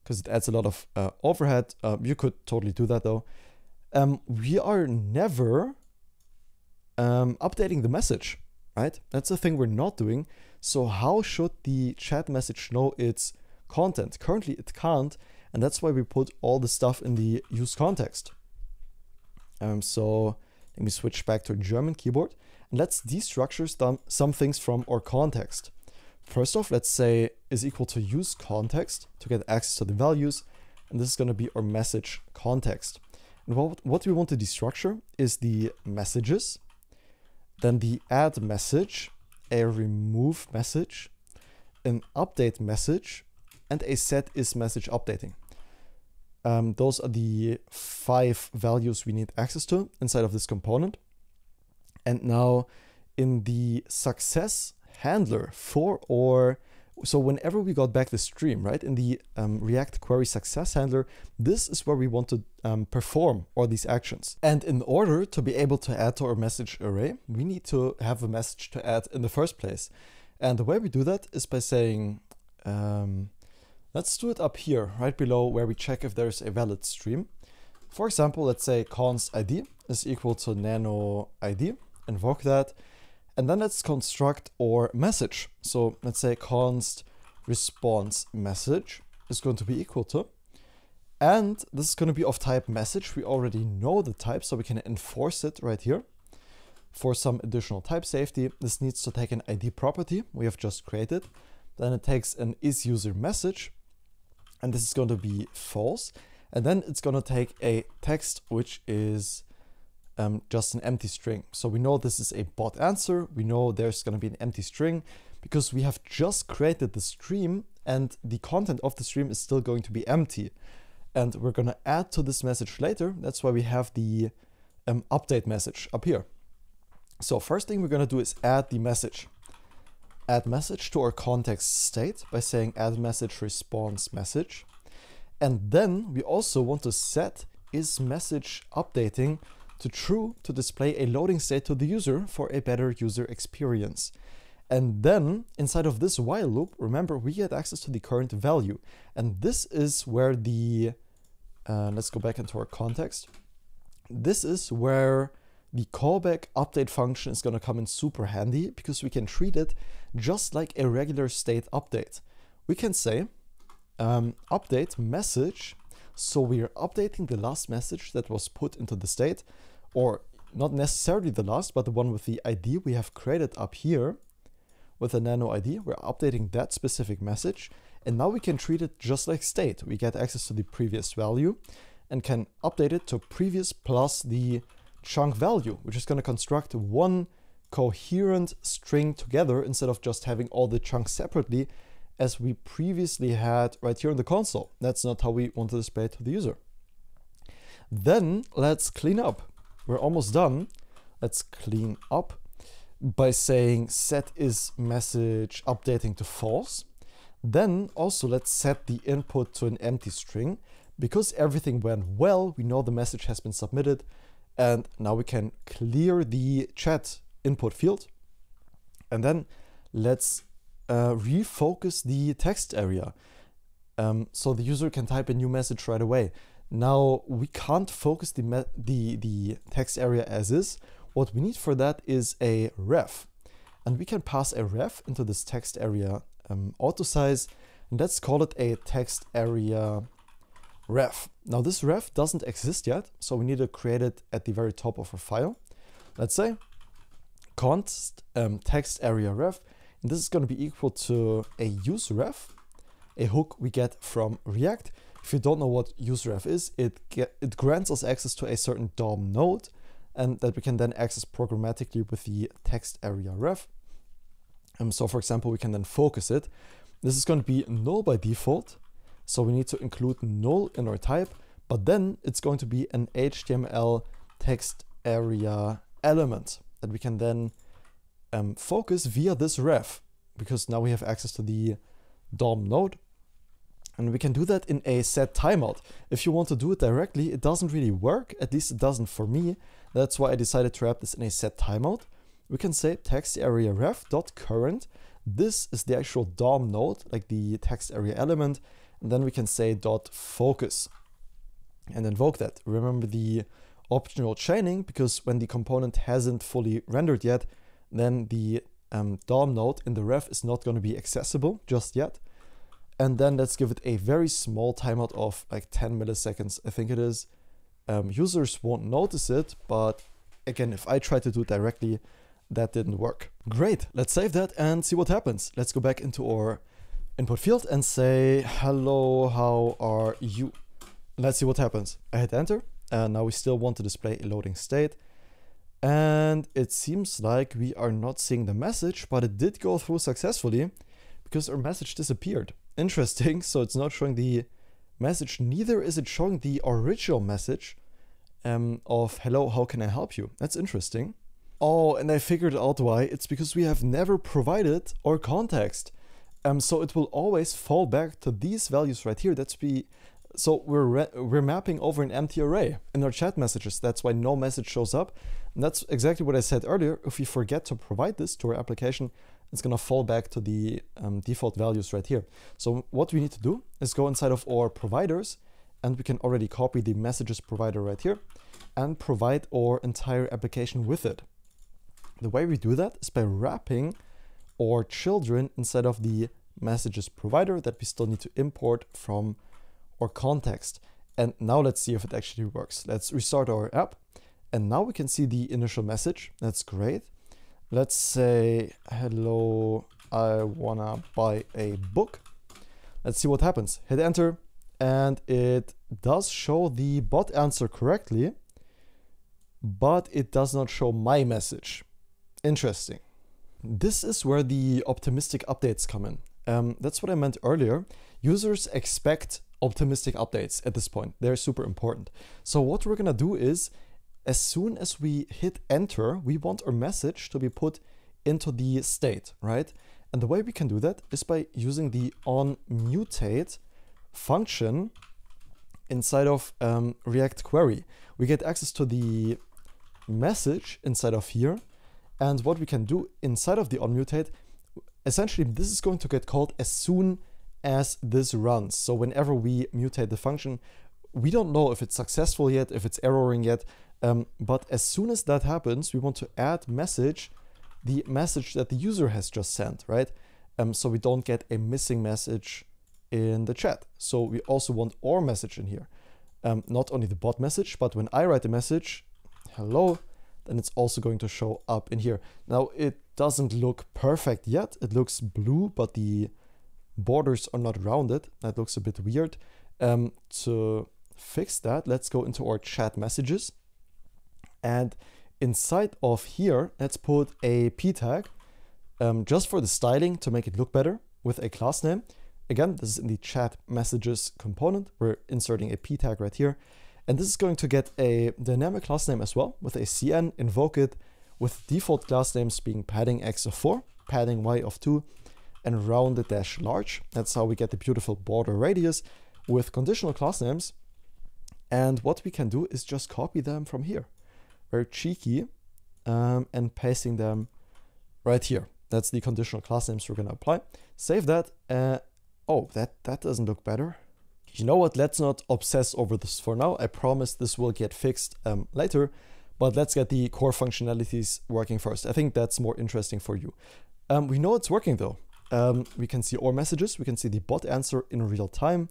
because it adds a lot of overhead. You could totally do that though. We are never updating the message, right? That's the thing we're not doing. So how should the chat message know its content? Currently it can't, and that's why we put all the stuff in the use context. So let me switch back to a German keyboard and let's destructure some things from our context. First off, let's say is equal to use context to get access to the values. And this is going to be our message context. And what we want to destructure is the messages, then the add message, a remove message, an update message, and a set is message updating. Those are the 5 values we need access to inside of this component. And now in the success handler so whenever we got back the stream, right, in the React query success handler, this is where we want to perform all these actions. And in order to be able to add to our message array, we need to have a message to add in the first place. And the way we do that is by saying, let's do it up here, right below where we check if there's a valid stream. For example, let's say const id is equal to nano id, invoke that, and then let's construct our message. So let's say const response message is going to be equal to, and this is going to be of type message. We already know the type, so we can enforce it right here. For some additional type safety, this needs to take an ID property we have just created. Then it takes an isUserMessage, and this is going to be false. And then it's going to take a text, which is just an empty string. So we know this is a bot answer. We know there's going to be an empty string because we have just created the stream and the content of the stream is still going to be empty. And we're going to add to this message later. That's why we have the update message up here. So first thing we're going to do is add the message. Add message to our context state by saying add message response message. And then we also want to set is message updating to true to display a loading state to the user for a better user experience. And then inside of this while loop, remember, we get access to the current value. And this is where the, let's go back into our context. This is where the callback update function is going to come in super handy, because we can treat it just like a regular state update. We can say update message. So we are updating the last message that was put into the state, or not necessarily the last, but the one with the ID we have created up here with a nano ID. We're updating that specific message. And now we can treat it just like state. We get access to the previous value and can update it to previous plus the chunk value, which is going to construct one coherent string together instead of just having all the chunks separately as we previously had right here in the console. That's not how we want to display it to the user. Then let's clean up. We're almost done. Let's clean up by saying set is message updating to false. Then also let's set the input to an empty string. Because everything went well, we know the message has been submitted, and now we can clear the chat input field. And then let's refocus the text area so the user can type a new message right away. Now we can't focus the text area as is. What we need for that is a ref, and we can pass a ref into this text area auto size, and let's call it a text area ref. Now this ref doesn't exist yet, so we need to create it at the very top of our file. Let's say const text area ref, and this is going to be equal to a useRef, a hook we get from React. If you don't know what useRef is, it grants us access to a certain DOM node, and that we can then access programmatically with the text area ref. So for example, we can then focus it. This is going to be null by default, so we need to include null in our type, but then it's going to be an HTML text area element that we can then focus via this ref, because now we have access to the DOM node. And we can do that in a set timeout. If you want to do it directly, it doesn't really work. At least it doesn't for me. That's why I decided to wrap this in a set timeout. We can say text area ref.current. This is the actual DOM node, like the text area element. And then we can say .focus and invoke that. Remember the optional chaining, because when the component hasn't fully rendered yet, then the DOM node in the ref is not going to be accessible just yet. And then let's give it a very small timeout of like 10 milliseconds, I think it is. Users won't notice it, but again, if I try to do it directly, that didn't work. Great, let's save that and see what happens. Let's go back into our input field and say, hello, how are you? Let's see what happens. I hit enter, and now we still want to display a loading state. And it seems like we are not seeing the message, but it did go through successfully because our message disappeared. Interesting, so it's not showing the message, neither is it showing the original message of hello, how can I help you? That's interesting. Oh, and I figured out why. It's because we have never provided our context. So it will always fall back to these values right here. So we're mapping over an empty array in our chat messages. That's why no message shows up. And that's exactly what I said earlier. If we forget to provide this to our application, it's going to fall back to the default values right here. So what we need to do is go inside of our providers, and we can already copy the messages provider right here and provide our entire application with it. The way we do that is by wrapping our children inside of the messages provider that we still need to import from our context. And now let's see if it actually works. Let's restart our app. And now we can see the initial message. That's great. Let's say, hello, I wanna buy a book. Let's see what happens. Hit enter, and it does show the bot answer correctly, but it does not show my message. Interesting. This is where the optimistic updates come in. That's what I meant earlier. Users expect optimistic updates at this point. They're super important. So what we're gonna do is, as soon as we hit enter, we want our message to be put into the state, right? And the way we can do that is by using the onMutate function inside of React query. We get access to the message inside of here. And what we can do inside of the onMutate essentially this is going to get called as soon as this runs. So whenever we mutate the function, we don't know if it's successful yet, if it's erroring yet, but as soon as that happens, we want to add message, the message that the user has just sent, right? So we don't get a missing message in the chat. So we also want our message in here. Not only the bot message, but when I write a message, hello, then it's also going to show up in here. Now it doesn't look perfect yet. It looks blue, but the borders are not rounded. That looks a bit weird. To fix that, let's go into our chat messages. And inside of here, let's put a p tag just for the styling to make it look better with a class name. Again, this is in the chat messages component. We're inserting a p tag right here. And this is going to get a dynamic class name as well with a cn, invoke it with default class names being padding x of 4, padding y of 2, and rounded dash large. That's how we get the beautiful border radius with conditional class names. And what we can do is just copy them from here. Very cheeky, and pasting them right here. That's the conditional class names we're going to apply. Save that. Oh, that doesn't look better. You know what? Let's not obsess over this for now. I promise this will get fixed later, but let's get the core functionalities working first. I think that's more interesting for you. We know it's working though. We can see our messages. We can see the bot answer in real time.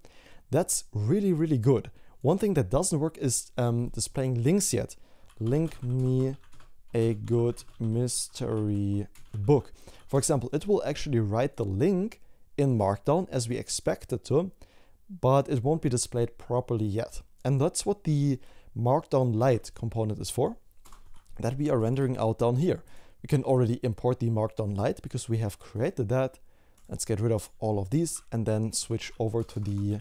That's really, really good. One thing that doesn't work is displaying links yet. Link me a good mystery book. For example, it will actually write the link in Markdown as we expect it to, but it won't be displayed properly yet. And that's what the Markdown Lite component is for, that we are rendering out down here. We can already import the Markdown Lite because we have created that. Let's get rid of all of these and then switch over to the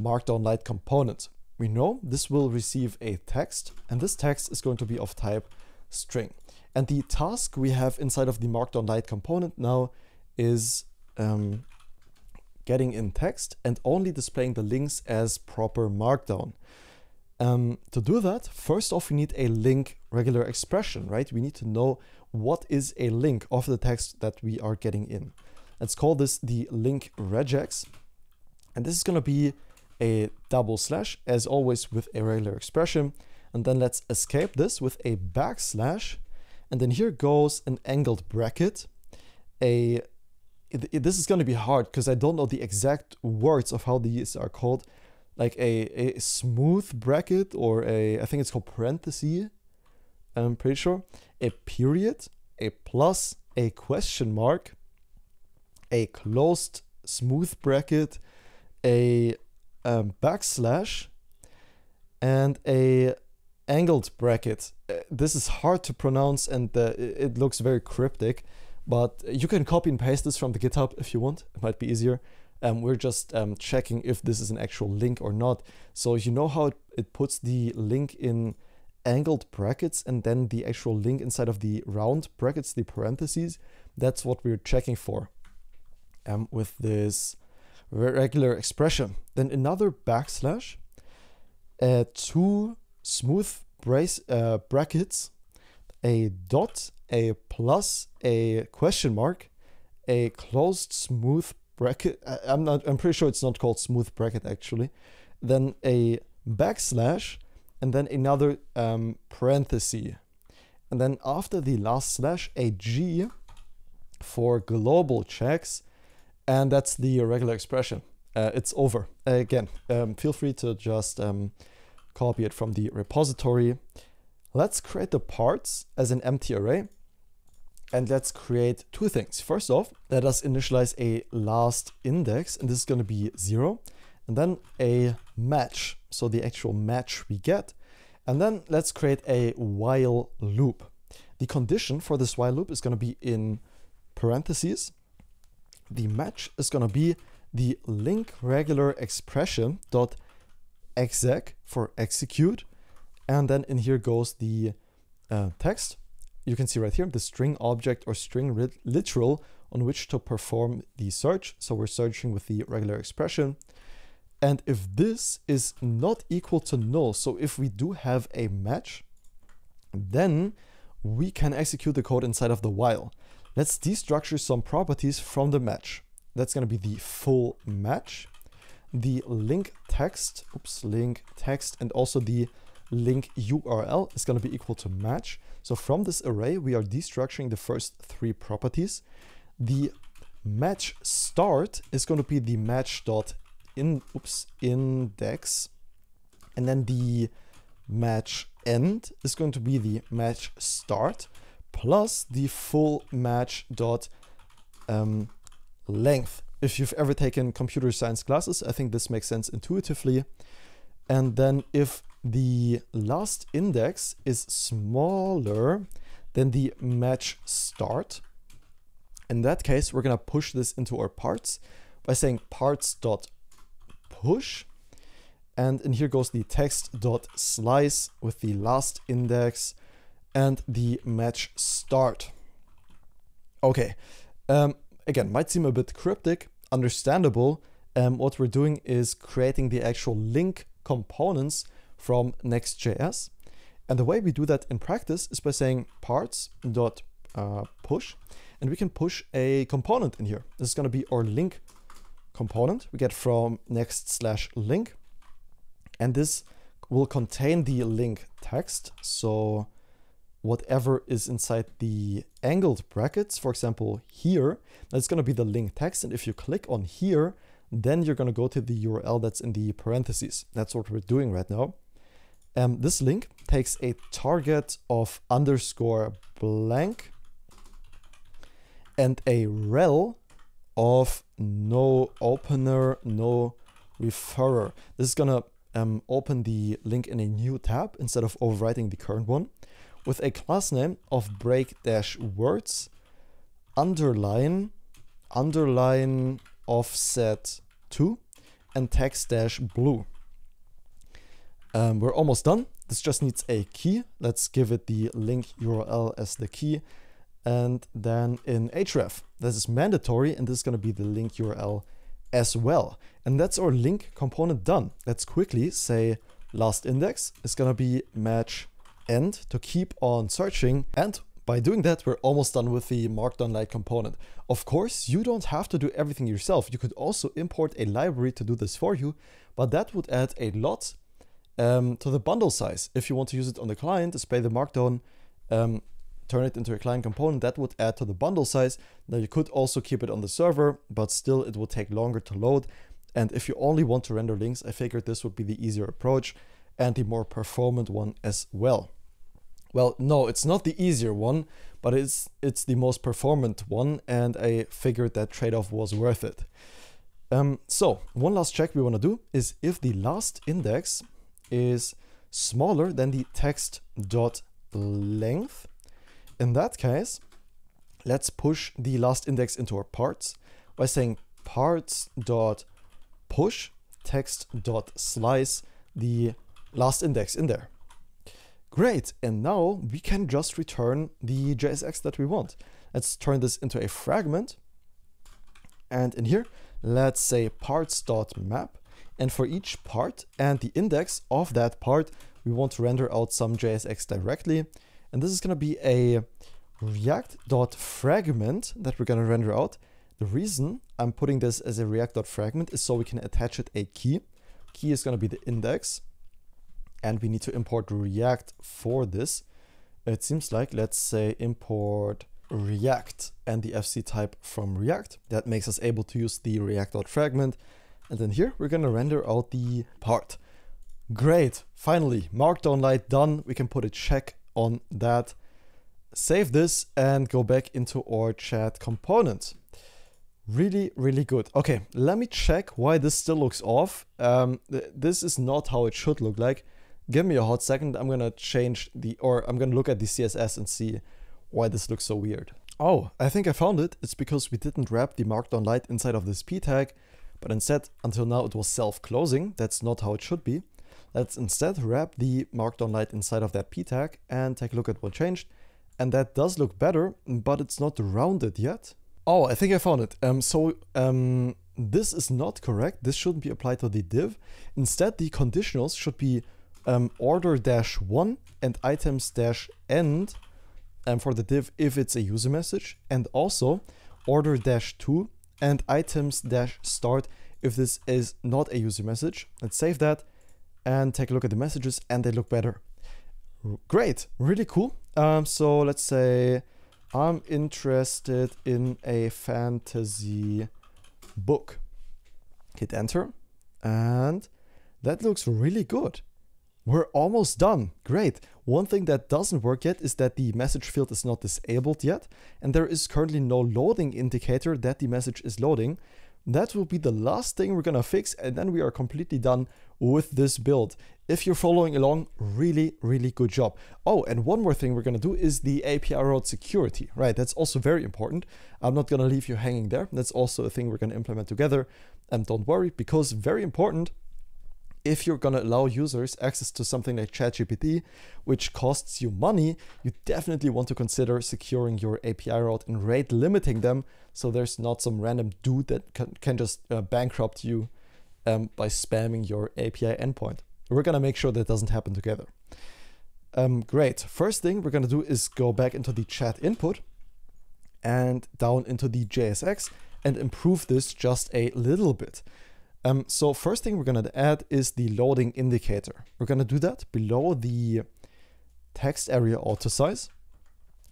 Markdown Lite component. We know this will receive a text, and this text is going to be of type string. And the task we have inside of the Markdown Lite component now is getting in text and only displaying the links as proper Markdown. To do that, first off, we need a link regular expression, right? We need to know what is a link of the text that we are getting in. Let's call this the link regex. And this is going to be a double slash, as always, with a regular expression. And then let's escape this with a backslash. And then here goes an angled bracket. This is going to be hard because I don't know the exact words of how these are called. Like a smooth bracket, or I think it's called parenthesis, I'm pretty sure. A period, a plus, a question mark, a closed smooth bracket, a backslash, and a angled bracket. This is hard to pronounce and it looks very cryptic, but you can copy and paste this from the GitHub if you want. It might be easier. We're just checking if this is an actual link or not. So you know how it puts the link in angled brackets and then the actual link inside of the round brackets, the parentheses? That's what we're checking for with this regular expression. Then another backslash, two smooth brackets, a dot, a plus, a question mark, a closed smooth bracket. I'm pretty sure it's not called smooth bracket actually. Then a backslash, and then another parenthesis. And then after the last slash, a G for global checks. And that's the regular expression. It's over. Again, feel free to just copy it from the repository. Let's create the parts as an empty array. And let's create two things. First off, let us initialize a last index, and this is going to be 0. And then a match, so the actual match we get. And then let's create a while loop. The condition for this while loop is going to be in parentheses. The match is going to be the link regular expression dot exec for execute. And then in here goes the text. You can see right here the string object or string literal on which to perform the search. So we're searching with the regular expression. And if this is not equal to null, so if we do have a match, then we can execute the code inside of the while. let's destructure some properties from the match. That's going to be the full match, the link text, link text, and also the link URL is going to be equal to match. So from this array, we are destructuring the first 3 properties. The match start is going to be the match.index, and then the match end is going to be the match start plus the full match dot length. If you've ever taken computer science classes, I think this makes sense intuitively. And then if the last index is smaller than the match start, in that case, we're going to push this into our parts by saying parts.push. And in here goes the text.slice with the last index and the match start. Okay, again, might seem a bit cryptic, understandable. What we're doing is creating the actual link components from Next.js. And the way we do that in practice is by saying parts.push, and we can push a component in here. This is going to be our link component we get from next/link. And this will contain the link text. So whatever is inside the angled brackets, for example, here, that's going to be the link text. And if you click on here, then you're going to go to the URL that's in the parentheses. That's what we're doing right now. This link takes a target of _blank and a rel of no opener, no referrer. This is going to open the link in a new tab instead of overwriting the current one, with a class name of break-words underline offset 2 and text-blue. We're almost done. This just needs a key. Let's give it the link URL as the key. And then in href, this is mandatory, and this is going to be the link URL as well. And that's our link component done. Let's quickly say last index is going to be match end to keep on searching. And by doing that, we're almost done with the Markdown Lite component. Of course, you don't have to do everything yourself. You could also import a library to do this for you, but that would add a lot to the bundle size. If you want to use it on the client, display the Markdown, turn it into a client component, that would add to the bundle size. Now you could also keep it on the server, but still it would take longer to load. And if you only want to render links, I figured this would be the easier approach and the more performant one as well. Well, no, it's not the easier one, but it's the most performant one, and I figured that trade-off was worth it. So one last check we want to do is if the last index is smaller than the text.length. In that case, let's push the last index into our parts by saying parts.push text.slice the last index in there. Great, and now we can just return the JSX that we want. Let's turn this into a fragment. And in here, let's say parts.map. And for each part and the index of that part, we want to render out some JSX directly. And this is going to be a react.fragment that we're going to render out. The reason I'm putting this as a react.fragment is so we can attach it a key. Key is going to be the index. And we need to import React for this. It seems like, let's say, import React and the FC type from React. That makes us able to use the react.fragment. And then here, we're going to render out the part. Great, finally, Markdown Lite done. We can put a check on that. Save this and go back into our chat component. Really, really good. Okay, let me check why this still looks off. This is not how it should look like. Give me a hot second. I'm gonna I'm gonna look at the CSS and see why this looks so weird. Oh, I think I found it. It's because we didn't wrap the Markdown Lite inside of this p tag, but instead, until now it was self-closing. That's not how it should be. Let's instead wrap the Markdown Lite inside of that p tag and take a look at what changed. And that does look better, but it's not rounded yet. Oh, I think I found it. This is not correct. This shouldn't be applied to the div. Instead, the conditionals should be order-1 and items-end for the div if it's a user message, and also order-to and items-start if this is not a user message. Let's save that and take a look at the messages, and they look better. Great, really cool. So let's say I'm interested in a fantasy book. Hit enter, and that looks really good. We're almost done. Great. One thing that doesn't work yet is that the message field is not disabled yet, and there is currently no loading indicator that the message is loading. That will be the last thing we're gonna fix, and then we are completely done with this build. If you're following along, really, really good job. Oh, and one more thing we're gonna do is the API route security, right? That's also very important. I'm not gonna leave you hanging there. That's also a thing we're gonna implement together. And don't worry, because very important, if you're gonna allow users access to something like ChatGPT, which costs you money, you definitely want to consider securing your API route and rate limiting them, so there's not some random dude that can just bankrupt you by spamming your API endpoint. We're gonna make sure that doesn't happen together. Great. First thing we're gonna do is go back into the chat input and down into the JSX and improve this just a little bit. So first thing we're gonna add is the loading indicator. We're gonna do that below the text area auto size.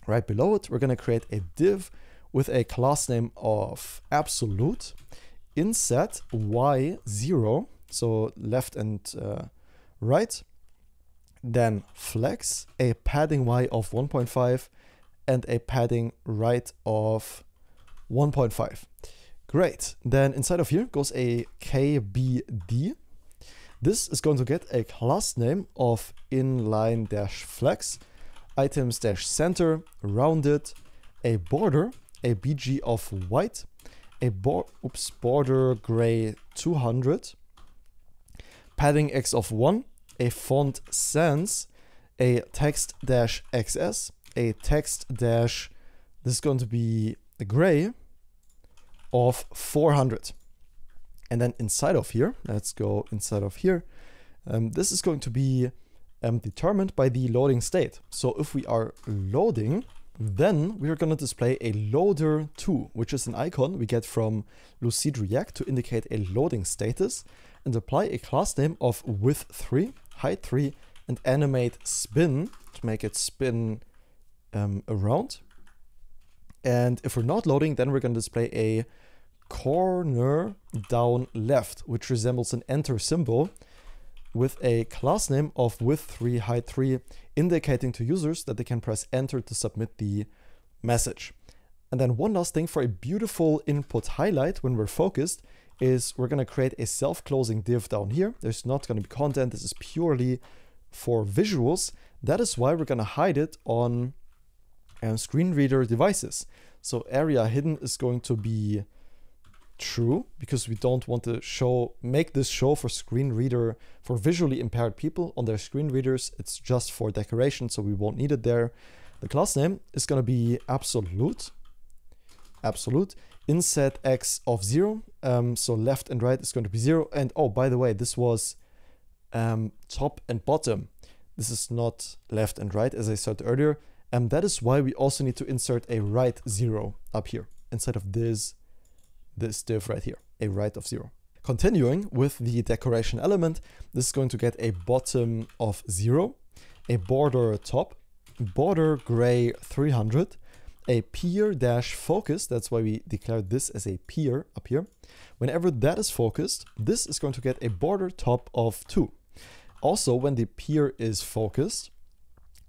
Right below it, we're gonna create a div with a class name of absolute, inset y0, so left and right, then flex, a padding y of 1.5 and a padding right of 1.5. Great. Then inside of here goes a KBD. This is going to get a class name of inline-flex, items-center, rounded, a border, a BG of white, a border gray 200, padding X of 1, a font sans, a text-XS, a text dash, this is going to be a gray of 400. And then inside of here, let's go inside of here. This is going to be determined by the loading state. So if we are loading, then we are going to display a loader2, which is an icon we get from Lucid React to indicate a loading status, and apply a class name of width 3, height 3, and animate spin to make it spin around. And if we're not loading, then we're going to display a corner down left, which resembles an enter symbol, with a class name of width 3, height 3, indicating to users that they can press enter to submit the message. And then one last thing for a beautiful input highlight when we're focused is we're going to create a self-closing div down here. There's not going to be content. This is purely for visuals. That is why we're going to hide it on screen reader devices. So area hidden is going to be true, because we don't want to make this show for screen reader, for visually impaired people on their screen readers. It's just for decoration, so we won't need it there. The class name is going to be absolute, inset X of 0, so left and right is going to be 0. And oh, by the way, this was top and bottom. This is not left and right, as I said earlier. And that is why we also need to insert a right 0 up here instead of this div right here, a right of 0. Continuing with the decoration element, this is going to get a bottom of 0, a border top, border gray 300, a peer dash focus. That's why we declared this as a peer up here. Whenever that is focused, this is going to get a border top of 2. Also, when the peer is focused,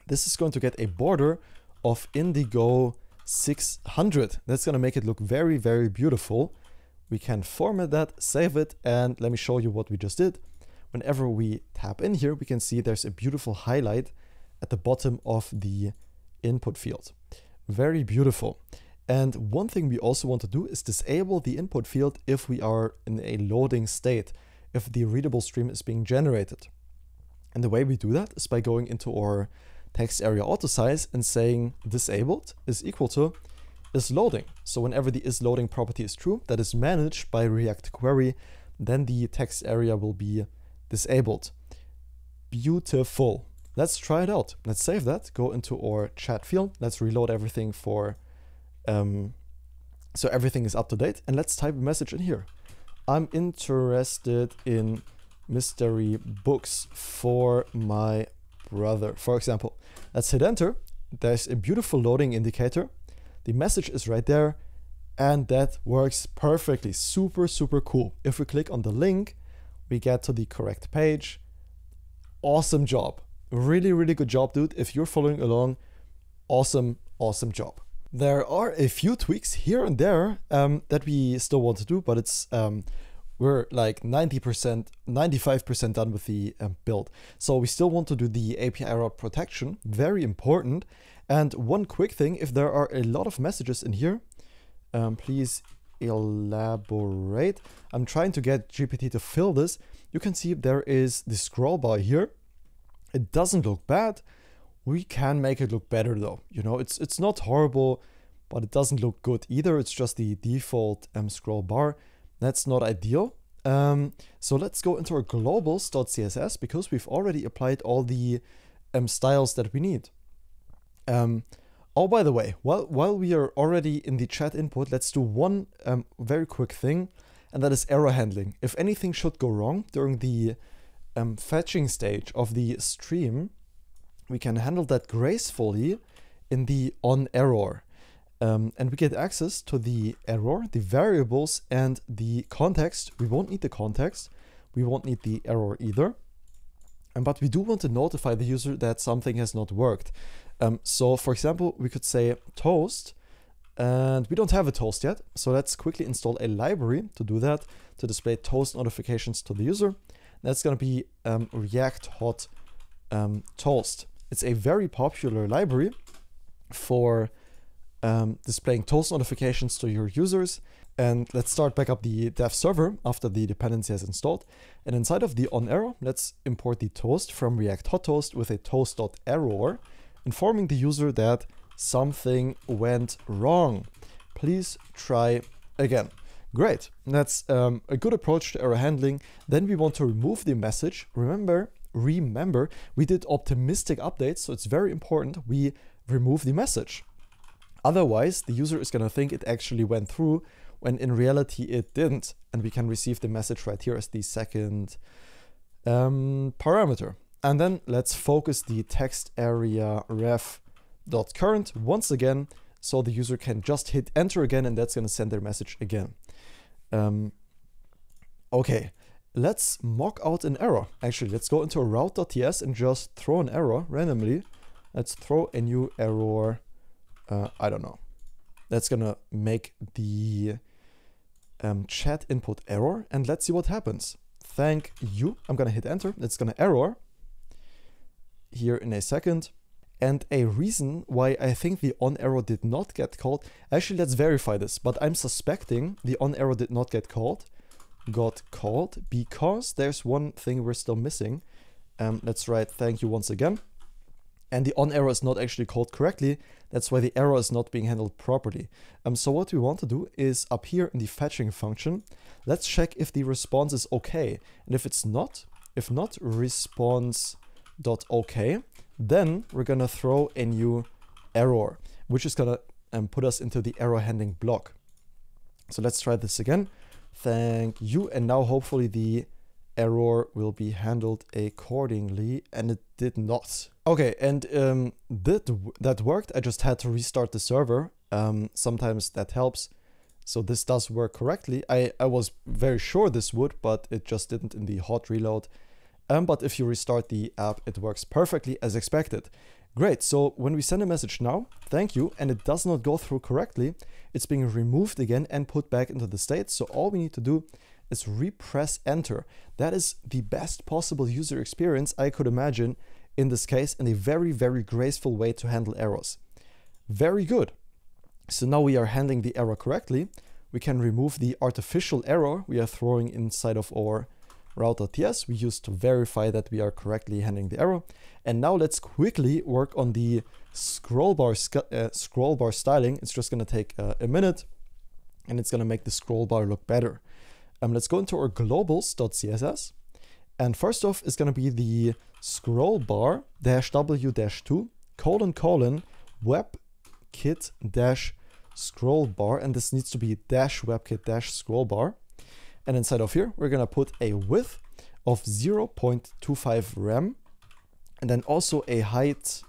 this is going to get a border of indigo 600. That's going to make it look very, very beautiful. We can format that, save it, and let me show you what we just did. Whenever we tap in here, we can see there's a beautiful highlight at the bottom of the input field. Very beautiful. And one thing we also want to do is disable the input field if we are in a loading state, if the readable stream is being generated. And the way we do that is by going into our text area auto size and saying disabled is equal to is loading. So whenever the is loading property is true, that is managed by React query, then the text area will be disabled. Beautiful. Let's try it out. Let's save that, go into our chat field. Let's reload everything for, so everything is up to date. And let's type a message in here. I'm interested in mystery books for my brother, for example. Let's hit enter. There's a beautiful loading indicator. The message is right there, and that works perfectly. Super, super cool. If we click on the link, we get to the correct page. Awesome job. Really, really good job, dude. If you're following along, awesome, awesome job. There are a few tweaks here and there that we still want to do, but it's we're like 90%, 95% done with the build. So we still want to do the API route protection, very important. And one quick thing, if there are a lot of messages in here, please elaborate. I'm trying to get GPT to fill this. You can see there is the scroll bar here. It doesn't look bad. We can make it look better though. You know, it's not horrible, but it doesn't look good either. It's just the default scroll bar. That's not ideal. So let's go into our globals.css because we've already applied all the styles that we need. Oh, by the way, while we are already in the chat input, let's do one very quick thing, and that is error handling. If anything should go wrong during the fetching stage of the stream, we can handle that gracefully in the onError. And we get access to the error, the variables, and the context. We won't need the context. We won't need the error either. But we do want to notify the user that something has not worked. So for example, we could say toast, and we don't have a toast yet. So let's quickly install a library to do that, to display toast notifications to the user. That's going to be React Hot Toast. It's a very popular library for displaying toast notifications to your users. And let's start back up the dev server after the dependency has installed. And inside of the onError, let's import the toast from React Hot Toast with a toast.error, informing the user that something went wrong. Please try again. Great. That's a good approach to error handling. Then we want to remove the message. Remember, we did optimistic updates, so it's very important we remove the message. Otherwise, the user is going to think it actually went through when in reality it didn't. And we can receive the message right here as the second parameter. And then let's focus the text area ref.current once again, so the user can just hit enter again, and that's going to send their message again. Okay, let's mock out an error. Actually, let's go into a route.ts and just throw an error randomly. Let's throw a new error. I don't know. That's gonna make the chat input error, and let's see what happens. Thank you. I'm gonna hit enter. It's gonna error here in a second. And a reason why I think the onError did not get called, actually let's verify this, but I'm suspecting the onError did not get called, because there's one thing we're still missing. Let's write thank you once again. And the onError is not actually called correctly. That's why the error is not being handled properly. So what we want to do is up here in the fetching function, let's check if the response is okay. And if it's not, response.okay, then we're gonna throw a new error, which is gonna put us into the error handling block. So let's try this again. Thank you. And now hopefully the error will be handled accordingly, and it did not. Okay, and that worked. I just had to restart the server. Sometimes that helps. So this does work correctly. I was very sure this would, but it just didn't in the hot reload. But if you restart the app, it works perfectly as expected. Great, so when we send a message now, thank you, and it does not go through correctly, it's being removed again and put back into the state. So all we need to do is repress enter. That is the best possible user experience I could imagine in this case, and a very, very graceful way to handle errors. Very good. So now we are handling the error correctly. We can remove the artificial error we are throwing inside of our route.ts we used to verify that we are correctly handling the error. And now let's quickly work on the scroll bar styling. It's just going to take a minute, and it's going to make the scroll bar look better. Let's go into our globals.css, And first off is going to be the scroll bar dash w dash 2 colon colon WebKit dash scroll bar, and this needs to be dash WebKit dash scroll bar. And inside of here, we're going to put a width of 0.25 rem, and then also a height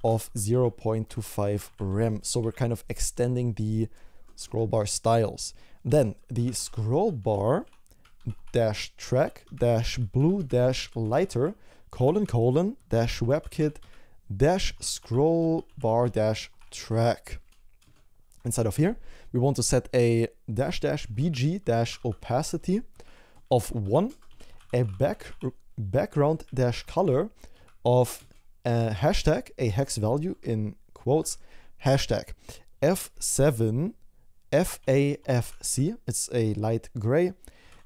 of 0.25 rem. So we're kind of extending the scroll bar styles. Then the scroll bar dash track dash blue dash lighter colon colon dash WebKit dash scroll bar dash track. Inside of here, we want to set a dash dash bg dash opacity of 1, a background dash color of a hashtag, a hex value in quotes, hashtag F7 FAFC, it's a light gray,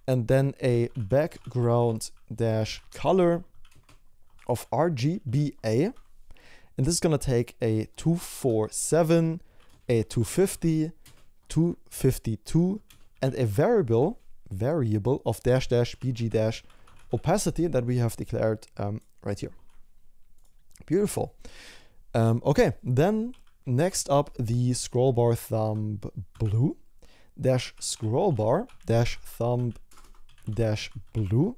and then a background dash color of RGBA, and this is going to take a 247, a 250, 252, and a variable of dash dash bg dash opacity that we have declared right here. Beautiful. Okay, then next up, the scroll bar thumb blue dash scroll bar dash thumb dash blue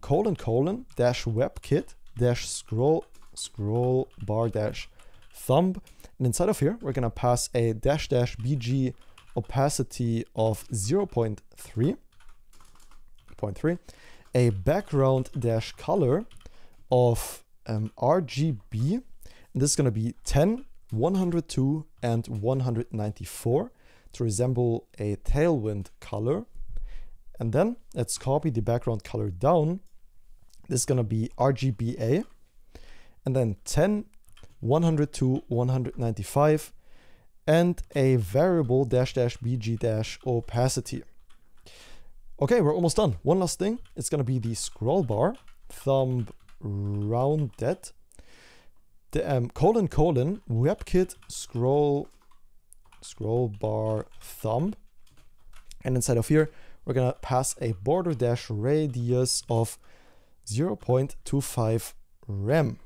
colon colon dash WebKit dash scroll bar dash thumb. And inside of here, we're going to pass a dash dash bg opacity of 0.3, a background dash color of RGB, and this is going to be 10, 102, and 194 to resemble a tailwind color. And then let's copy the background color down. This is going to be RGBA, and then 10, 102, 195, and a variable dash dash bg dash opacity. Okay, we're almost done. One last thing, it's going to be the scroll bar thumb rounded colon colon WebKit scroll bar thumb, and inside of here we're gonna pass a border dash radius of 0.25 rem.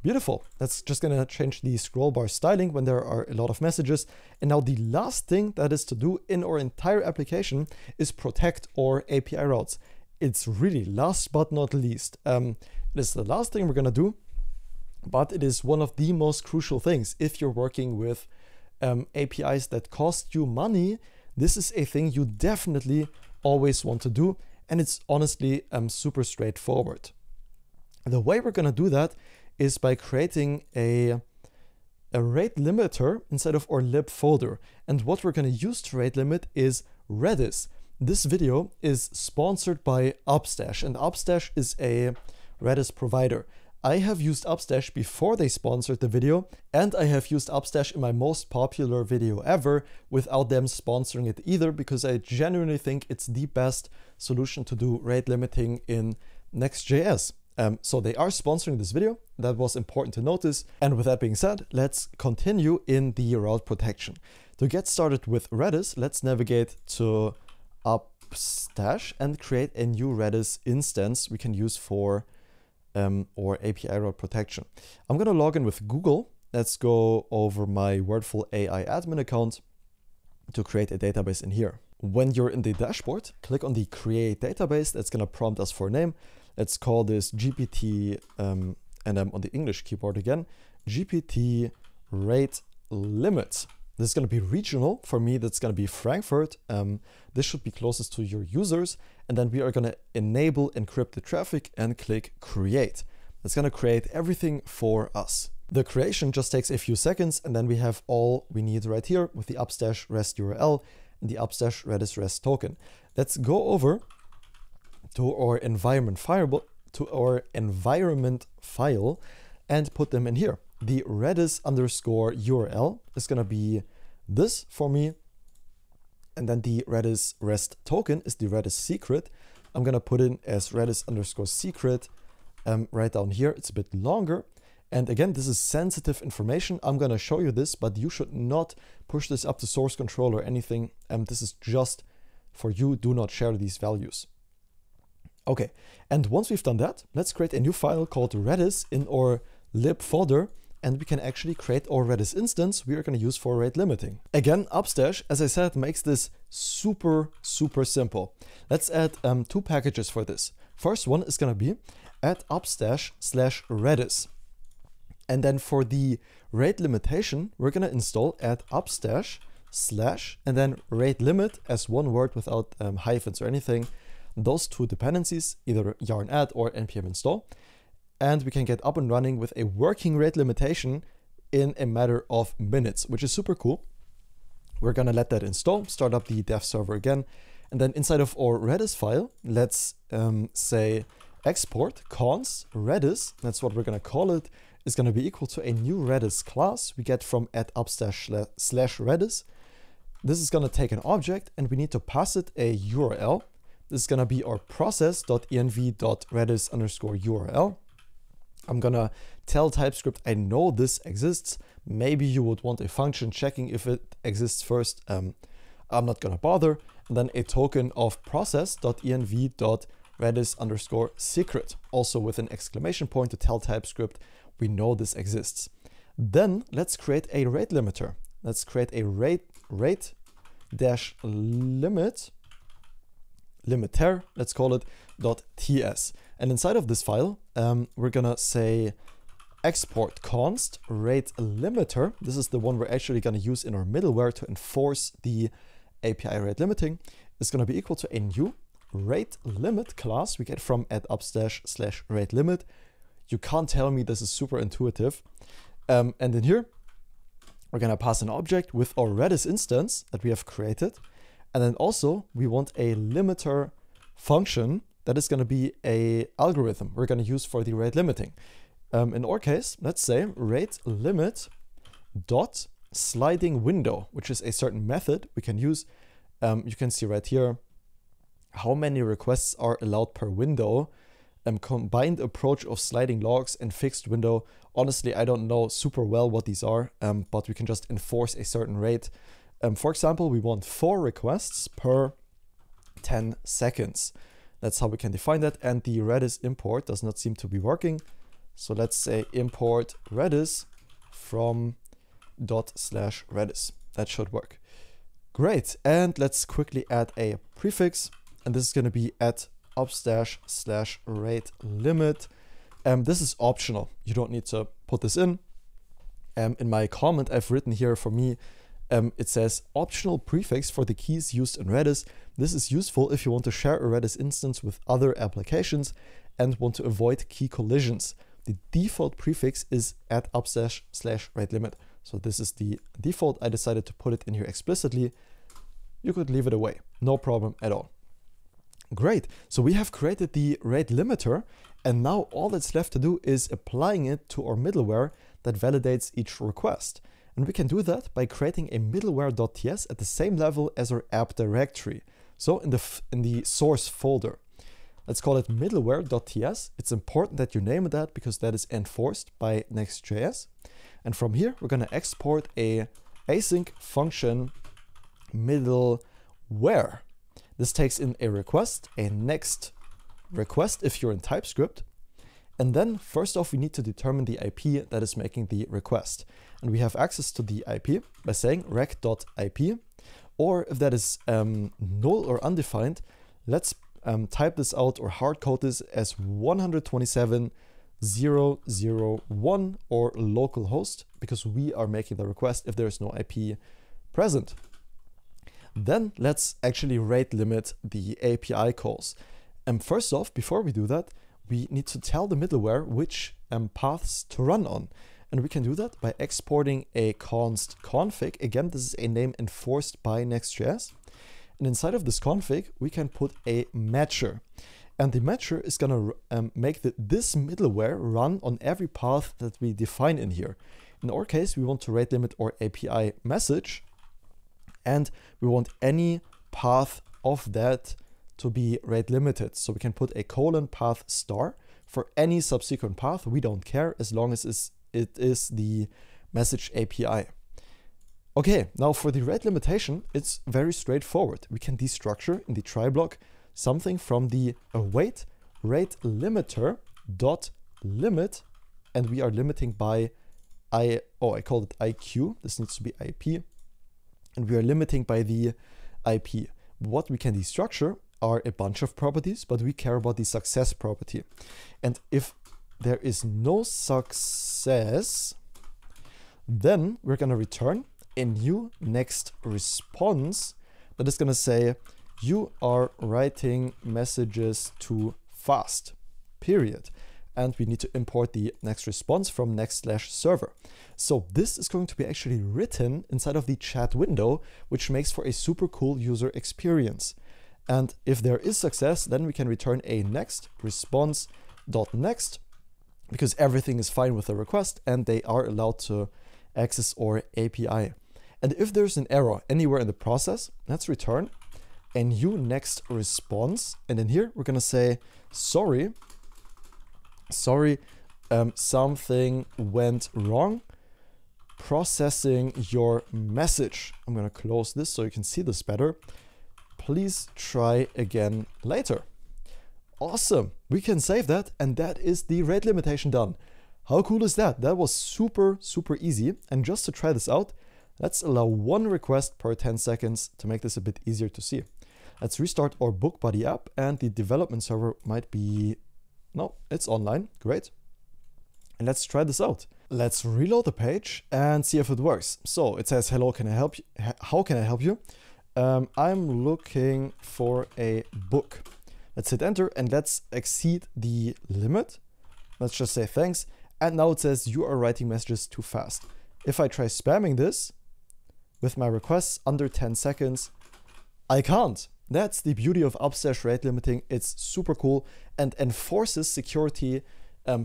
Beautiful. That's just gonna change the scroll bar styling when there are a lot of messages. And now the last thing that is to do in our entire application is protect our API routes. It's really last but not least. It is the last thing we're gonna do, but it is one of the most crucial things. If you're working with APIs that cost you money, this is a thing you definitely always want to do, and it's honestly super straightforward. The way we're gonna do that is by creating a rate limiter inside of our lib folder. And what we're gonna use to rate limit is Redis. This video is sponsored by Upstash, and Upstash is a Redis provider. I have used Upstash before they sponsored the video, and I have used Upstash in my most popular video ever without them sponsoring it either, because I genuinely think it's the best solution to do rate limiting in Next.js. So they are sponsoring this video. That was important to notice. And with that being said, let's continue in the route protection. To get started with Redis, let's navigate to Upstash and create a new Redis instance we can use for or API route protection. I'm going to log in with Google. Let's go over my Wordful AI admin account to create a database in here. When you're in the dashboard, click on the create database. That's going to prompt us for a name. Let's call this GPT, and I'm on the English keyboard again, GPT rate limit. This is going to be regional. For me, that's going to be Frankfurt. This should be closest to your users. And then we are going to enable encrypted traffic and click create. It's going to create everything for us. The creation just takes a few seconds, and then we have all we need right here with the Upstash REST URL and the Upstash Redis REST token. Let's go over to our environment file and put them in here. The Redis underscore URL is going to be this for me. And then the Redis REST token is the Redis secret. I'm going to put in as Redis underscore secret right down here. It's a bit longer. And again, this is sensitive information. I'm going to show you this, but you should not push this up to source control or anything. This is just for you. Do not share these values. Okay, and once we've done that, let's create a new file called Redis in our lib folder, and we can actually create our Redis instance we are going to use for rate limiting. Again, Upstash, as I said, makes this super simple. Let's add 2 packages for this. First one is going to be add upstash/redis. And then for the rate limitation, we're going to install add upstash/ and then rate limit as one word without hyphens or anything. Those 2 dependencies, either yarn add or npm install. And we can get up and running with a working rate limitation in a matter of minutes, which is super cool. We're going to let that install, start up the dev server again. And then inside of our Redis file, let's say export const Redis. That's what we're going to call it. Is going to be equal to a new Redis class we get from add upstash/redis. This is going to take an object and we need to pass it a URL. This is going to be our process.env.redis_URL. I'm going to tell TypeScript I know this exists. Maybe you would want a function checking if it exists first. I'm not going to bother. And then a token of process.env.redis_secret, also with an exclamation point to tell TypeScript we know this exists. Then let's create a rate limiter. Let's create a limiter, let's call it .ts. And inside of this file, we're gonna say export const rate limiter. This is the one we're actually gonna use in our middleware to enforce the API rate limiting. It's gonna be equal to a new rate limit class we get from add upstash/rate limit. You can't tell me this is super intuitive. And in here, we're gonna pass an object with our Redis instance that we have created. And then also we want a limiter function that is gonna be a algorithm we're gonna use for the rate limiting. In our case, let's say rate limit dot sliding window, which is a certain method we can use. You can see right here how many requests are allowed per window. Combined approach of sliding logs and fixed window. Honestly, I don't know super well what these are, but we can just enforce a certain rate. For example, we want 4 requests per 10 seconds. That's how we can define that. And the Redis import does not seem to be working. So let's say import Redis from ./Redis. That should work. Great. And let's quickly add a prefix. And this is going to be add upstash/rate limit. This is optional. You don't need to put this in. In my comment I've written here for me, it says optional prefix for the keys used in Redis. This is useful if you want to share a Redis instance with other applications and want to avoid key collisions. The default prefix is add upstash/rate limit. So this is the default. I decided to put it in here explicitly. You could leave it away. No problem at all. Great, so we have created the rate limiter, and now all that's left to do is applying it to our middleware that validates each request. And we can do that by creating a middleware.ts at the same level as our app directory. So in the source folder, let's call it middleware.ts. It's important that you name it that because that is enforced by NextJS. And from here, we're going to export a async function middleware. This takes in a request, a next request if you're in TypeScript. And then first off, we need to determine the IP that is making the request. And we have access to the IP by saying rec.ip. Or if that is null or undefined, let's type this out or hard code this as 127.0.0.1 or localhost, because we are making the request if there is no IP present. Then let's actually rate limit the API calls. And first off, before we do that, we need to tell the middleware which paths to run on. And we can do that by exporting a const config. Again, this is a name enforced by Next.js. And inside of this config, we can put a matcher. And the matcher is going to make this middleware run on every path that we define in here. In our case, we want to rate limit our API message. And we want any path of that to be rate limited. So we can put a :path star for any subsequent path. We don't care as long as it is the message API. Okay, now for the rate limitation, it's very straightforward. We can destructure in the try block something from the await rate limiter dot limit, and we are limiting by I called it IQ. This needs to be IP, and we are limiting by the IP. What we can destructure are a bunch of properties, but we care about the success property. And if there is no success, then we're going to return a new next response that is going to say, you are writing messages too fast, period. And we need to import the next response from next/server. So this is going to be actually written inside of the chat window, which makes for a super cool user experience. And if there is success, then we can return a next response.next, because everything is fine with the request and they are allowed to access our API. And if there's an error anywhere in the process, let's return a new next response. And in here, we're going to say, sorry, something went wrong processing your message. I'm going to close this so you can see this better. Please try again later. Awesome. We can save that, and that is the rate limitation done. How cool is that? That was super, super easy. And just to try this out, let's allow one request per 10 seconds to make this a bit easier to see. Let's restart our BookBuddy app, and the development server might be, no, it's online. Great. And let's try this out. Let's reload the page and see if it works. So it says, hello, can I help you? How can I help you? I'm looking for a book. Let's hit enter and let's exceed the limit. Let's just say thanks. And now it says you are writing messages too fast. If I try spamming this with my requests under 10 seconds, I can't. That's the beauty of Upstash rate limiting. It's super cool and enforces security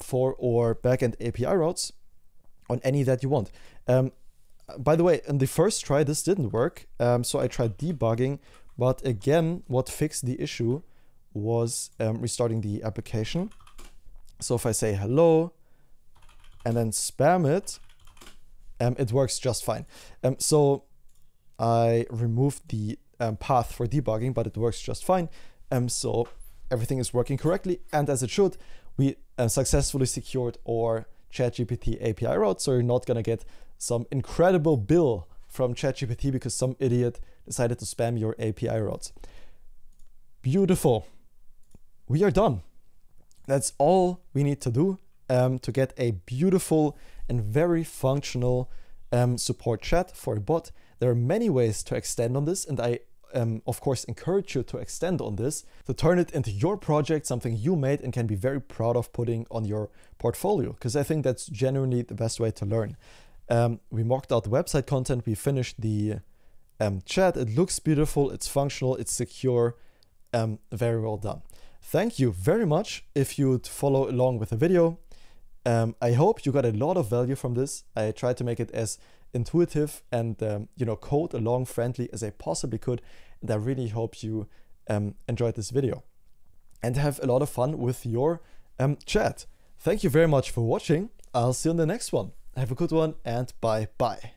for our backend API routes on any that you want. By the way, in the first try, this didn't work. So I tried debugging, but again, what fixed the issue was restarting the application. So if I say hello and then spam it, it works just fine. So I removed the path for debugging, but it works just fine. So everything is working correctly, and as it should. We successfully secured our ChatGPT API route, so you're not gonna get some incredible bill from ChatGPT because some idiot decided to spam your API routes. Beautiful. We are done. That's all we need to do to get a beautiful and very functional support chat for a bot. There are many ways to extend on this, and I of course encourage you to extend on this, to turn it into your project, something you made and can be very proud of putting on your portfolio, because I think that's genuinely the best way to learn. We mocked out the website content, we finished the chat, it looks beautiful, it's functional, it's secure, very well done. Thank you very much if you'd follow along with the video. I hope you got a lot of value from this. I tried to make it as intuitive and code along friendly as I possibly could, and I really hope you enjoyed this video and have a lot of fun with your chat. Thank you very much for watching. I'll see you in the next one. Have a good one and bye bye.